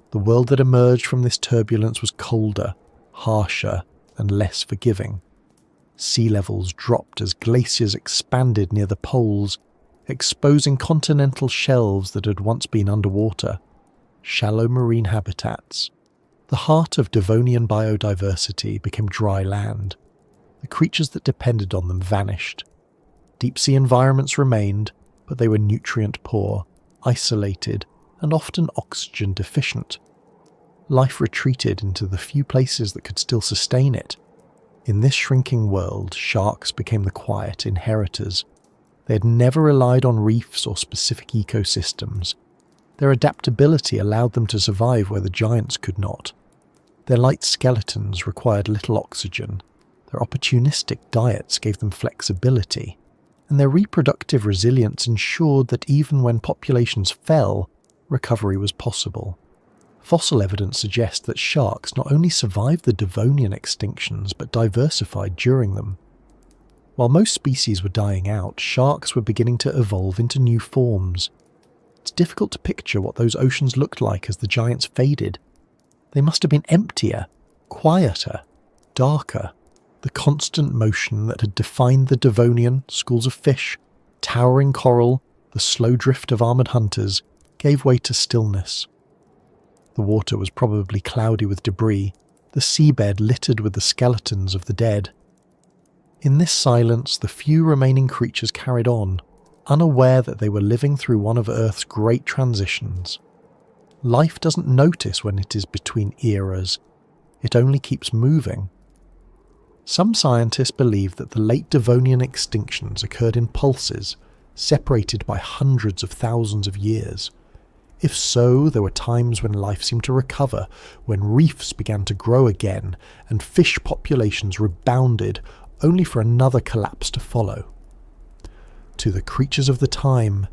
The world that emerged from this turbulence was colder, harsher, and less forgiving. Sea levels dropped as glaciers expanded near the poles, exposing continental shelves that had once been underwater, shallow marine habitats. The heart of Devonian biodiversity became dry land. The creatures that depended on them vanished. Deep-sea environments remained, but they were nutrient-poor, isolated, and often oxygen deficient. Life retreated into the few places that could still sustain it. In this shrinking world, sharks became the quiet inheritors. They had never relied on reefs or specific ecosystems. Their adaptability allowed them to survive where the giants could not. Their light skeletons required little oxygen. Their opportunistic diets gave them flexibility. And their reproductive resilience ensured that even when populations fell, recovery was possible. Fossil evidence suggests that sharks not only survived the Devonian extinctions but diversified during them. While most species were dying out, sharks were beginning to evolve into new forms. It's difficult to picture what those oceans looked like as the giants faded. They must have been emptier, quieter, darker. The constant motion that had defined the Devonian, schools of fish, towering coral, the slow drift of armoured hunters, gave way to stillness. The water was probably cloudy with debris, the seabed littered with the skeletons of the dead. In this silence, the few remaining creatures carried on, unaware that they were living through one of Earth's great transitions. Life doesn't notice when it is between eras. It only keeps moving. Some scientists believe that the late Devonian extinctions occurred in pulses, separated by hundreds of thousands of years. If so, there were times when life seemed to recover, when reefs began to grow again, and fish populations rebounded, only for another collapse to follow. To the creatures of the time,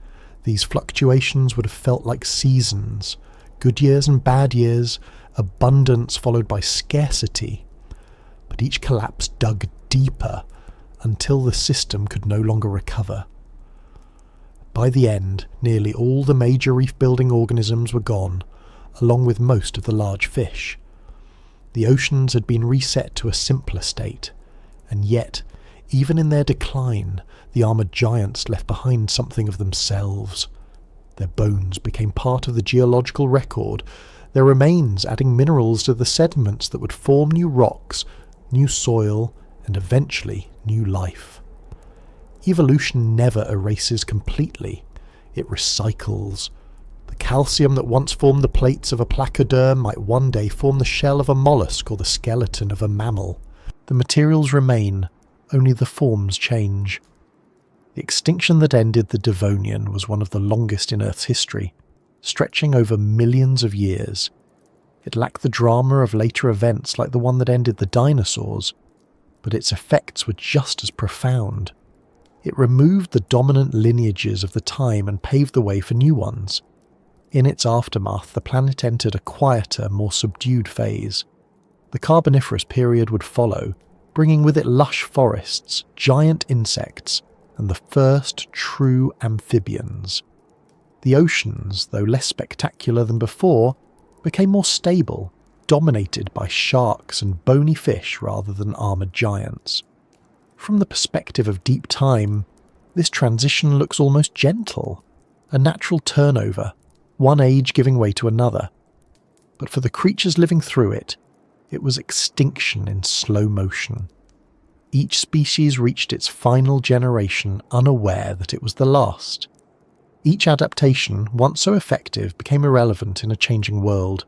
these fluctuations would have felt like seasons, good years and bad years, abundance followed by scarcity. But each collapse dug deeper until the system could no longer recover. By the end, nearly all the major reef-building organisms were gone, along with most of the large fish. The oceans had been reset to a simpler state, and yet, even in their decline, the armoured giants left behind something of themselves. Their bones became part of the geological record, their remains adding minerals to the sediments that would form new rocks, new soil, and eventually new life. Evolution never erases completely. It recycles. The calcium that once formed the plates of a placoderm might one day form the shell of a mollusk or the skeleton of a mammal. The materials remain, only the forms change. The extinction that ended the Devonian was one of the longest in Earth's history, stretching over millions of years. It lacked the drama of later events like the one that ended the dinosaurs, but its effects were just as profound. It removed the dominant lineages of the time and paved the way for new ones. In its aftermath, the planet entered a quieter, more subdued phase. The Carboniferous period would follow, bringing with it lush forests, giant insects, and the first true amphibians. The oceans, though less spectacular than before, became more stable, dominated by sharks and bony fish rather than armoured giants. From the perspective of deep time, this transition looks almost gentle, a natural turnover, one age giving way to another. But for the creatures living through it, it was extinction in slow motion. Each species reached its final generation unaware that it was the last. Each adaptation, once so effective, became irrelevant in a changing world.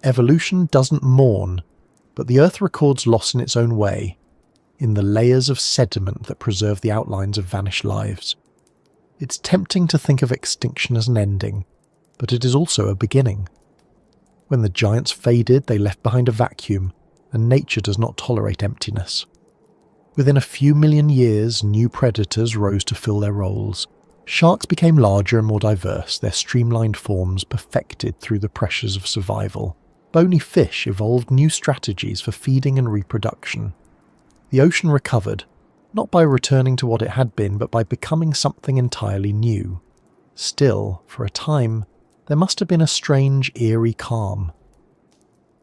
Evolution doesn't mourn, but the Earth records loss in its own way, in the layers of sediment that preserve the outlines of vanished lives. It's tempting to think of extinction as an ending, but it is also a beginning. When the giants faded, they left behind a vacuum, and nature does not tolerate emptiness. Within a few million years, new predators rose to fill their roles. Sharks became larger and more diverse, their streamlined forms perfected through the pressures of survival. Bony fish evolved new strategies for feeding and reproduction. The ocean recovered, not by returning to what it had been, but by becoming something entirely new. Still, for a time, there must have been a strange, eerie calm.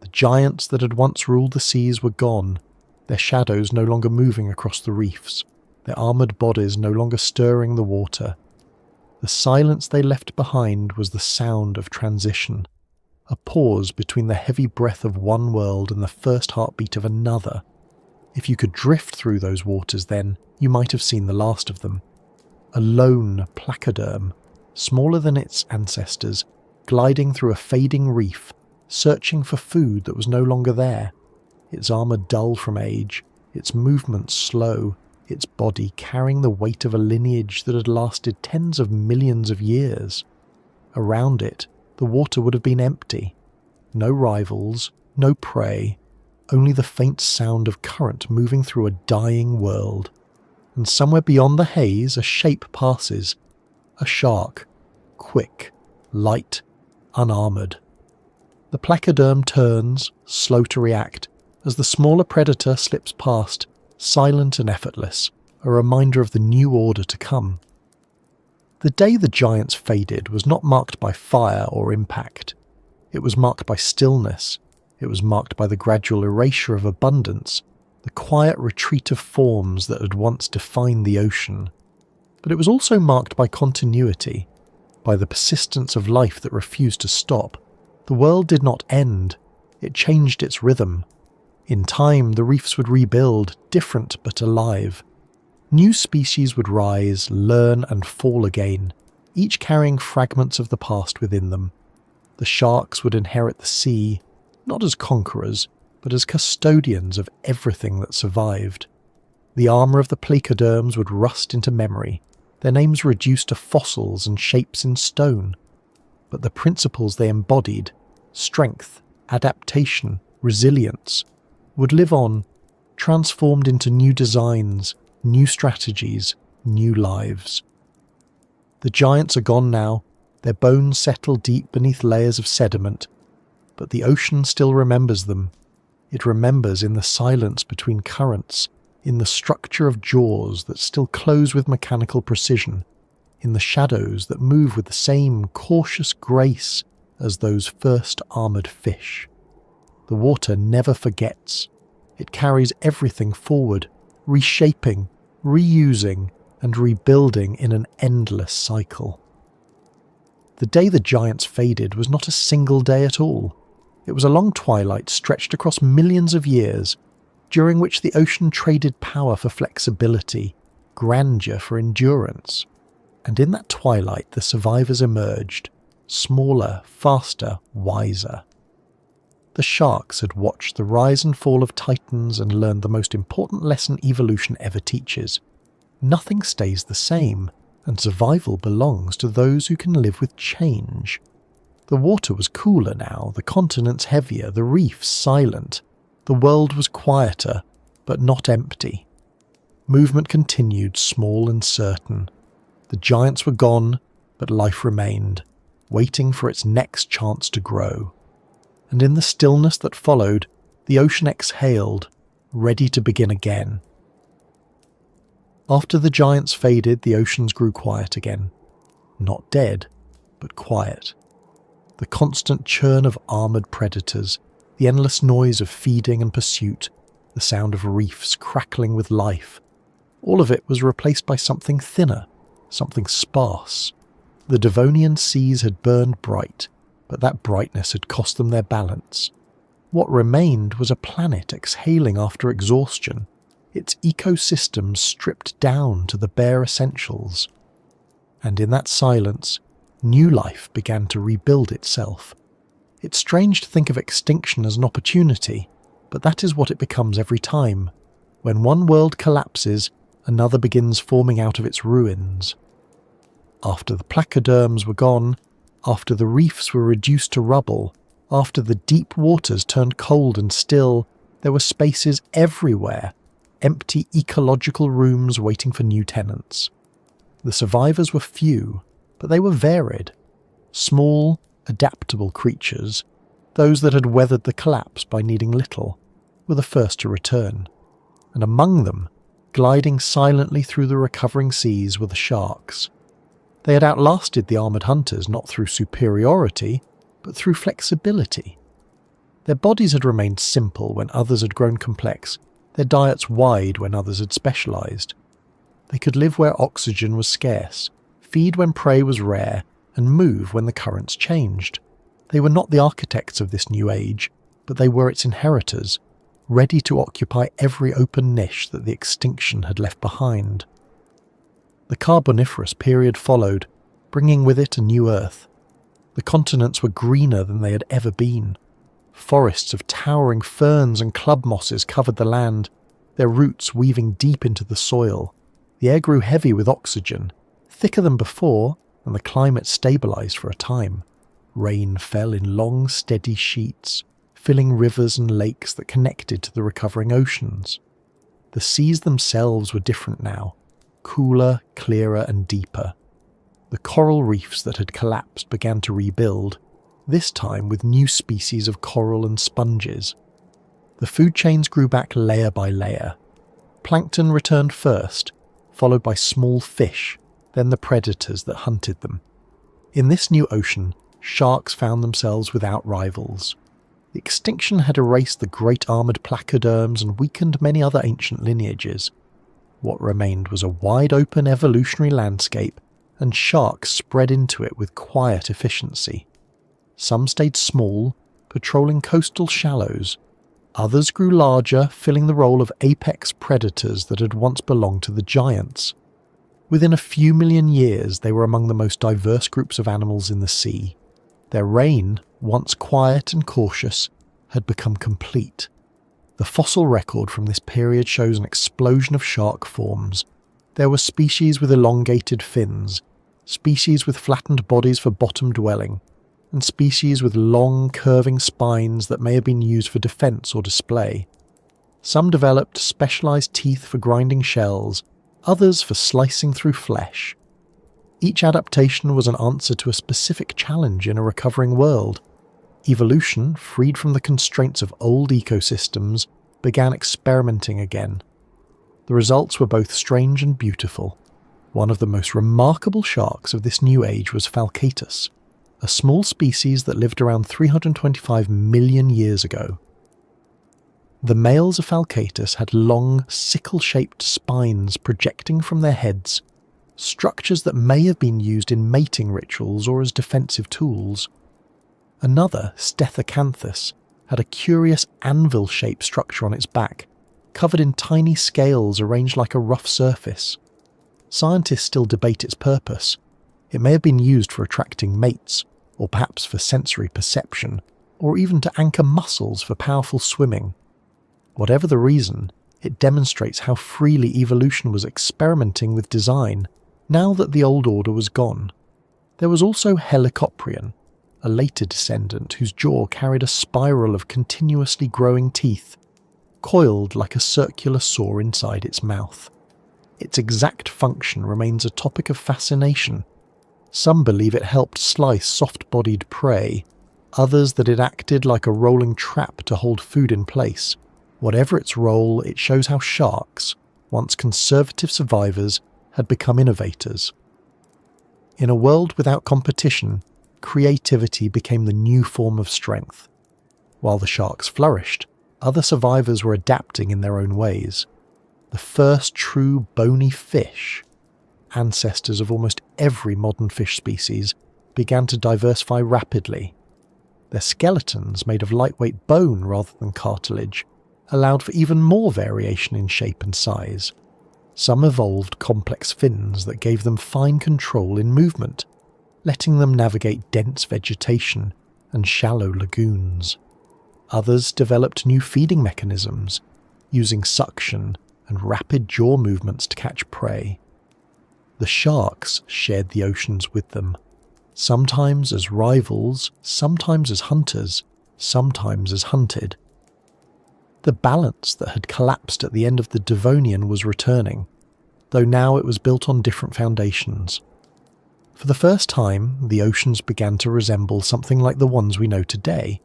The giants that had once ruled the seas were gone, their shadows no longer moving across the reefs, their armoured bodies no longer stirring the water. The silence they left behind was the sound of transition, a pause between the heavy breath of one world and the first heartbeat of another. If you could drift through those waters then, you might have seen the last of them. A lone placoderm, smaller than its ancestors, gliding through a fading reef, searching for food that was no longer there, its armour dull from age, its movements slow, its body carrying the weight of a lineage that had lasted tens of millions of years. Around it, the water would have been empty. No rivals, no prey, only the faint sound of current moving through a dying world. And somewhere beyond the haze, a shape passes. A shark. Quick, light, unarmoured. The placoderm turns, slow to react, as the smaller predator slips past, silent and effortless, a reminder of the new order to come. The day the giants faded was not marked by fire or impact. It was marked by stillness. It was marked by the gradual erasure of abundance, the quiet retreat of forms that had once defined the ocean. But it was also marked by continuity, by the persistence of life that refused to stop. The world did not end. It changed its rhythm. In time, the reefs would rebuild, different but alive. New species would rise, learn and fall again, each carrying fragments of the past within them. The sharks would inherit the sea, not as conquerors, but as custodians of everything that survived. The armour of the placoderms would rust into memory, their names reduced to fossils and shapes in stone. But the principles they embodied, strength, adaptation, resilience, would live on, transformed into new designs, new strategies, new lives. The giants are gone now, their bones settle deep beneath layers of sediment, but the ocean still remembers them. It remembers in the silence between currents, in the structure of jaws that still close with mechanical precision, in the shadows that move with the same cautious grace as those first armoured fish. The water never forgets. It carries everything forward, reshaping, reusing, and rebuilding in an endless cycle. The day the giants faded was not a single day at all. It was a long twilight stretched across millions of years, during which the ocean traded power for flexibility, grandeur for endurance. And in that twilight the survivors emerged, smaller, faster, wiser. The sharks had watched the rise and fall of titans and learned the most important lesson evolution ever teaches. Nothing stays the same, and survival belongs to those who can live with change. The water was cooler now, the continents heavier, the reefs silent. The world was quieter, but not empty. Movement continued, small and certain. The giants were gone, but life remained, waiting for its next chance to grow. And in the stillness that followed, The ocean exhaled, ready to begin again. After the giants faded, the oceans grew quiet again. Not dead, but quiet. The constant churn of armoured predators, the endless noise of feeding and pursuit, the sound of reefs crackling with life, all of it was replaced by something thinner, something sparse. The Devonian seas had burned bright, but that brightness had cost them their balance. What remained was a planet exhaling after exhaustion, its ecosystems stripped down to the bare essentials. And in that silence, new life began to rebuild itself. It's strange to think of extinction as an opportunity, but that is what it becomes every time. When one world collapses, another begins forming out of its ruins. After the placoderms were gone, after the reefs were reduced to rubble, after the deep waters turned cold and still, there were spaces everywhere, empty ecological rooms waiting for new tenants. The survivors were few, but they were varied. Small, adaptable creatures, those that had weathered the collapse by needing little, were the first to return. And among them, gliding silently through the recovering seas, were the sharks. They had outlasted the armoured hunters not through superiority, but through flexibility. Their bodies had remained simple when others had grown complex, their diets wide when others had specialised. They could live where oxygen was scarce, feed when prey was rare, and move when the currents changed. They were not the architects of this new age, but they were its inheritors, ready to occupy every open niche that the extinction had left behind. The Carboniferous period followed, bringing with it a new Earth. The continents were greener than they had ever been. Forests of towering ferns and club mosses covered the land, their roots weaving deep into the soil. The air grew heavy with oxygen, thicker than before, and the climate stabilised for a time. Rain fell in long, steady sheets, filling rivers and lakes that connected to the recovering oceans. The seas themselves were different now, cooler, clearer and deeper. The coral reefs that had collapsed began to rebuild, this time with new species of coral and sponges. The food chains grew back layer by layer. Plankton returned first, followed by small fish, then the predators that hunted them. In this new ocean, sharks found themselves without rivals. The extinction had erased the great armoured placoderms and weakened many other ancient lineages. What remained was a wide-open evolutionary landscape, and sharks spread into it with quiet efficiency. Some stayed small, patrolling coastal shallows. Others grew larger, filling the role of apex predators that had once belonged to the giants. Within a few million years, they were among the most diverse groups of animals in the sea. Their reign, once quiet and cautious, had become complete. The fossil record from this period shows an explosion of shark forms. There were species with elongated fins, species with flattened bodies for bottom dwelling, and species with long, curving spines that may have been used for defence or display. Some developed specialised teeth for grinding shells, others for slicing through flesh. Each adaptation was an answer to a specific challenge in a recovering world. Evolution, freed from the constraints of old ecosystems, began experimenting again. The results were both strange and beautiful. One of the most remarkable sharks of this new age was Falcatus, a small species that lived around 325 million years ago. The males of Falcatus had long, sickle-shaped spines projecting from their heads, structures that may have been used in mating rituals or as defensive tools. Another, Stethocanthus, had a curious anvil-shaped structure on its back, covered in tiny scales arranged like a rough surface. Scientists still debate its purpose. It may have been used for attracting mates, or perhaps for sensory perception, or even to anchor muscles for powerful swimming. Whatever the reason, it demonstrates how freely evolution was experimenting with design, now that the old order was gone. There was also Helicoprion, a later descendant whose jaw carried a spiral of continuously growing teeth, coiled like a circular saw inside its mouth. Its exact function remains a topic of fascination. Some believe it helped slice soft-bodied prey, others that it acted like a rolling trap to hold food in place. Whatever its role, it shows how sharks, once conservative survivors, had become innovators. In a world without competition, creativity became the new form of strength. While the sharks flourished, other survivors were adapting in their own ways. The first true bony fish, ancestors of almost every modern fish species, began to diversify rapidly. Their skeletons, made of lightweight bone rather than cartilage, allowed for even more variation in shape and size. Some evolved complex fins that gave them fine control in movement, letting them navigate dense vegetation and shallow lagoons. Others developed new feeding mechanisms, using suction and rapid jaw movements to catch prey. The sharks shared the oceans with them, sometimes as rivals, sometimes as hunters, sometimes as hunted. The balance that had collapsed at the end of the Devonian was returning, though now it was built on different foundations. For the first time, the oceans began to resemble something like the ones we know today,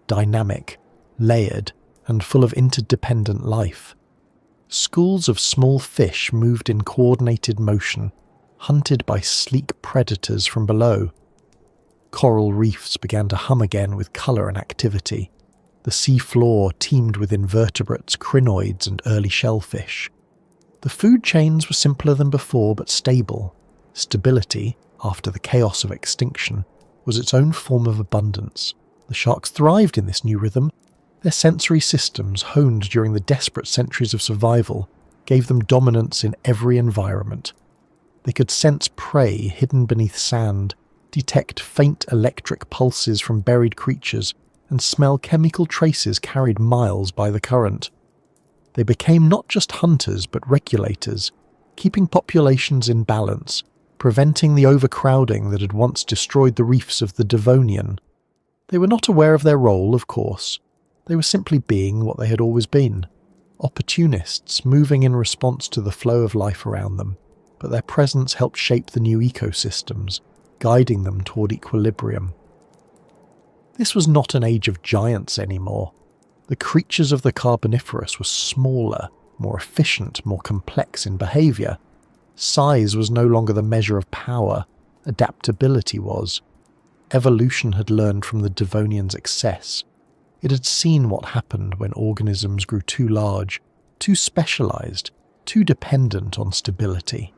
dynamic, layered, and full of interdependent life. Schools of small fish moved in coordinated motion, hunted by sleek predators from below. Coral reefs began to hum again with colour and activity. The sea floor teemed with invertebrates, crinoids, and early shellfish. The food chains were simpler than before but stable. Stability, after the chaos of extinction, was its own form of abundance. The sharks thrived in this new rhythm. Their sensory systems, honed during the desperate centuries of survival, gave them dominance in every environment. They could sense prey hidden beneath sand, detect faint electric pulses from buried creatures, and smell chemical traces carried miles by the current. They became not just hunters but regulators, keeping populations in balance, preventing the overcrowding that had once destroyed the reefs of the Devonian. They were not aware of their role, of course. They were simply being what they had always been, opportunists moving in response to the flow of life around them, but their presence helped shape the new ecosystems, guiding them toward equilibrium. This was not an age of giants anymore. The creatures of the Carboniferous were smaller, more efficient, more complex in behaviour. Size was no longer the measure of power, adaptability was. Evolution had learned from the Devonian's excess. It had seen what happened when organisms grew too large, too specialised, too dependent on stability.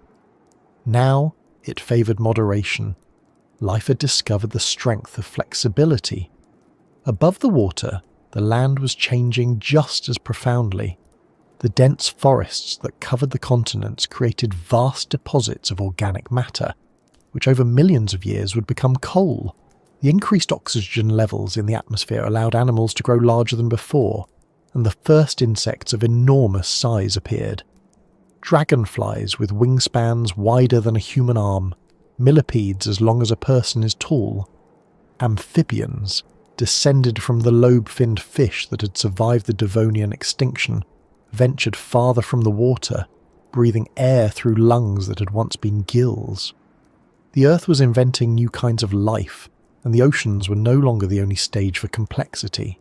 Now it favoured moderation. Life had discovered the strength of flexibility. Above the water, the land was changing just as profoundly. The dense forests that covered the continents created vast deposits of organic matter, which over millions of years would become coal. The increased oxygen levels in the atmosphere allowed animals to grow larger than before, and the first insects of enormous size appeared. Dragonflies with wingspans wider than a human arm, millipedes as long as a person is tall, amphibians descended from the lobe-finned fish that had survived the Devonian extinction, ventured farther from the water, breathing air through lungs that had once been gills. The earth was inventing new kinds of life, and the oceans were no longer the only stage for complexity.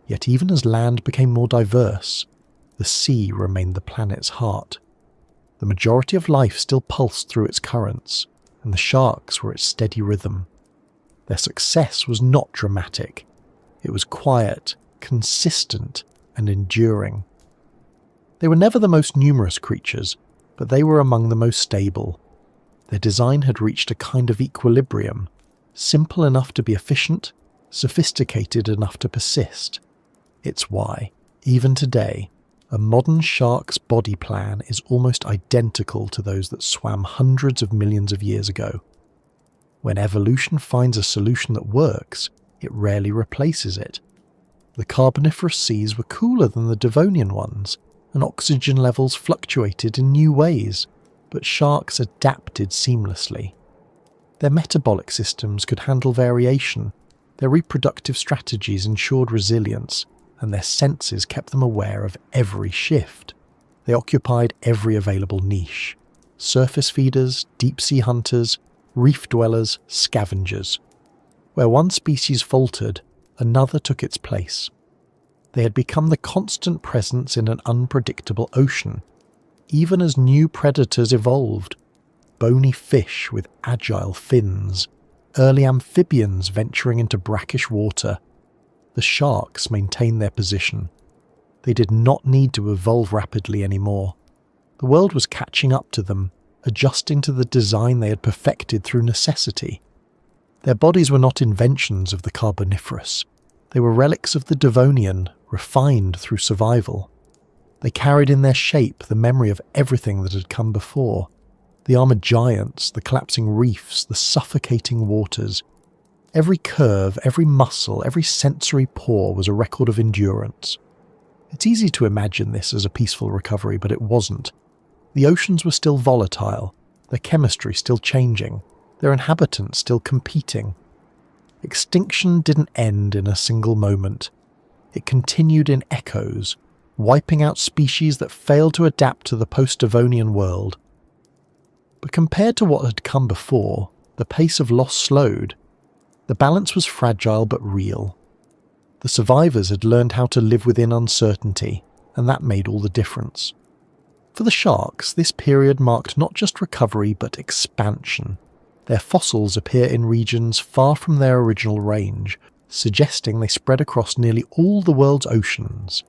Yet even as land became more diverse, the sea remained the planet's heart. The majority of life still pulsed through its currents, and the sharks were its steady rhythm. Their success was not dramatic. It was quiet, consistent, and enduring. They were never the most numerous creatures, but they were among the most stable. Their design had reached a kind of equilibrium, simple enough to be efficient, sophisticated enough to persist. It's why, even today, a modern shark's body plan is almost identical to those that swam hundreds of millions of years ago. When evolution finds a solution that works, it rarely replaces it. The Carboniferous seas were cooler than the Devonian ones, and oxygen levels fluctuated in new ways, but sharks adapted seamlessly. Their metabolic systems could handle variation, their reproductive strategies ensured resilience, and their senses kept them aware of every shift. They occupied every available niche: surface feeders, deep-sea hunters, reef dwellers, scavengers. Where one species faltered, another took its place. They had become the constant presence in an unpredictable ocean, even as new predators evolved. Bony fish with agile fins, early amphibians venturing into brackish water. The sharks maintained their position. They did not need to evolve rapidly anymore. The world was catching up to them, adjusting to the design they had perfected through necessity. Their bodies were not inventions of the Carboniferous. They were relics of the Devonian, refined through survival. They carried in their shape the memory of everything that had come before. The armoured giants, the collapsing reefs, the suffocating waters. Every curve, every muscle, every sensory pore was a record of endurance. It's easy to imagine this as a peaceful recovery, but it wasn't. The oceans were still volatile, their chemistry still changing, their inhabitants still competing. Extinction didn't end in a single moment. It continued in echoes, wiping out species that failed to adapt to the post-Devonian world. But compared to what had come before, the pace of loss slowed. The balance was fragile but real. The survivors had learned how to live within uncertainty, and that made all the difference. For the sharks, this period marked not just recovery but expansion. Their fossils appear in regions far from their original range, suggesting they spread across nearly all the world's oceans.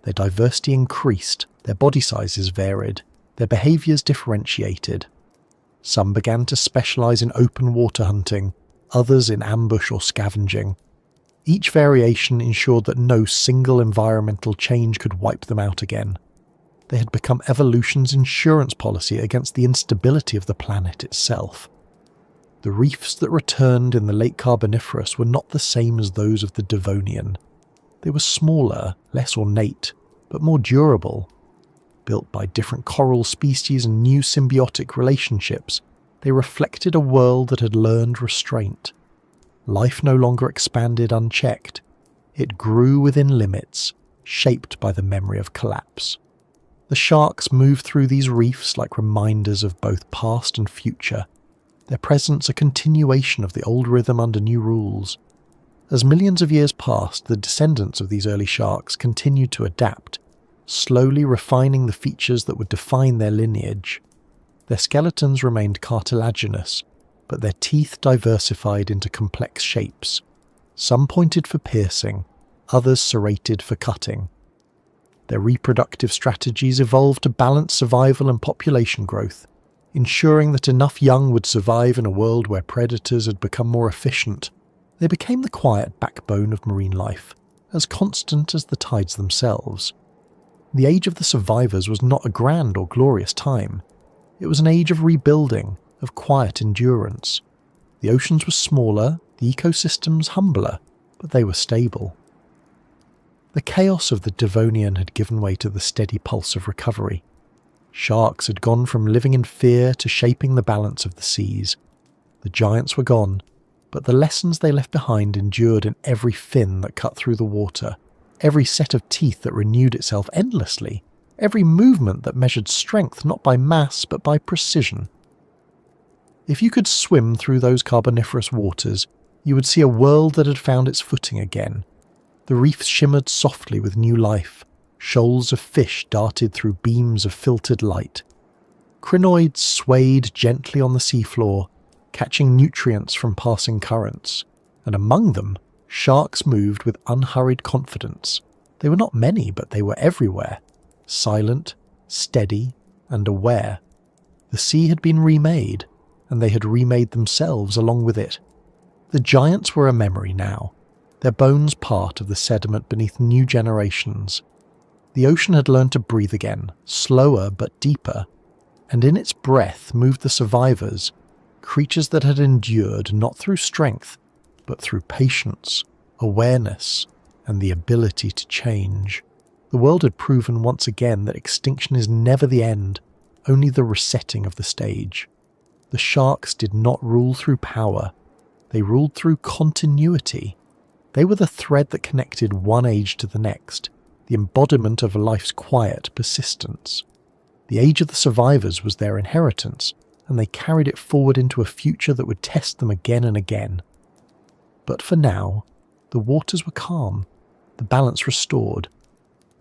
Their diversity increased, their body sizes varied, their behaviours differentiated. Some began to specialise in open water hunting, others in ambush or scavenging. Each variation ensured that no single environmental change could wipe them out again. They had become evolution's insurance policy against the instability of the planet itself. The reefs that returned in the late Carboniferous were not the same as those of the Devonian. They were smaller, less ornate, but more durable. Built by different coral species and new symbiotic relationships, they reflected a world that had learned restraint. Life no longer expanded unchecked. It grew within limits, shaped by the memory of collapse. The sharks moved through these reefs like reminders of both past and future, their presence a continuation of the old rhythm under new rules. As millions of years passed, the descendants of these early sharks continued to adapt, slowly refining the features that would define their lineage. Their skeletons remained cartilaginous, but their teeth diversified into complex shapes. Some pointed for piercing, others serrated for cutting. Their reproductive strategies evolved to balance survival and population growth, ensuring that enough young would survive in a world where predators had become more efficient. They became the quiet backbone of marine life, as constant as the tides themselves. The age of the survivors was not a grand or glorious time. It was an age of rebuilding, of quiet endurance. The oceans were smaller, the ecosystems humbler, but they were stable. The chaos of the Devonian had given way to the steady pulse of recovery. Sharks had gone from living in fear to shaping the balance of the seas. The giants were gone, but the lessons they left behind endured in every fin that cut through the water, every set of teeth that renewed itself endlessly, every movement that measured strength not by mass but by precision. If you could swim through those Carboniferous waters, you would see a world that had found its footing again. The reefs shimmered softly with new life. Shoals of fish darted through beams of filtered light. Crinoids swayed gently on the seafloor, catching nutrients from passing currents, and among them, sharks moved with unhurried confidence. They were not many, but they were everywhere, silent, steady, and aware. The sea had been remade, and they had remade themselves along with it. The giants were a memory now, their bones part of the sediment beneath new generations. The ocean had learned to breathe again, slower but deeper, and in its breath moved the survivors, creatures that had endured not through strength, but through patience, awareness, and the ability to change. The world had proven once again that extinction is never the end, only the resetting of the stage. The sharks did not rule through power, they ruled through continuity. They were the thread that connected one age to the next, the embodiment of a life's quiet persistence. The age of the survivors was their inheritance, and they carried it forward into a future that would test them again and again. But for now, the waters were calm, the balance restored,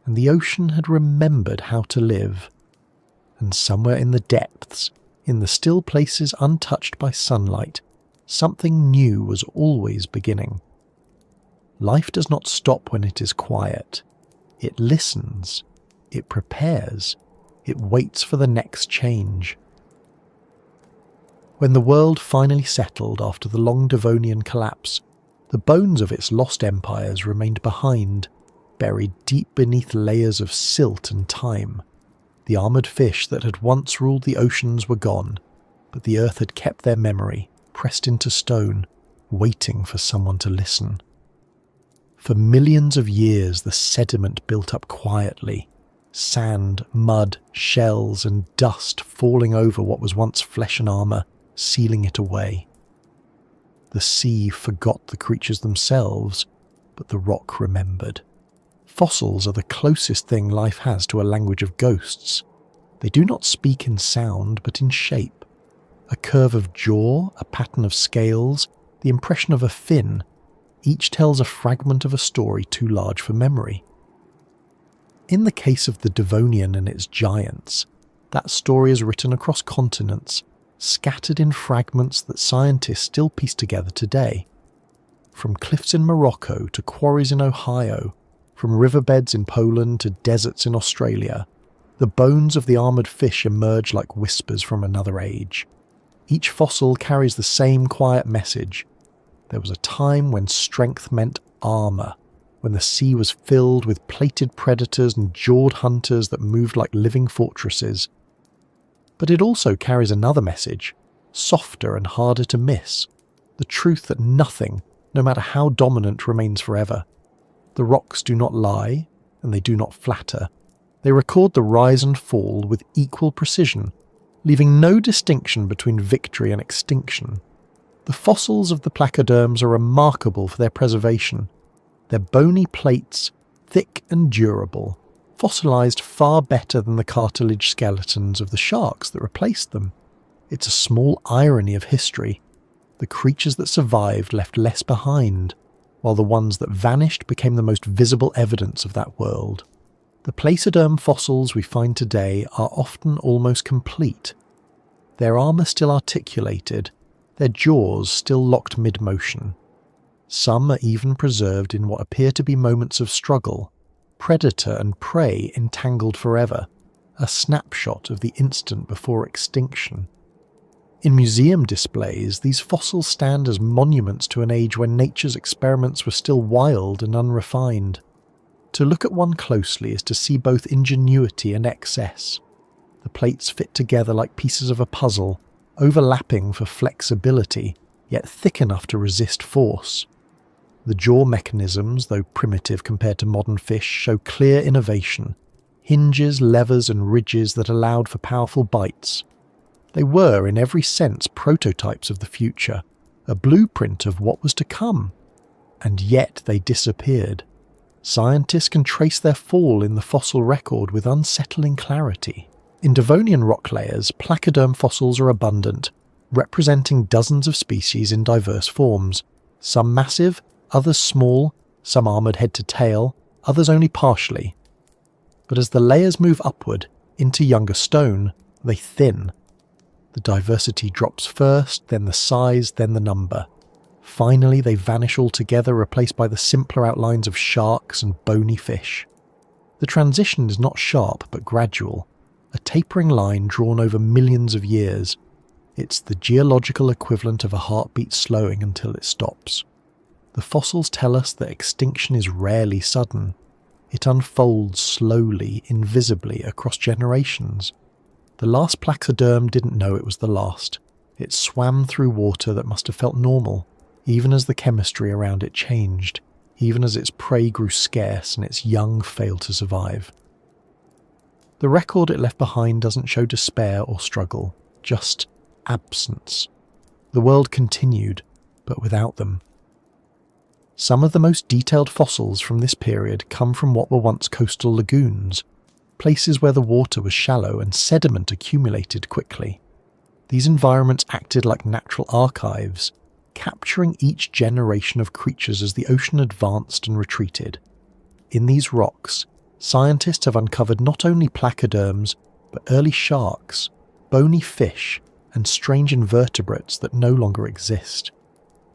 and the ocean had remembered how to live. And somewhere in the depths, in the still places untouched by sunlight, something new was always beginning. Life does not stop when it is quiet. It listens, it prepares, it waits for the next change. When the world finally settled after the long Devonian collapse, the bones of its lost empires remained behind, buried deep beneath layers of silt and time. The armoured fish that had once ruled the oceans were gone, but the earth had kept their memory, pressed into stone, waiting for someone to listen. For millions of years the sediment built up quietly, sand, mud, shells and dust falling over what was once flesh and armour, sealing it away. The sea forgot the creatures themselves, but the rock remembered. Fossils are the closest thing life has to a language of ghosts. They do not speak in sound, but in shape. A curve of jaw, a pattern of scales, the impression of a fin, each tells a fragment of a story too large for memory. In the case of the Devonian and its giants, that story is written across continents, scattered in fragments that scientists still piece together today. From cliffs in Morocco to quarries in Ohio, from riverbeds in Poland to deserts in Australia, the bones of the armoured fish emerge like whispers from another age. Each fossil carries the same quiet message. There was a time when strength meant armour, when the sea was filled with plated predators and jawed hunters that moved like living fortresses. But it also carries another message, softer and harder to miss, the truth that nothing, no matter how dominant, remains forever. The rocks do not lie, and they do not flatter. They record the rise and fall with equal precision, leaving no distinction between victory and extinction. The fossils of the placoderms are remarkable for their preservation. Their bony plates, thick and durable, fossilised far better than the cartilage skeletons of the sharks that replaced them. It's a small irony of history. The creatures that survived left less behind, while the ones that vanished became the most visible evidence of that world. The placoderm fossils we find today are often almost complete. Their armour still articulated, their jaws still locked mid-motion. Some are even preserved in what appear to be moments of struggle, predator and prey entangled forever, a snapshot of the instant before extinction. In museum displays, these fossils stand as monuments to an age when nature's experiments were still wild and unrefined. To look at one closely is to see both ingenuity and excess. The plates fit together like pieces of a puzzle, overlapping for flexibility, yet thick enough to resist force. The jaw mechanisms, though primitive compared to modern fish, show clear innovation, hinges, levers and ridges that allowed for powerful bites. They were, in every sense, prototypes of the future, a blueprint of what was to come. And yet they disappeared. Scientists can trace their fall in the fossil record with unsettling clarity. In Devonian rock layers, placoderm fossils are abundant, representing dozens of species in diverse forms, some massive, others small, some armoured head to tail, others only partially. But as the layers move upward, into younger stone, they thin. The diversity drops first, then the size, then the number. Finally, they vanish altogether, replaced by the simpler outlines of sharks and bony fish. The transition is not sharp, but gradual, a tapering line drawn over millions of years. It's the geological equivalent of a heartbeat slowing until it stops. The fossils tell us that extinction is rarely sudden. It unfolds slowly, invisibly, across generations. The last placoderm didn't know it was the last. It swam through water that must have felt normal, even as the chemistry around it changed, even as its prey grew scarce and its young failed to survive. The record it left behind doesn't show despair or struggle, just absence. The world continued, but without them. Some of the most detailed fossils from this period come from what were once coastal lagoons, places where the water was shallow and sediment accumulated quickly. These environments acted like natural archives, capturing each generation of creatures as the ocean advanced and retreated. In these rocks, scientists have uncovered not only placoderms, but early sharks, bony fish, and strange invertebrates that no longer exist.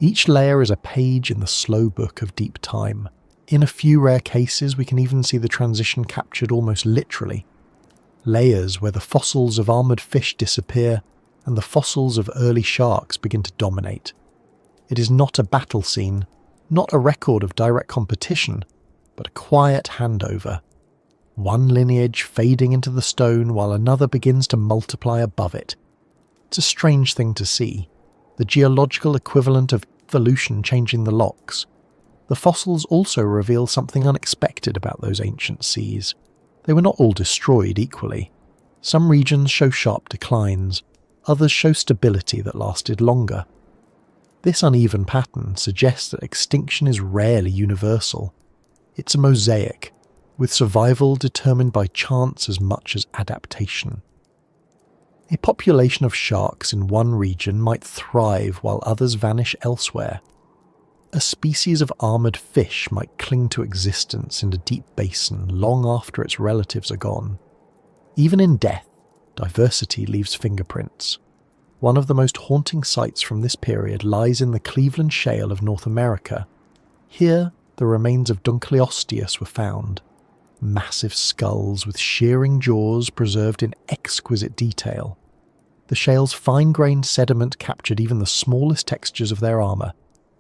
Each layer is a page in the slow book of deep time. In a few rare cases, we can even see the transition captured almost literally. Layers where the fossils of armoured fish disappear and the fossils of early sharks begin to dominate. It is not a battle scene, not a record of direct competition, but a quiet handover. One lineage fading into the stone while another begins to multiply above it. It's a strange thing to see, the geological equivalent of evolution changing the locks. The fossils also reveal something unexpected about those ancient seas. They were not all destroyed equally. Some regions show sharp declines, others show stability that lasted longer. This uneven pattern suggests that extinction is rarely universal. It's a mosaic, with survival determined by chance as much as adaptation. A population of sharks in one region might thrive while others vanish elsewhere. A species of armoured fish might cling to existence in a deep basin long after its relatives are gone. Even in death, diversity leaves fingerprints. One of the most haunting sights from this period lies in the Cleveland Shale of North America. Here, the remains of Dunkleosteus were found. Massive skulls with shearing jaws preserved in exquisite detail. The shale's fine-grained sediment captured even the smallest textures of their armour,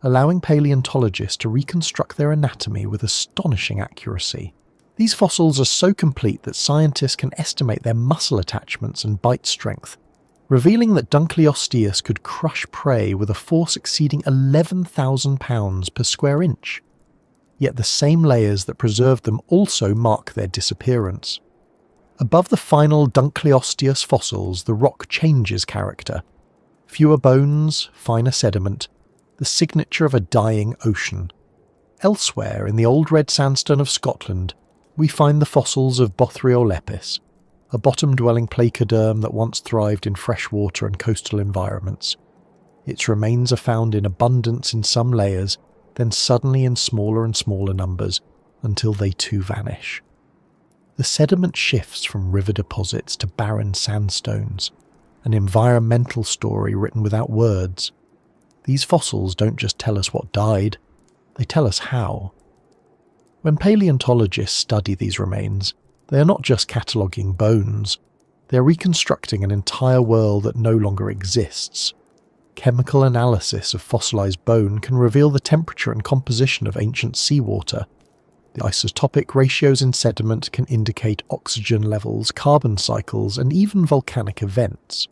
allowing paleontologists to reconstruct their anatomy with astonishing accuracy. These fossils are so complete that scientists can estimate their muscle attachments and bite strength, revealing that Dunkleosteus could crush prey with a force exceeding 11,000 pounds per square inch. Yet the same layers that preserved them also mark their disappearance. Above the final Dunkleosteus fossils, the rock changes character. Fewer bones, finer sediment, the signature of a dying ocean. Elsewhere, in the old red sandstone of Scotland, we find the fossils of Bothriollepis, a bottom-dwelling placoderm that once thrived in freshwater and coastal environments. Its remains are found in abundance in some layers, then suddenly in smaller and smaller numbers, until they too vanish. The sediment shifts from river deposits to barren sandstones, an environmental story written without words. These fossils don't just tell us what died, they tell us how. When paleontologists study these remains, they are not just cataloguing bones, they are reconstructing an entire world that no longer exists. Chemical analysis of fossilized bone can reveal the temperature and composition of ancient seawater. The isotopic ratios in sediment can indicate oxygen levels, carbon cycles, and even volcanic events.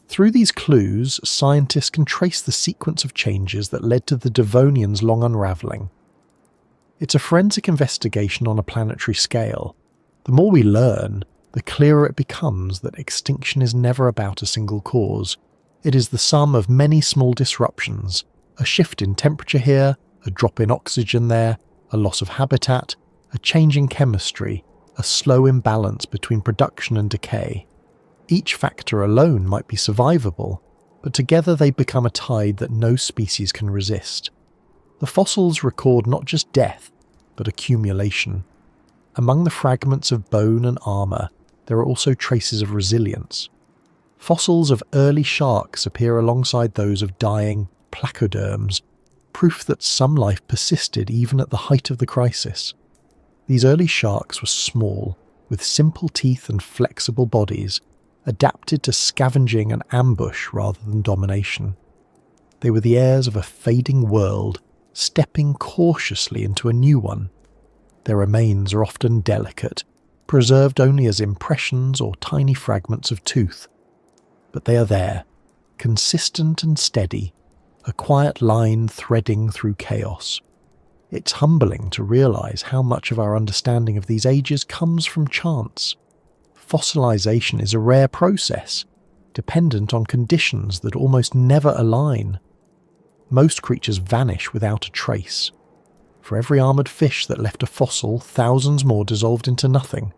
Through these clues, scientists can trace the sequence of changes that led to the Devonian's long unravelling. It's a forensic investigation on a planetary scale. The more we learn, the clearer it becomes that extinction is never about a single cause. It is the sum of many small disruptions, a shift in temperature here, a drop in oxygen there, a loss of habitat, a change in chemistry, a slow imbalance between production and decay. Each factor alone might be survivable, but together they become a tide that no species can resist. The fossils record not just death, but accumulation. Among the fragments of bone and armour, there are also traces of resilience. Fossils of early sharks appear alongside those of dying placoderms, proof that some life persisted even at the height of the crisis. These early sharks were small, with simple teeth and flexible bodies, adapted to scavenging and ambush rather than domination. They were the heirs of a fading world, stepping cautiously into a new one. Their remains are often delicate, preserved only as impressions or tiny fragments of tooth. But they are there, consistent and steady, a quiet line threading through chaos. It's humbling to realise how much of our understanding of these ages comes from chance. Fossilization is a rare process, dependent on conditions that almost never align. Most creatures vanish without a trace. For every armoured fish that left a fossil, thousands more dissolved into nothing.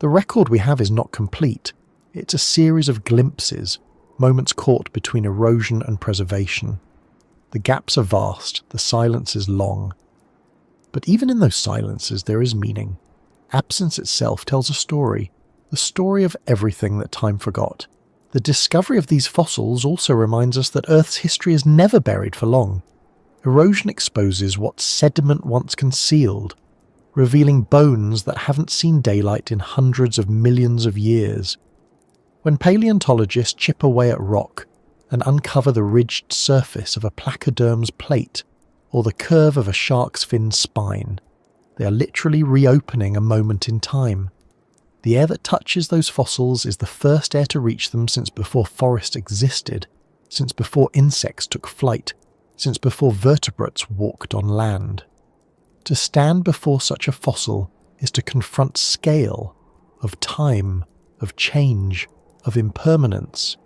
The record we have is not complete. It's a series of glimpses, moments caught between erosion and preservation. The gaps are vast, the silence is long. But even in those silences there is meaning. Absence itself tells a story, the story of everything that time forgot. The discovery of these fossils also reminds us that Earth's history is never buried for long. Erosion exposes what sediment once concealed, revealing bones that haven't seen daylight in hundreds of millions of years. When paleontologists chip away at rock and uncover the ridged surface of a placoderm's plate or the curve of a shark's fin spine, they are literally reopening a moment in time. The air that touches those fossils is the first air to reach them since before forests existed, since before insects took flight, since before vertebrates walked on land. To stand before such a fossil is to confront scale, of time, of change, of impermanence.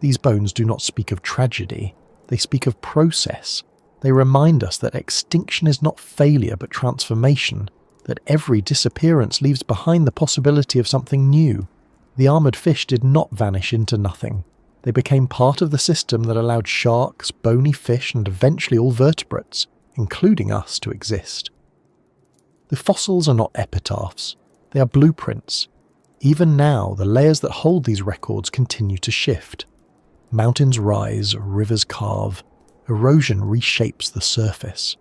These bones do not speak of tragedy, they speak of process. They remind us that extinction is not failure but transformation, that every disappearance leaves behind the possibility of something new. The armoured fish did not vanish into nothing. They became part of the system that allowed sharks, bony fish, and eventually all vertebrates, including us, to exist. The fossils are not epitaphs, they are blueprints. Even now, the layers that hold these records continue to shift. Mountains rise, rivers carve, erosion reshapes the surface.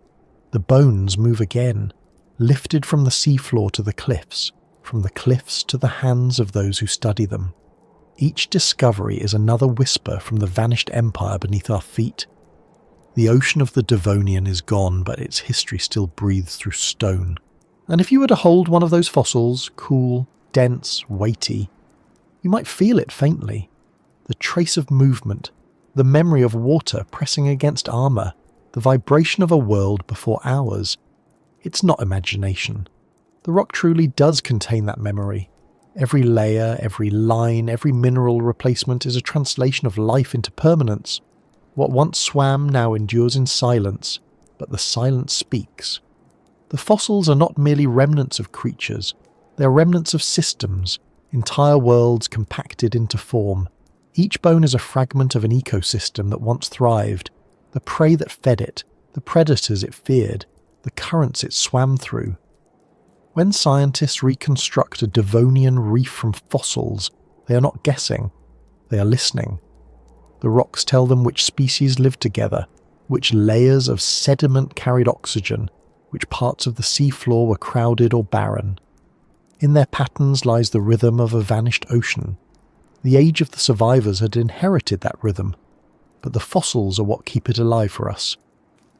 The bones move again, lifted from the seafloor to the cliffs, from the cliffs to the hands of those who study them. Each discovery is another whisper from the vanished empire beneath our feet. The ocean of the Devonian is gone, but its history still breathes through stone. And if you were to hold one of those fossils, cool, dense, weighty, you might feel it faintly. The trace of movement, the memory of water pressing against armour, the vibration of a world before ours. It's not imagination. The rock truly does contain that memory. Every layer, every line, every mineral replacement is a translation of life into permanence. What once swam now endures in silence, but the silence speaks. The fossils are not merely remnants of creatures, they are remnants of systems, entire worlds compacted into form. Each bone is a fragment of an ecosystem that once thrived, the prey that fed it, the predators it feared, the currents it swam through. When scientists reconstruct a Devonian reef from fossils, they are not guessing, they are listening. The rocks tell them which species lived together, which layers of sediment carried oxygen, which parts of the seafloor were crowded or barren. In their patterns lies the rhythm of a vanished ocean. The age of the survivors had inherited that rhythm, but the fossils are what keep it alive for us.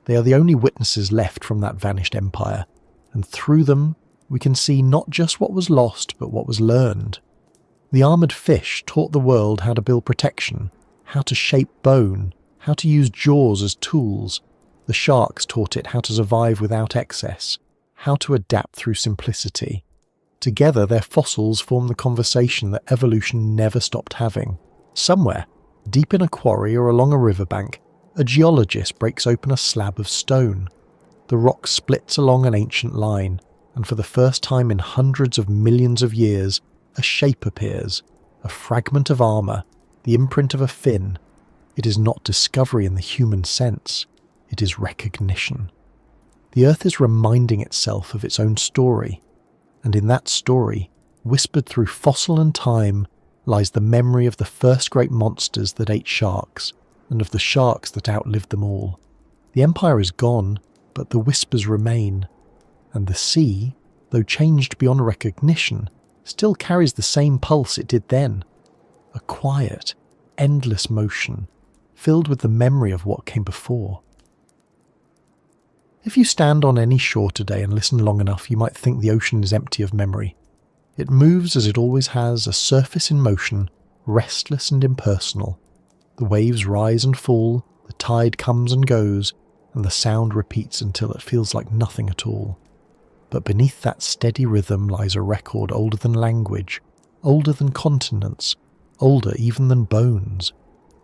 They are the only witnesses left from that vanished empire, and through them we can see not just what was lost, but what was learned. The armoured fish taught the world how to build protection, how to shape bone, how to use jaws as tools. The sharks taught it how to survive without excess, how to adapt through simplicity. Together their fossils form the conversation that evolution never stopped having. Somewhere, deep in a quarry or along a riverbank, a geologist breaks open a slab of stone. The rock splits along an ancient line, and for the first time in hundreds of millions of years, a shape appears, a fragment of armour, the imprint of a fin. It is not discovery in the human sense, it is recognition. The Earth is reminding itself of its own story, and in that story, whispered through fossil and time, lies the memory of the first great monsters that ate sharks, and of the sharks that outlived them all. The empire is gone, but the whispers remain, and the sea, though changed beyond recognition, still carries the same pulse it did then. A quiet, endless motion, filled with the memory of what came before. If you stand on any shore today and listen long enough, you might think the ocean is empty of memory. It moves as it always has, a surface in motion, restless and impersonal. The waves rise and fall, the tide comes and goes, and the sound repeats until it feels like nothing at all. But beneath that steady rhythm lies a record older than language, older than continents, older even than bones.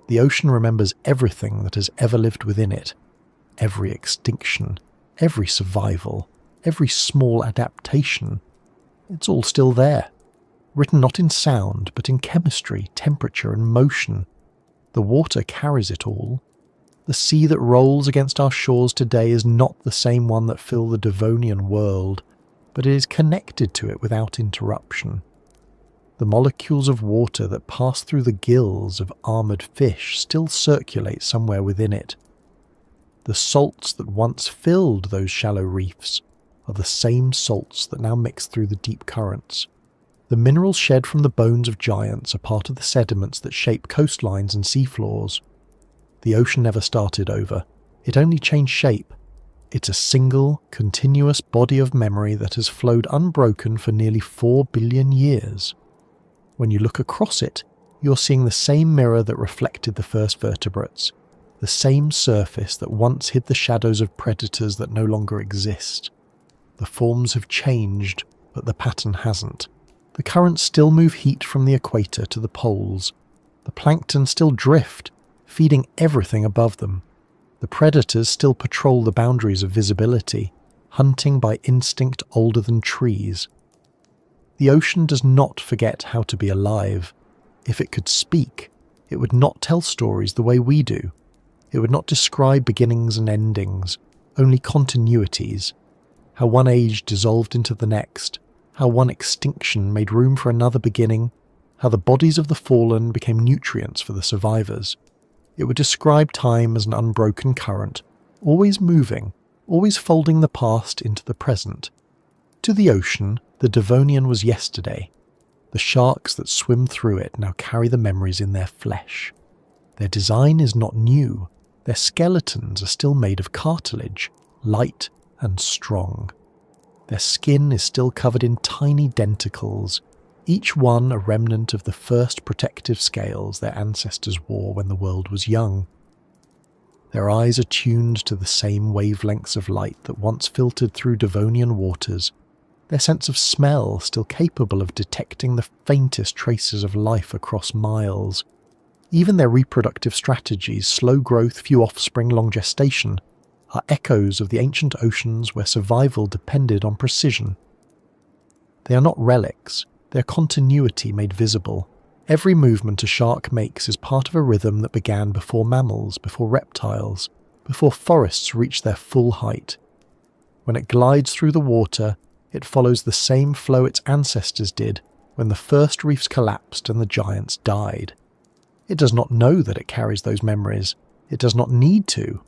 The ocean remembers everything that has ever lived within it. Every extinction, every survival, every small adaptation. It's all still there, written not in sound, but in chemistry, temperature, and motion. The water carries it all. The sea that rolls against our shores today is not the same one that filled the Devonian world, but it is connected to it without interruption. The molecules of water that pass through the gills of armoured fish still circulate somewhere within it. The salts that once filled those shallow reefs are the same salts that now mix through the deep currents. The minerals shed from the bones of giants are part of the sediments that shape coastlines and seafloors. The ocean never started over. It only changed shape. It's a single, continuous body of memory that has flowed unbroken for nearly 4 billion years. When you look across it, you're seeing the same mirror that reflected the first vertebrates, the same surface that once hid the shadows of predators that no longer exist. The forms have changed, but the pattern hasn't. The currents still move heat from the equator to the poles. The plankton still drift, feeding everything above them. The predators still patrol the boundaries of visibility, hunting by instinct older than trees. The ocean does not forget how to be alive. If it could speak, it would not tell stories the way we do. It would not describe beginnings and endings, only continuities. How one age dissolved into the next, how one extinction made room for another beginning, how the bodies of the fallen became nutrients for the survivors. It would describe time as an unbroken current, always moving, always folding the past into the present. To the ocean, the Devonian was yesterday. The sharks that swim through it now carry the memories in their flesh. Their design is not new. Their skeletons are still made of cartilage, light and strong. Their skin is still covered in tiny denticles, each one a remnant of the first protective scales their ancestors wore when the world was young. Their eyes are tuned to the same wavelengths of light that once filtered through Devonian waters, their sense of smell still capable of detecting the faintest traces of life across miles. Even their reproductive strategies, slow growth, few offspring, long gestation, are echoes of the ancient oceans where survival depended on precision. They are not relics, they are continuity made visible. Every movement a shark makes is part of a rhythm that began before mammals, before reptiles, before forests reached their full height. When it glides through the water, it follows the same flow its ancestors did when the first reefs collapsed and the giants died. It does not know that it carries those memories. It does not need to.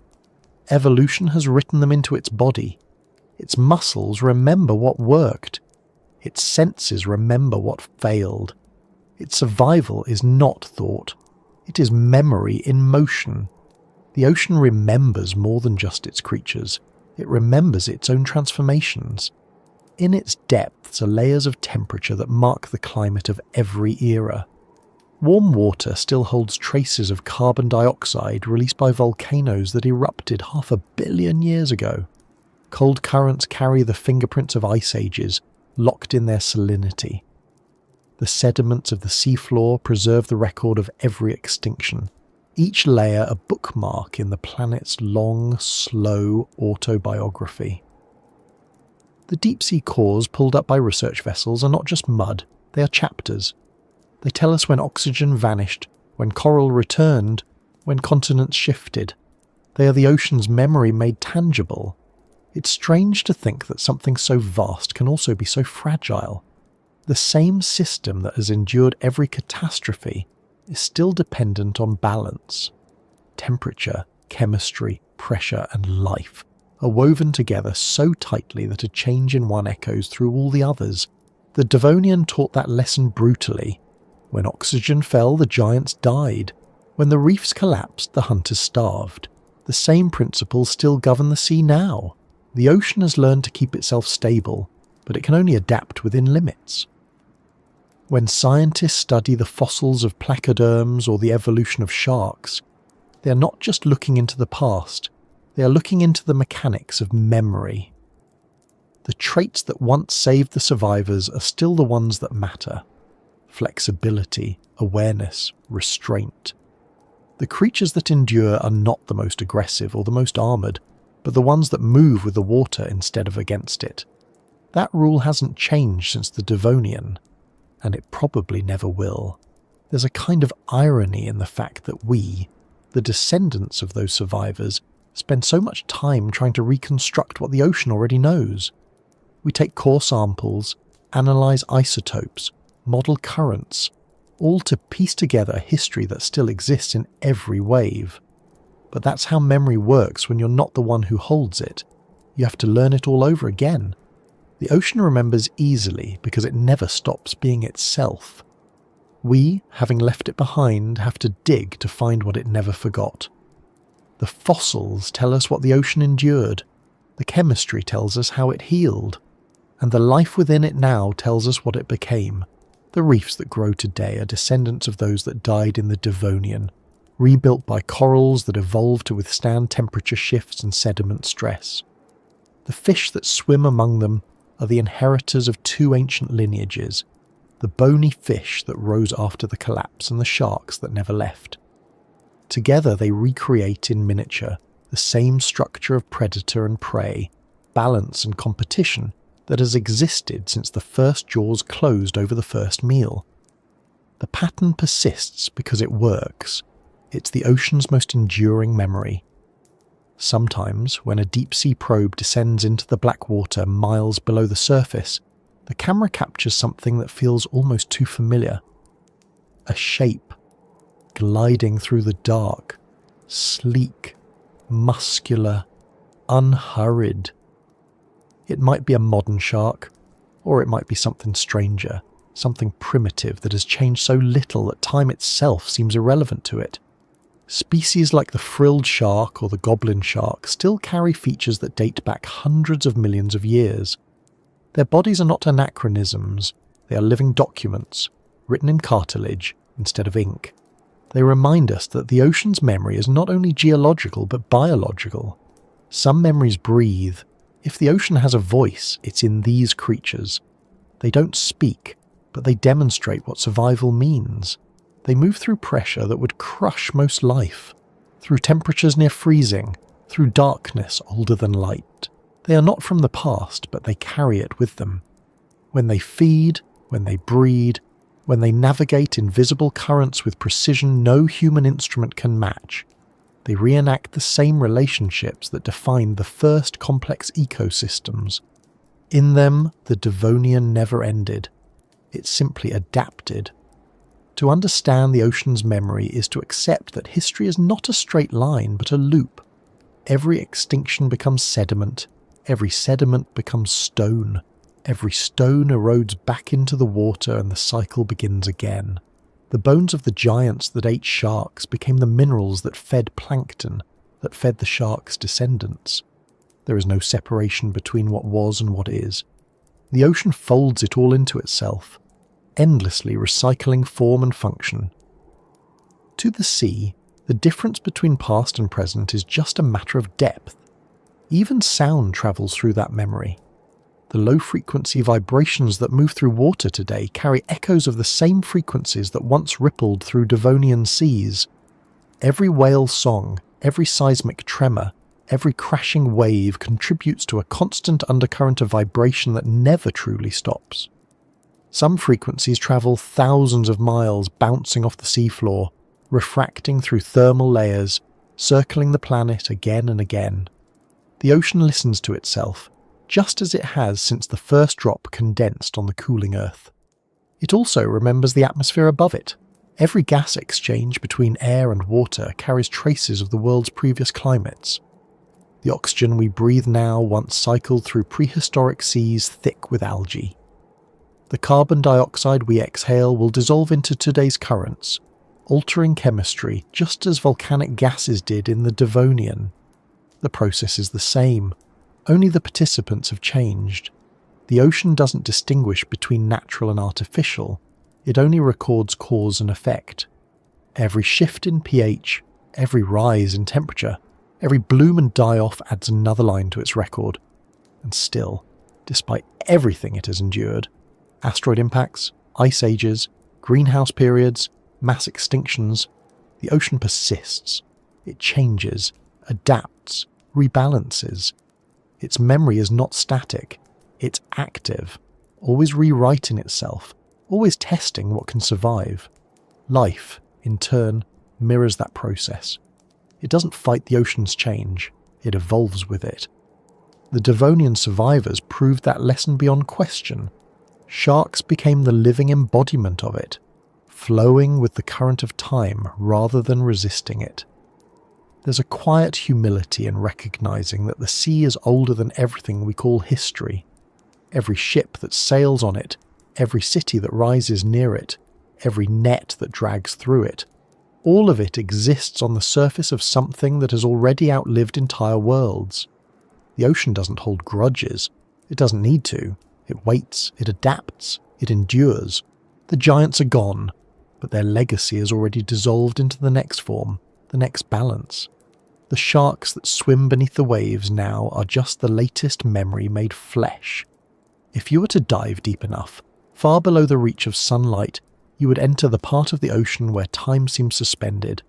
Evolution has written them into its body. Its muscles remember what worked. Its senses remember what failed. Its survival is not thought. It is memory in motion. The ocean remembers more than just its creatures. It remembers its own transformations. In its depths are layers of temperature that mark the climate of every era. Warm water still holds traces of carbon dioxide released by volcanoes that erupted 500 million years ago. Cold currents carry the fingerprints of ice ages, locked in their salinity. The sediments of the seafloor preserve the record of every extinction, each layer a bookmark in the planet's long, slow autobiography. The deep-sea cores pulled up by research vessels are not just mud, they are chapters. They tell us when oxygen vanished, when coral returned, when continents shifted. They are the ocean's memory made tangible. It's strange to think that something so vast can also be so fragile. The same system that has endured every catastrophe is still dependent on balance. Temperature, chemistry, pressure, and life are woven together so tightly that a change in one echoes through all the others. The Devonian taught that lesson brutally. When oxygen fell, the giants died. When the reefs collapsed, the hunters starved. The same principles still govern the sea now. The ocean has learned to keep itself stable, but it can only adapt within limits. When scientists study the fossils of placoderms or the evolution of sharks, they are not just looking into the past, they are looking into the mechanics of memory. The traits that once saved the survivors are still the ones that matter. Flexibility, awareness, restraint. The creatures that endure are not the most aggressive or the most armoured, but the ones that move with the water instead of against it. That rule hasn't changed since the Devonian, and it probably never will. There's a kind of irony in the fact that we, the descendants of those survivors spend so much time trying to reconstruct what the ocean already knows. We take core samples, analyse isotopes, model currents, all to piece together a history that still exists in every wave. But that's how memory works when you're not the one who holds it. You have to learn it all over again. The ocean remembers easily because it never stops being itself. We, having left it behind, have to dig to find what it never forgot. The fossils tell us what the ocean endured, the chemistry tells us how it healed, and the life within it now tells us what it became. The reefs that grow today are descendants of those that died in the Devonian, rebuilt by corals that evolved to withstand temperature shifts and sediment stress. The fish that swim among them are the inheritors of two ancient lineages, the bony fish that rose after the collapse and the sharks that never left. Together they recreate in miniature the same structure of predator and prey, balance and competition that has existed since the first jaws closed over the first meal. The pattern persists because it works. It's the ocean's most enduring memory. Sometimes, when a deep-sea probe descends into the black water miles below the surface, the camera captures something that feels almost too familiar. A shape, gliding through the dark, sleek, muscular, unhurried. It might be a modern shark, or it might be something stranger, something primitive that has changed so little that time itself seems irrelevant to it. Species like the frilled shark or the goblin shark still carry features that date back hundreds of millions of years. Their bodies are not anachronisms, they are living documents, written in cartilage instead of ink. They remind us that the ocean's memory is not only geological but biological. Some memories breathe. If the ocean has a voice, it's in these creatures. They don't speak, but they demonstrate what survival means. They move through pressure that would crush most life, through temperatures near freezing, through darkness older than light. They are not from the past, but they carry it with them. When they feed, when they breed, when they navigate invisible currents with precision no human instrument can match, they reenact the same relationships that defined the first complex ecosystems. In them, the Devonian never ended. It simply adapted. To understand the ocean's memory is to accept that history is not a straight line, but a loop. Every extinction becomes sediment. Every sediment becomes stone. Every stone erodes back into the water and the cycle begins again. The bones of the giants that ate sharks became the minerals that fed plankton, that fed the sharks' descendants. There is no separation between what was and what is. The ocean folds it all into itself, endlessly recycling form and function. To the sea, the difference between past and present is just a matter of depth. Even sound travels through that memory. The low-frequency vibrations that move through water today carry echoes of the same frequencies that once rippled through Devonian seas. Every whale song, every seismic tremor, every crashing wave contributes to a constant undercurrent of vibration that never truly stops. Some frequencies travel thousands of miles, bouncing off the seafloor, refracting through thermal layers, circling the planet again and again. The ocean listens to itself, just as it has since the first drop condensed on the cooling Earth. It also remembers the atmosphere above it. Every gas exchange between air and water carries traces of the world's previous climates. The oxygen we breathe now once cycled through prehistoric seas thick with algae. The carbon dioxide we exhale will dissolve into today's currents, altering chemistry just as volcanic gases did in the Devonian. The process is the same. Only the participants have changed. The ocean doesn't distinguish between natural and artificial. It only records cause and effect. Every shift in pH, every rise in temperature, every bloom and die-off adds another line to its record. And still, despite everything it has endured, asteroid impacts, ice ages, greenhouse periods, mass extinctions, the ocean persists. It changes, adapts, rebalances. Its memory is not static, it's active, always rewriting itself, always testing what can survive. Life, in turn, mirrors that process. It doesn't fight the ocean's change, it evolves with it. The Devonian survivors proved that lesson beyond question. Sharks became the living embodiment of it, flowing with the current of time rather than resisting it. There's a quiet humility in recognizing that the sea is older than everything we call history. Every ship that sails on it, every city that rises near it, every net that drags through it, all of it exists on the surface of something that has already outlived entire worlds. The ocean doesn't hold grudges. It doesn't need to. It waits, it adapts, it endures. The giants are gone, but their legacy has already dissolved into the next form, the next balance. The sharks that swim beneath the waves now are just the latest memory made flesh. If you were to dive deep enough, far below the reach of sunlight, you would enter the part of the ocean where time seems suspended.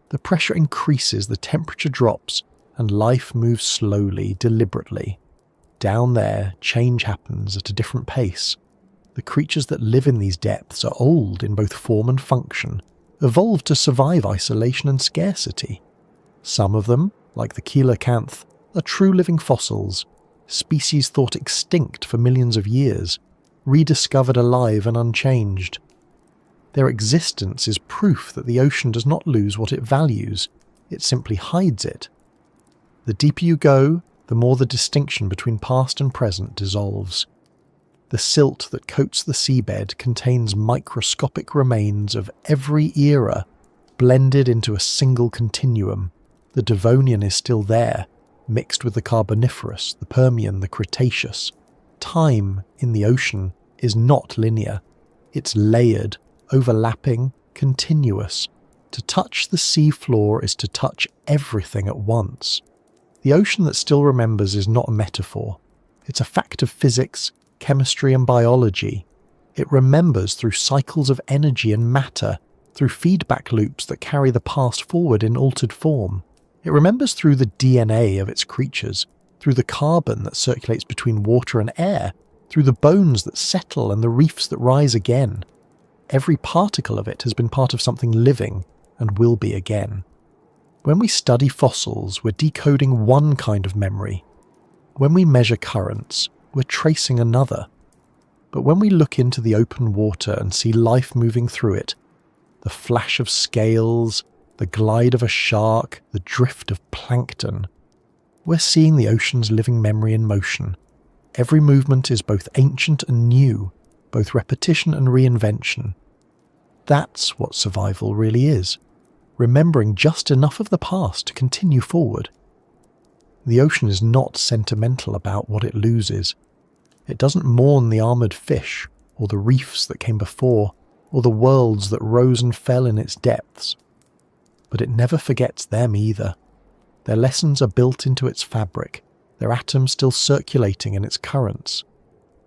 The pressure increases, the temperature drops, and life moves slowly, deliberately. Down there, change happens at a different pace. The creatures that live in these depths are old in both form and function, evolved to survive isolation and scarcity. Some of them, like the coelacanth, are true living fossils, species thought extinct for millions of years, rediscovered alive and unchanged. Their existence is proof that the ocean does not lose what it values, it simply hides it. The deeper you go, the more the distinction between past and present dissolves. The silt that coats the seabed contains microscopic remains of every era, blended into a single continuum. The Devonian is still there, mixed with the Carboniferous, the Permian, the Cretaceous. Time, in the ocean, is not linear. It's layered, overlapping, continuous. To touch the sea floor is to touch everything at once. The ocean that still remembers is not a metaphor. It's a fact of physics, chemistry and biology. It remembers through cycles of energy and matter, through feedback loops that carry the past forward in altered form. It remembers through the DNA of its creatures, through the carbon that circulates between water and air, through the bones that settle and the reefs that rise again. Every particle of it has been part of something living and will be again. When we study fossils, we're decoding one kind of memory. When we measure currents, we're tracing another. But when we look into the open water and see life moving through it, the flash of scales, the glide of a shark, the drift of plankton, we're seeing the ocean's living memory in motion. Every movement is both ancient and new, both repetition and reinvention. That's what survival really is. Remembering just enough of the past to continue forward. The ocean is not sentimental about what it loses. It doesn't mourn the armoured fish, or the reefs that came before, or the worlds that rose and fell in its depths. But it never forgets them either. Their lessons are built into its fabric, their atoms still circulating in its currents.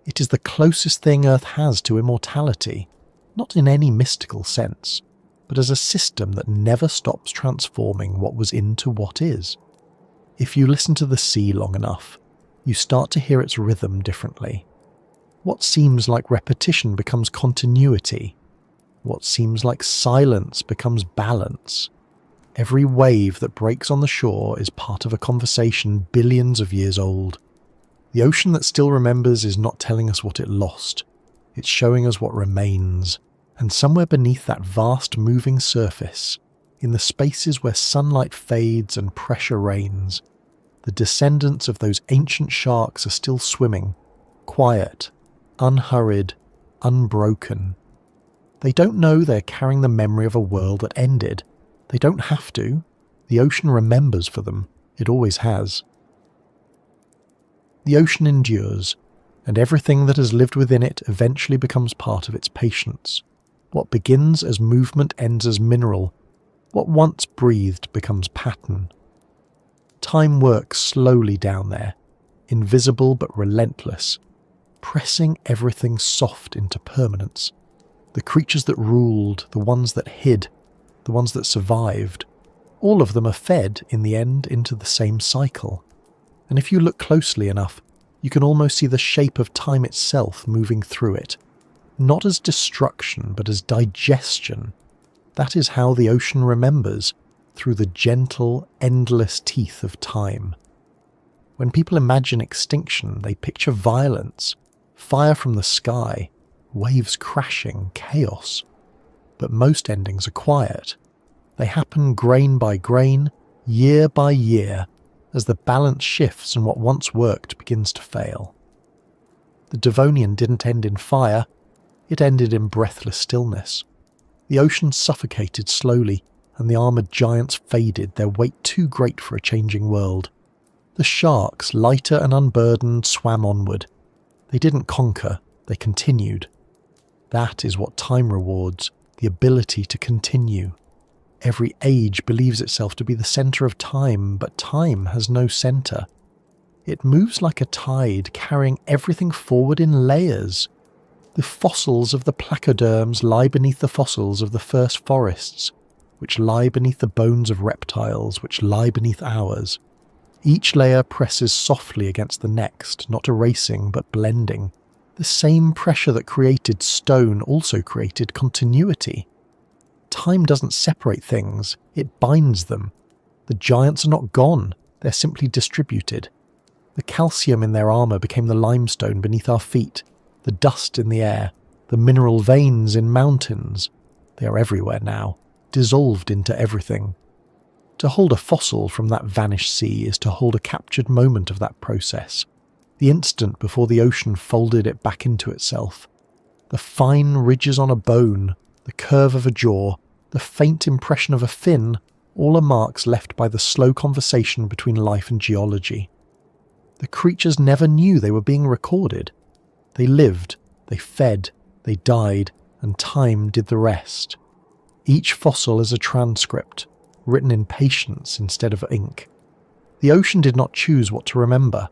It is the closest thing Earth has to immortality, not in any mystical sense, but as a system that never stops transforming what was into what is. If you listen to the sea long enough, you start to hear its rhythm differently. What seems like repetition becomes continuity. What seems like silence becomes balance. Every wave that breaks on the shore is part of a conversation billions of years old. The ocean that still remembers is not telling us what it lost. It's showing us what remains. And somewhere beneath that vast moving surface, in the spaces where sunlight fades and pressure reigns, the descendants of those ancient sharks are still swimming, quiet, unhurried, unbroken. They don't know they're carrying the memory of a world that ended. They don't have to. The ocean remembers for them. It always has. The ocean endures, and everything that has lived within it eventually becomes part of its patience. What begins as movement ends as mineral. What once breathed becomes pattern. Time works slowly down there, invisible but relentless, pressing everything soft into permanence. The creatures that ruled, the ones that hid, the ones that survived, all of them are fed, in the end, into the same cycle. And if you look closely enough, you can almost see the shape of time itself moving through it. Not as destruction, but as digestion. That is how the ocean remembers, through the gentle, endless teeth of time. When people imagine extinction, they picture violence, fire from the sky, waves crashing, chaos. But most endings are quiet. They happen grain by grain, year by year, as the balance shifts and what once worked begins to fail. The Devonian didn't end in fire, it ended in breathless stillness. The ocean suffocated slowly, and the armoured giants faded, their weight too great for a changing world. The sharks, lighter and unburdened, swam onward. They didn't conquer, they continued. That is what time rewards, the ability to continue. Every age believes itself to be the centre of time, but time has no centre. It moves like a tide, carrying everything forward in layers. The fossils of the placoderms lie beneath the fossils of the first forests, which lie beneath the bones of reptiles, which lie beneath ours. Each layer presses softly against the next, not erasing but blending. The same pressure that created stone also created continuity. Time doesn't separate things, it binds them. The giants are not gone, they're simply distributed. The calcium in their armour became the limestone beneath our feet, the dust in the air, the mineral veins in mountains. They are everywhere now, dissolved into everything. To hold a fossil from that vanished sea is to hold a captured moment of that process, the instant before the ocean folded it back into itself. The fine ridges on a bone, the curve of a jaw, the faint impression of a fin, all are marks left by the slow conversation between life and geology. The creatures never knew they were being recorded. They lived, they fed, they died, and time did the rest. Each fossil is a transcript, written in patience instead of ink. The ocean did not choose what to remember.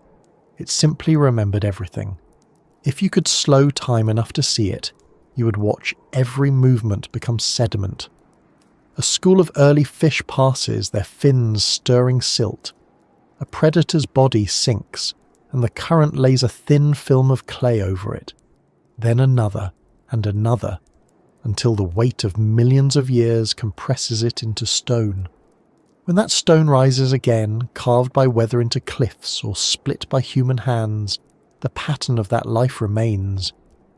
It simply remembered everything. If you could slow time enough to see it, you would watch every movement become sediment. A school of early fish passes, their fins stirring silt. A predator's body sinks, and the current lays a thin film of clay over it. Then another, and another, until the weight of millions of years compresses it into stone. When that stone rises again, carved by weather into cliffs or split by human hands, the pattern of that life remains.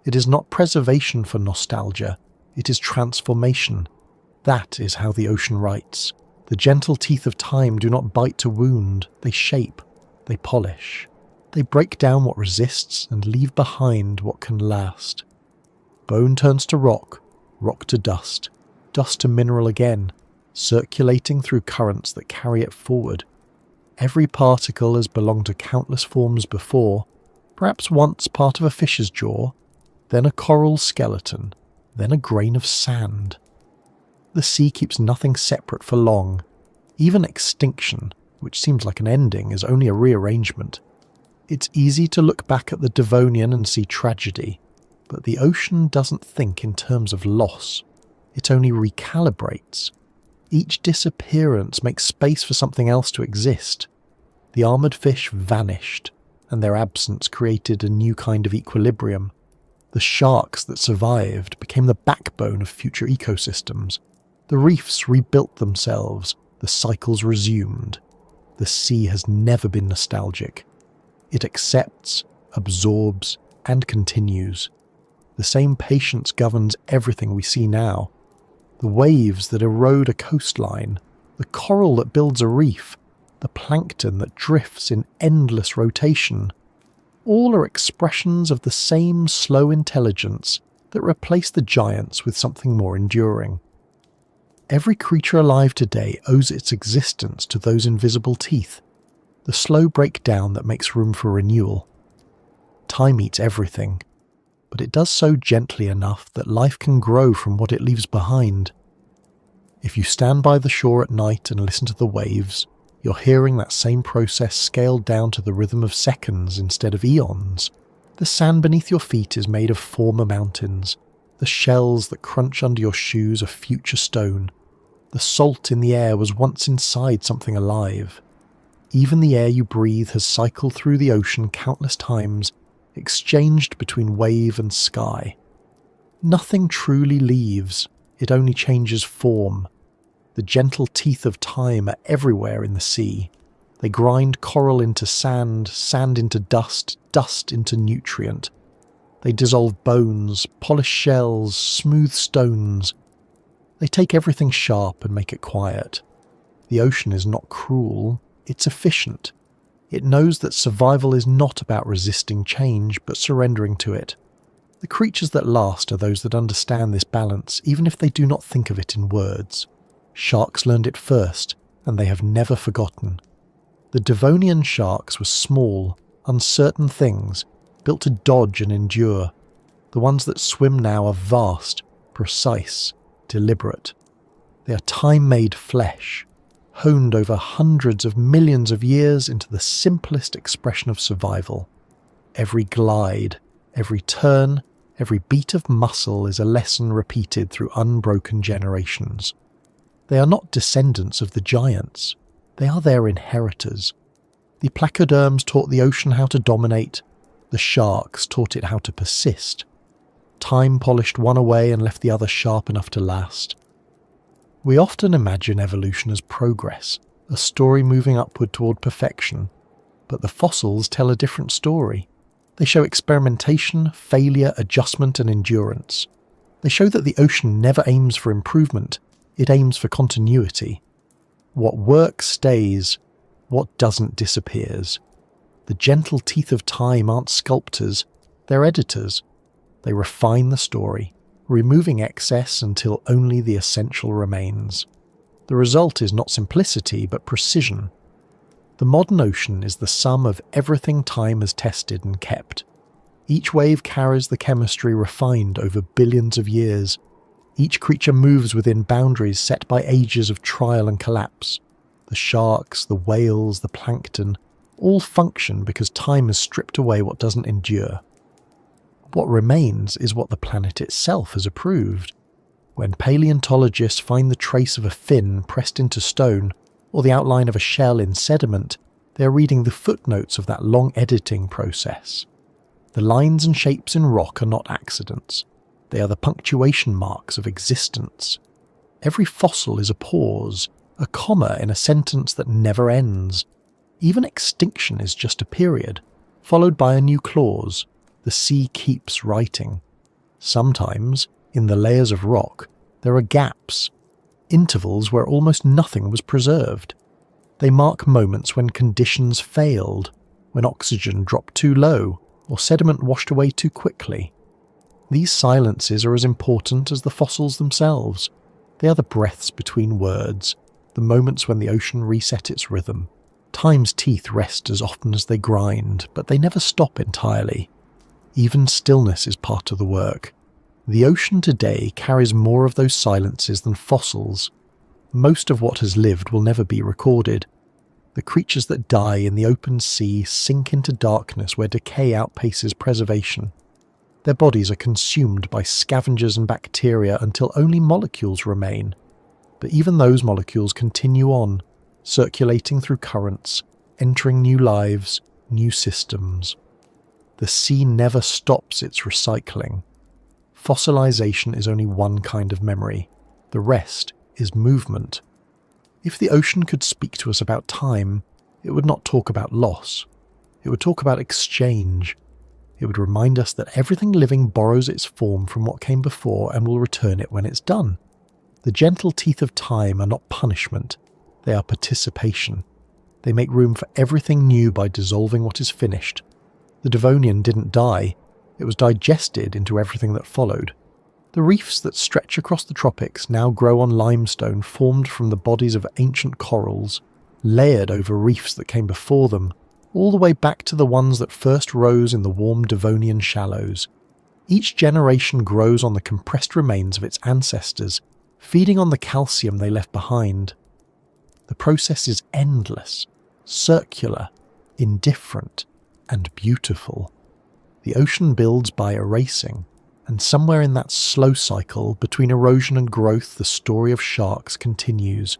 It is not preservation for nostalgia, it is transformation. That is how the ocean writes. The gentle teeth of time do not bite to wound, they shape, they polish. They break down what resists and leave behind what can last. Bone turns to rock, rock to dust, dust to mineral again, circulating through currents that carry it forward. Every particle has belonged to countless forms before, perhaps once part of a fish's jaw, then a coral skeleton, then a grain of sand. The sea keeps nothing separate for long. Even extinction, which seems like an ending, is only a rearrangement. It's easy to look back at the Devonian and see tragedy, but the ocean doesn't think in terms of loss. It only recalibrates. Each disappearance makes space for something else to exist. The armoured fish vanished, and their absence created a new kind of equilibrium. The sharks that survived became the backbone of future ecosystems. The reefs rebuilt themselves, the cycles resumed. The sea has never been nostalgic. It accepts, absorbs, and continues. The same patience governs everything we see now. The waves that erode a coastline, the coral that builds a reef, the plankton that drifts in endless rotation, all are expressions of the same slow intelligence that replaced the giants with something more enduring. Every creature alive today owes its existence to those invisible teeth, the slow breakdown that makes room for renewal. Time eats everything, but it does so gently enough that life can grow from what it leaves behind. If you stand by the shore at night and listen to the waves, you're hearing that same process scaled down to the rhythm of seconds instead of eons. The sand beneath your feet is made of former mountains. The shells that crunch under your shoes are future stone. The salt in the air was once inside something alive. Even the air you breathe has cycled through the ocean countless times, exchanged between wave and sky. Nothing truly leaves, it only changes form. The gentle teeth of time are everywhere in the sea. They grind coral into sand, sand into dust, dust into nutrient. They dissolve bones, polish shells, smooth stones. They take everything sharp and make it quiet. The ocean is not cruel, it's efficient. It knows that survival is not about resisting change, but surrendering to it. The creatures that last are those that understand this balance, even if they do not think of it in words. Sharks learned it first, and they have never forgotten. The Devonian sharks were small, uncertain things, built to dodge and endure. The ones that swim now are vast, precise, deliberate. They are time-made flesh, honed over hundreds of millions of years into the simplest expression of survival. Every glide, every turn, every beat of muscle is a lesson repeated through unbroken generations. They are not descendants of the giants. They are their inheritors. The placoderms taught the ocean how to dominate. The sharks taught it how to persist. Time polished one away and left the other sharp enough to last. We often imagine evolution as progress, a story moving upward toward perfection. But the fossils tell a different story. They show experimentation, failure, adjustment, and endurance. They show that the ocean never aims for improvement, it aims for continuity. What works stays, what doesn't disappears. The gentle teeth of time aren't sculptors, they're editors. They refine the story, removing excess until only the essential remains. The result is not simplicity, but precision. The modern ocean is the sum of everything time has tested and kept. Each wave carries the chemistry refined over billions of years. Each creature moves within boundaries set by ages of trial and collapse. The sharks, the whales, the plankton, all function because time has stripped away what doesn't endure. What remains is what the planet itself has approved. When paleontologists find the trace of a fin pressed into stone, or the outline of a shell in sediment, they are reading the footnotes of that long editing process. The lines and shapes in rock are not accidents. They are the punctuation marks of existence. Every fossil is a pause, a comma in a sentence that never ends. Even extinction is just a period, followed by a new clause. The sea keeps writing. Sometimes, in the layers of rock, there are gaps, intervals where almost nothing was preserved. They mark moments when conditions failed, when oxygen dropped too low, or sediment washed away too quickly. These silences are as important as the fossils themselves. They are the breaths between words, the moments when the ocean reset its rhythm. Time's teeth rest as often as they grind, but they never stop entirely. Even stillness is part of the work. The ocean today carries more of those silences than fossils. Most of what has lived will never be recorded. The creatures that die in the open sea sink into darkness where decay outpaces preservation. Their bodies are consumed by scavengers and bacteria until only molecules remain. But even those molecules continue on, circulating through currents, entering new lives, new systems. The sea never stops its recycling. Fossilization is only one kind of memory. The rest is movement. If the ocean could speak to us about time, it would not talk about loss. It would talk about exchange. It would remind us that everything living borrows its form from what came before and will return it when it's done. The gentle teeth of time are not punishment. They are participation. They make room for everything new by dissolving what is finished. The Devonian didn't die. It was digested into everything that followed. The reefs that stretch across the tropics now grow on limestone formed from the bodies of ancient corals, layered over reefs that came before them, all the way back to the ones that first rose in the warm Devonian shallows. Each generation grows on the compressed remains of its ancestors, feeding on the calcium they left behind. The process is endless, circular, indifferent, and beautiful. The ocean builds by erasing, and somewhere in that slow cycle between erosion and growth the story of sharks continues.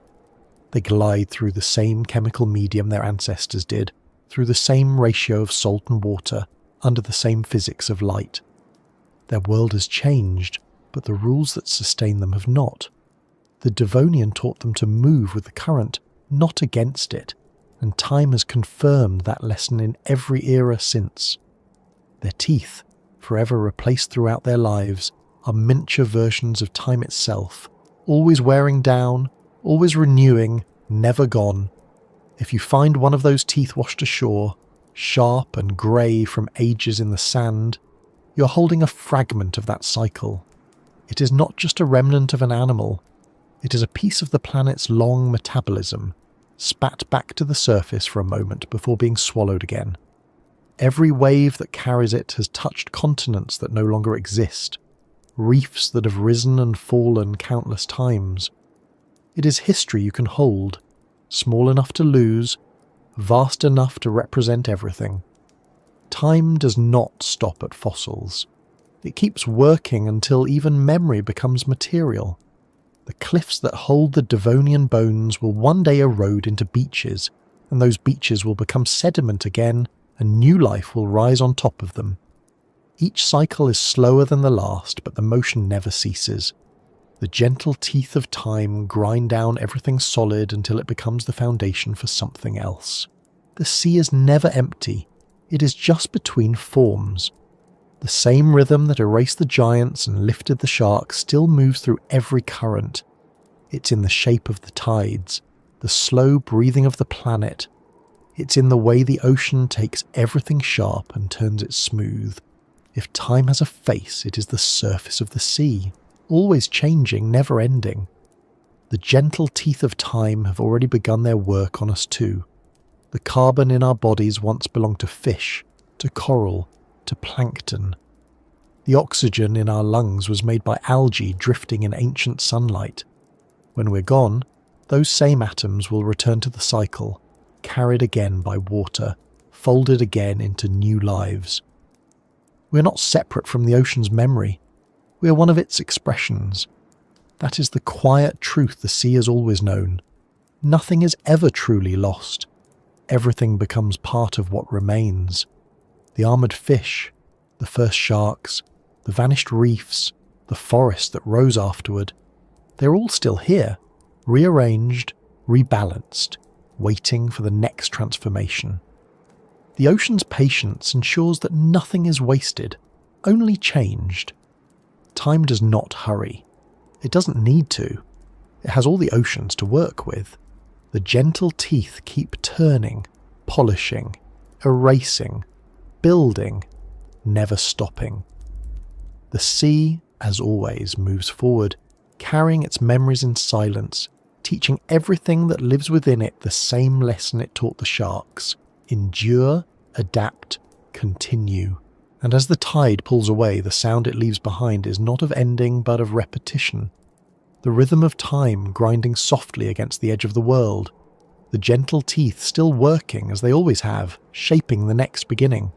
They glide through the same chemical medium their ancestors did, through the same ratio of salt and water, under the same physics of light. Their world has changed, but the rules that sustain them have not. The Devonian taught them to move with the current, not against it, and time has confirmed that lesson in every era since. Their teeth, forever replaced throughout their lives, are miniature versions of time itself, always wearing down, always renewing, never gone. If you find one of those teeth washed ashore, sharp and grey from ages in the sand, you're holding a fragment of that cycle. It is not just a remnant of an animal, it is a piece of the planet's long metabolism, spat back to the surface for a moment before being swallowed again. Every wave that carries it has touched continents that no longer exist, reefs that have risen and fallen countless times. It is history you can hold, small enough to lose, vast enough to represent everything. Time does not stop at fossils. It keeps working until even memory becomes material. The cliffs that hold the Devonian bones will one day erode into beaches, and those beaches will become sediment again, and new life will rise on top of them. Each cycle is slower than the last, but the motion never ceases. The gentle teeth of time grind down everything solid until it becomes the foundation for something else. The sea is never empty. It is just between forms. The same rhythm that erased the giants and lifted the sharks still moves through every current. It's in the shape of the tides, the slow breathing of the planet. It's in the way the ocean takes everything sharp and turns it smooth. If time has a face, it is the surface of the sea, always changing, never ending. The gentle teeth of time have already begun their work on us too. The carbon in our bodies once belonged to fish, to coral, to plankton. The oxygen in our lungs was made by algae drifting in ancient sunlight. When we're gone, those same atoms will return to the cycle, carried again by water, folded again into new lives. We're not separate from the ocean's memory. We are one of its expressions. That is the quiet truth the sea has always known. Nothing is ever truly lost. Everything becomes part of what remains. The armoured fish, the first sharks, the vanished reefs, the forest that rose afterward, they're all still here, rearranged, rebalanced, waiting for the next transformation. The ocean's patience ensures that nothing is wasted, only changed. Time does not hurry. It doesn't need to. It has all the oceans to work with. The gentle teeth keep turning, polishing, erasing, building, never stopping. The sea, as always, moves forward, carrying its memories in silence, teaching everything that lives within it the same lesson it taught the sharks: endure, adapt, continue. And as the tide pulls away, the sound it leaves behind is not of ending but of repetition. The rhythm of time grinding softly against the edge of the world. The gentle teeth still working as they always have, shaping the next beginning.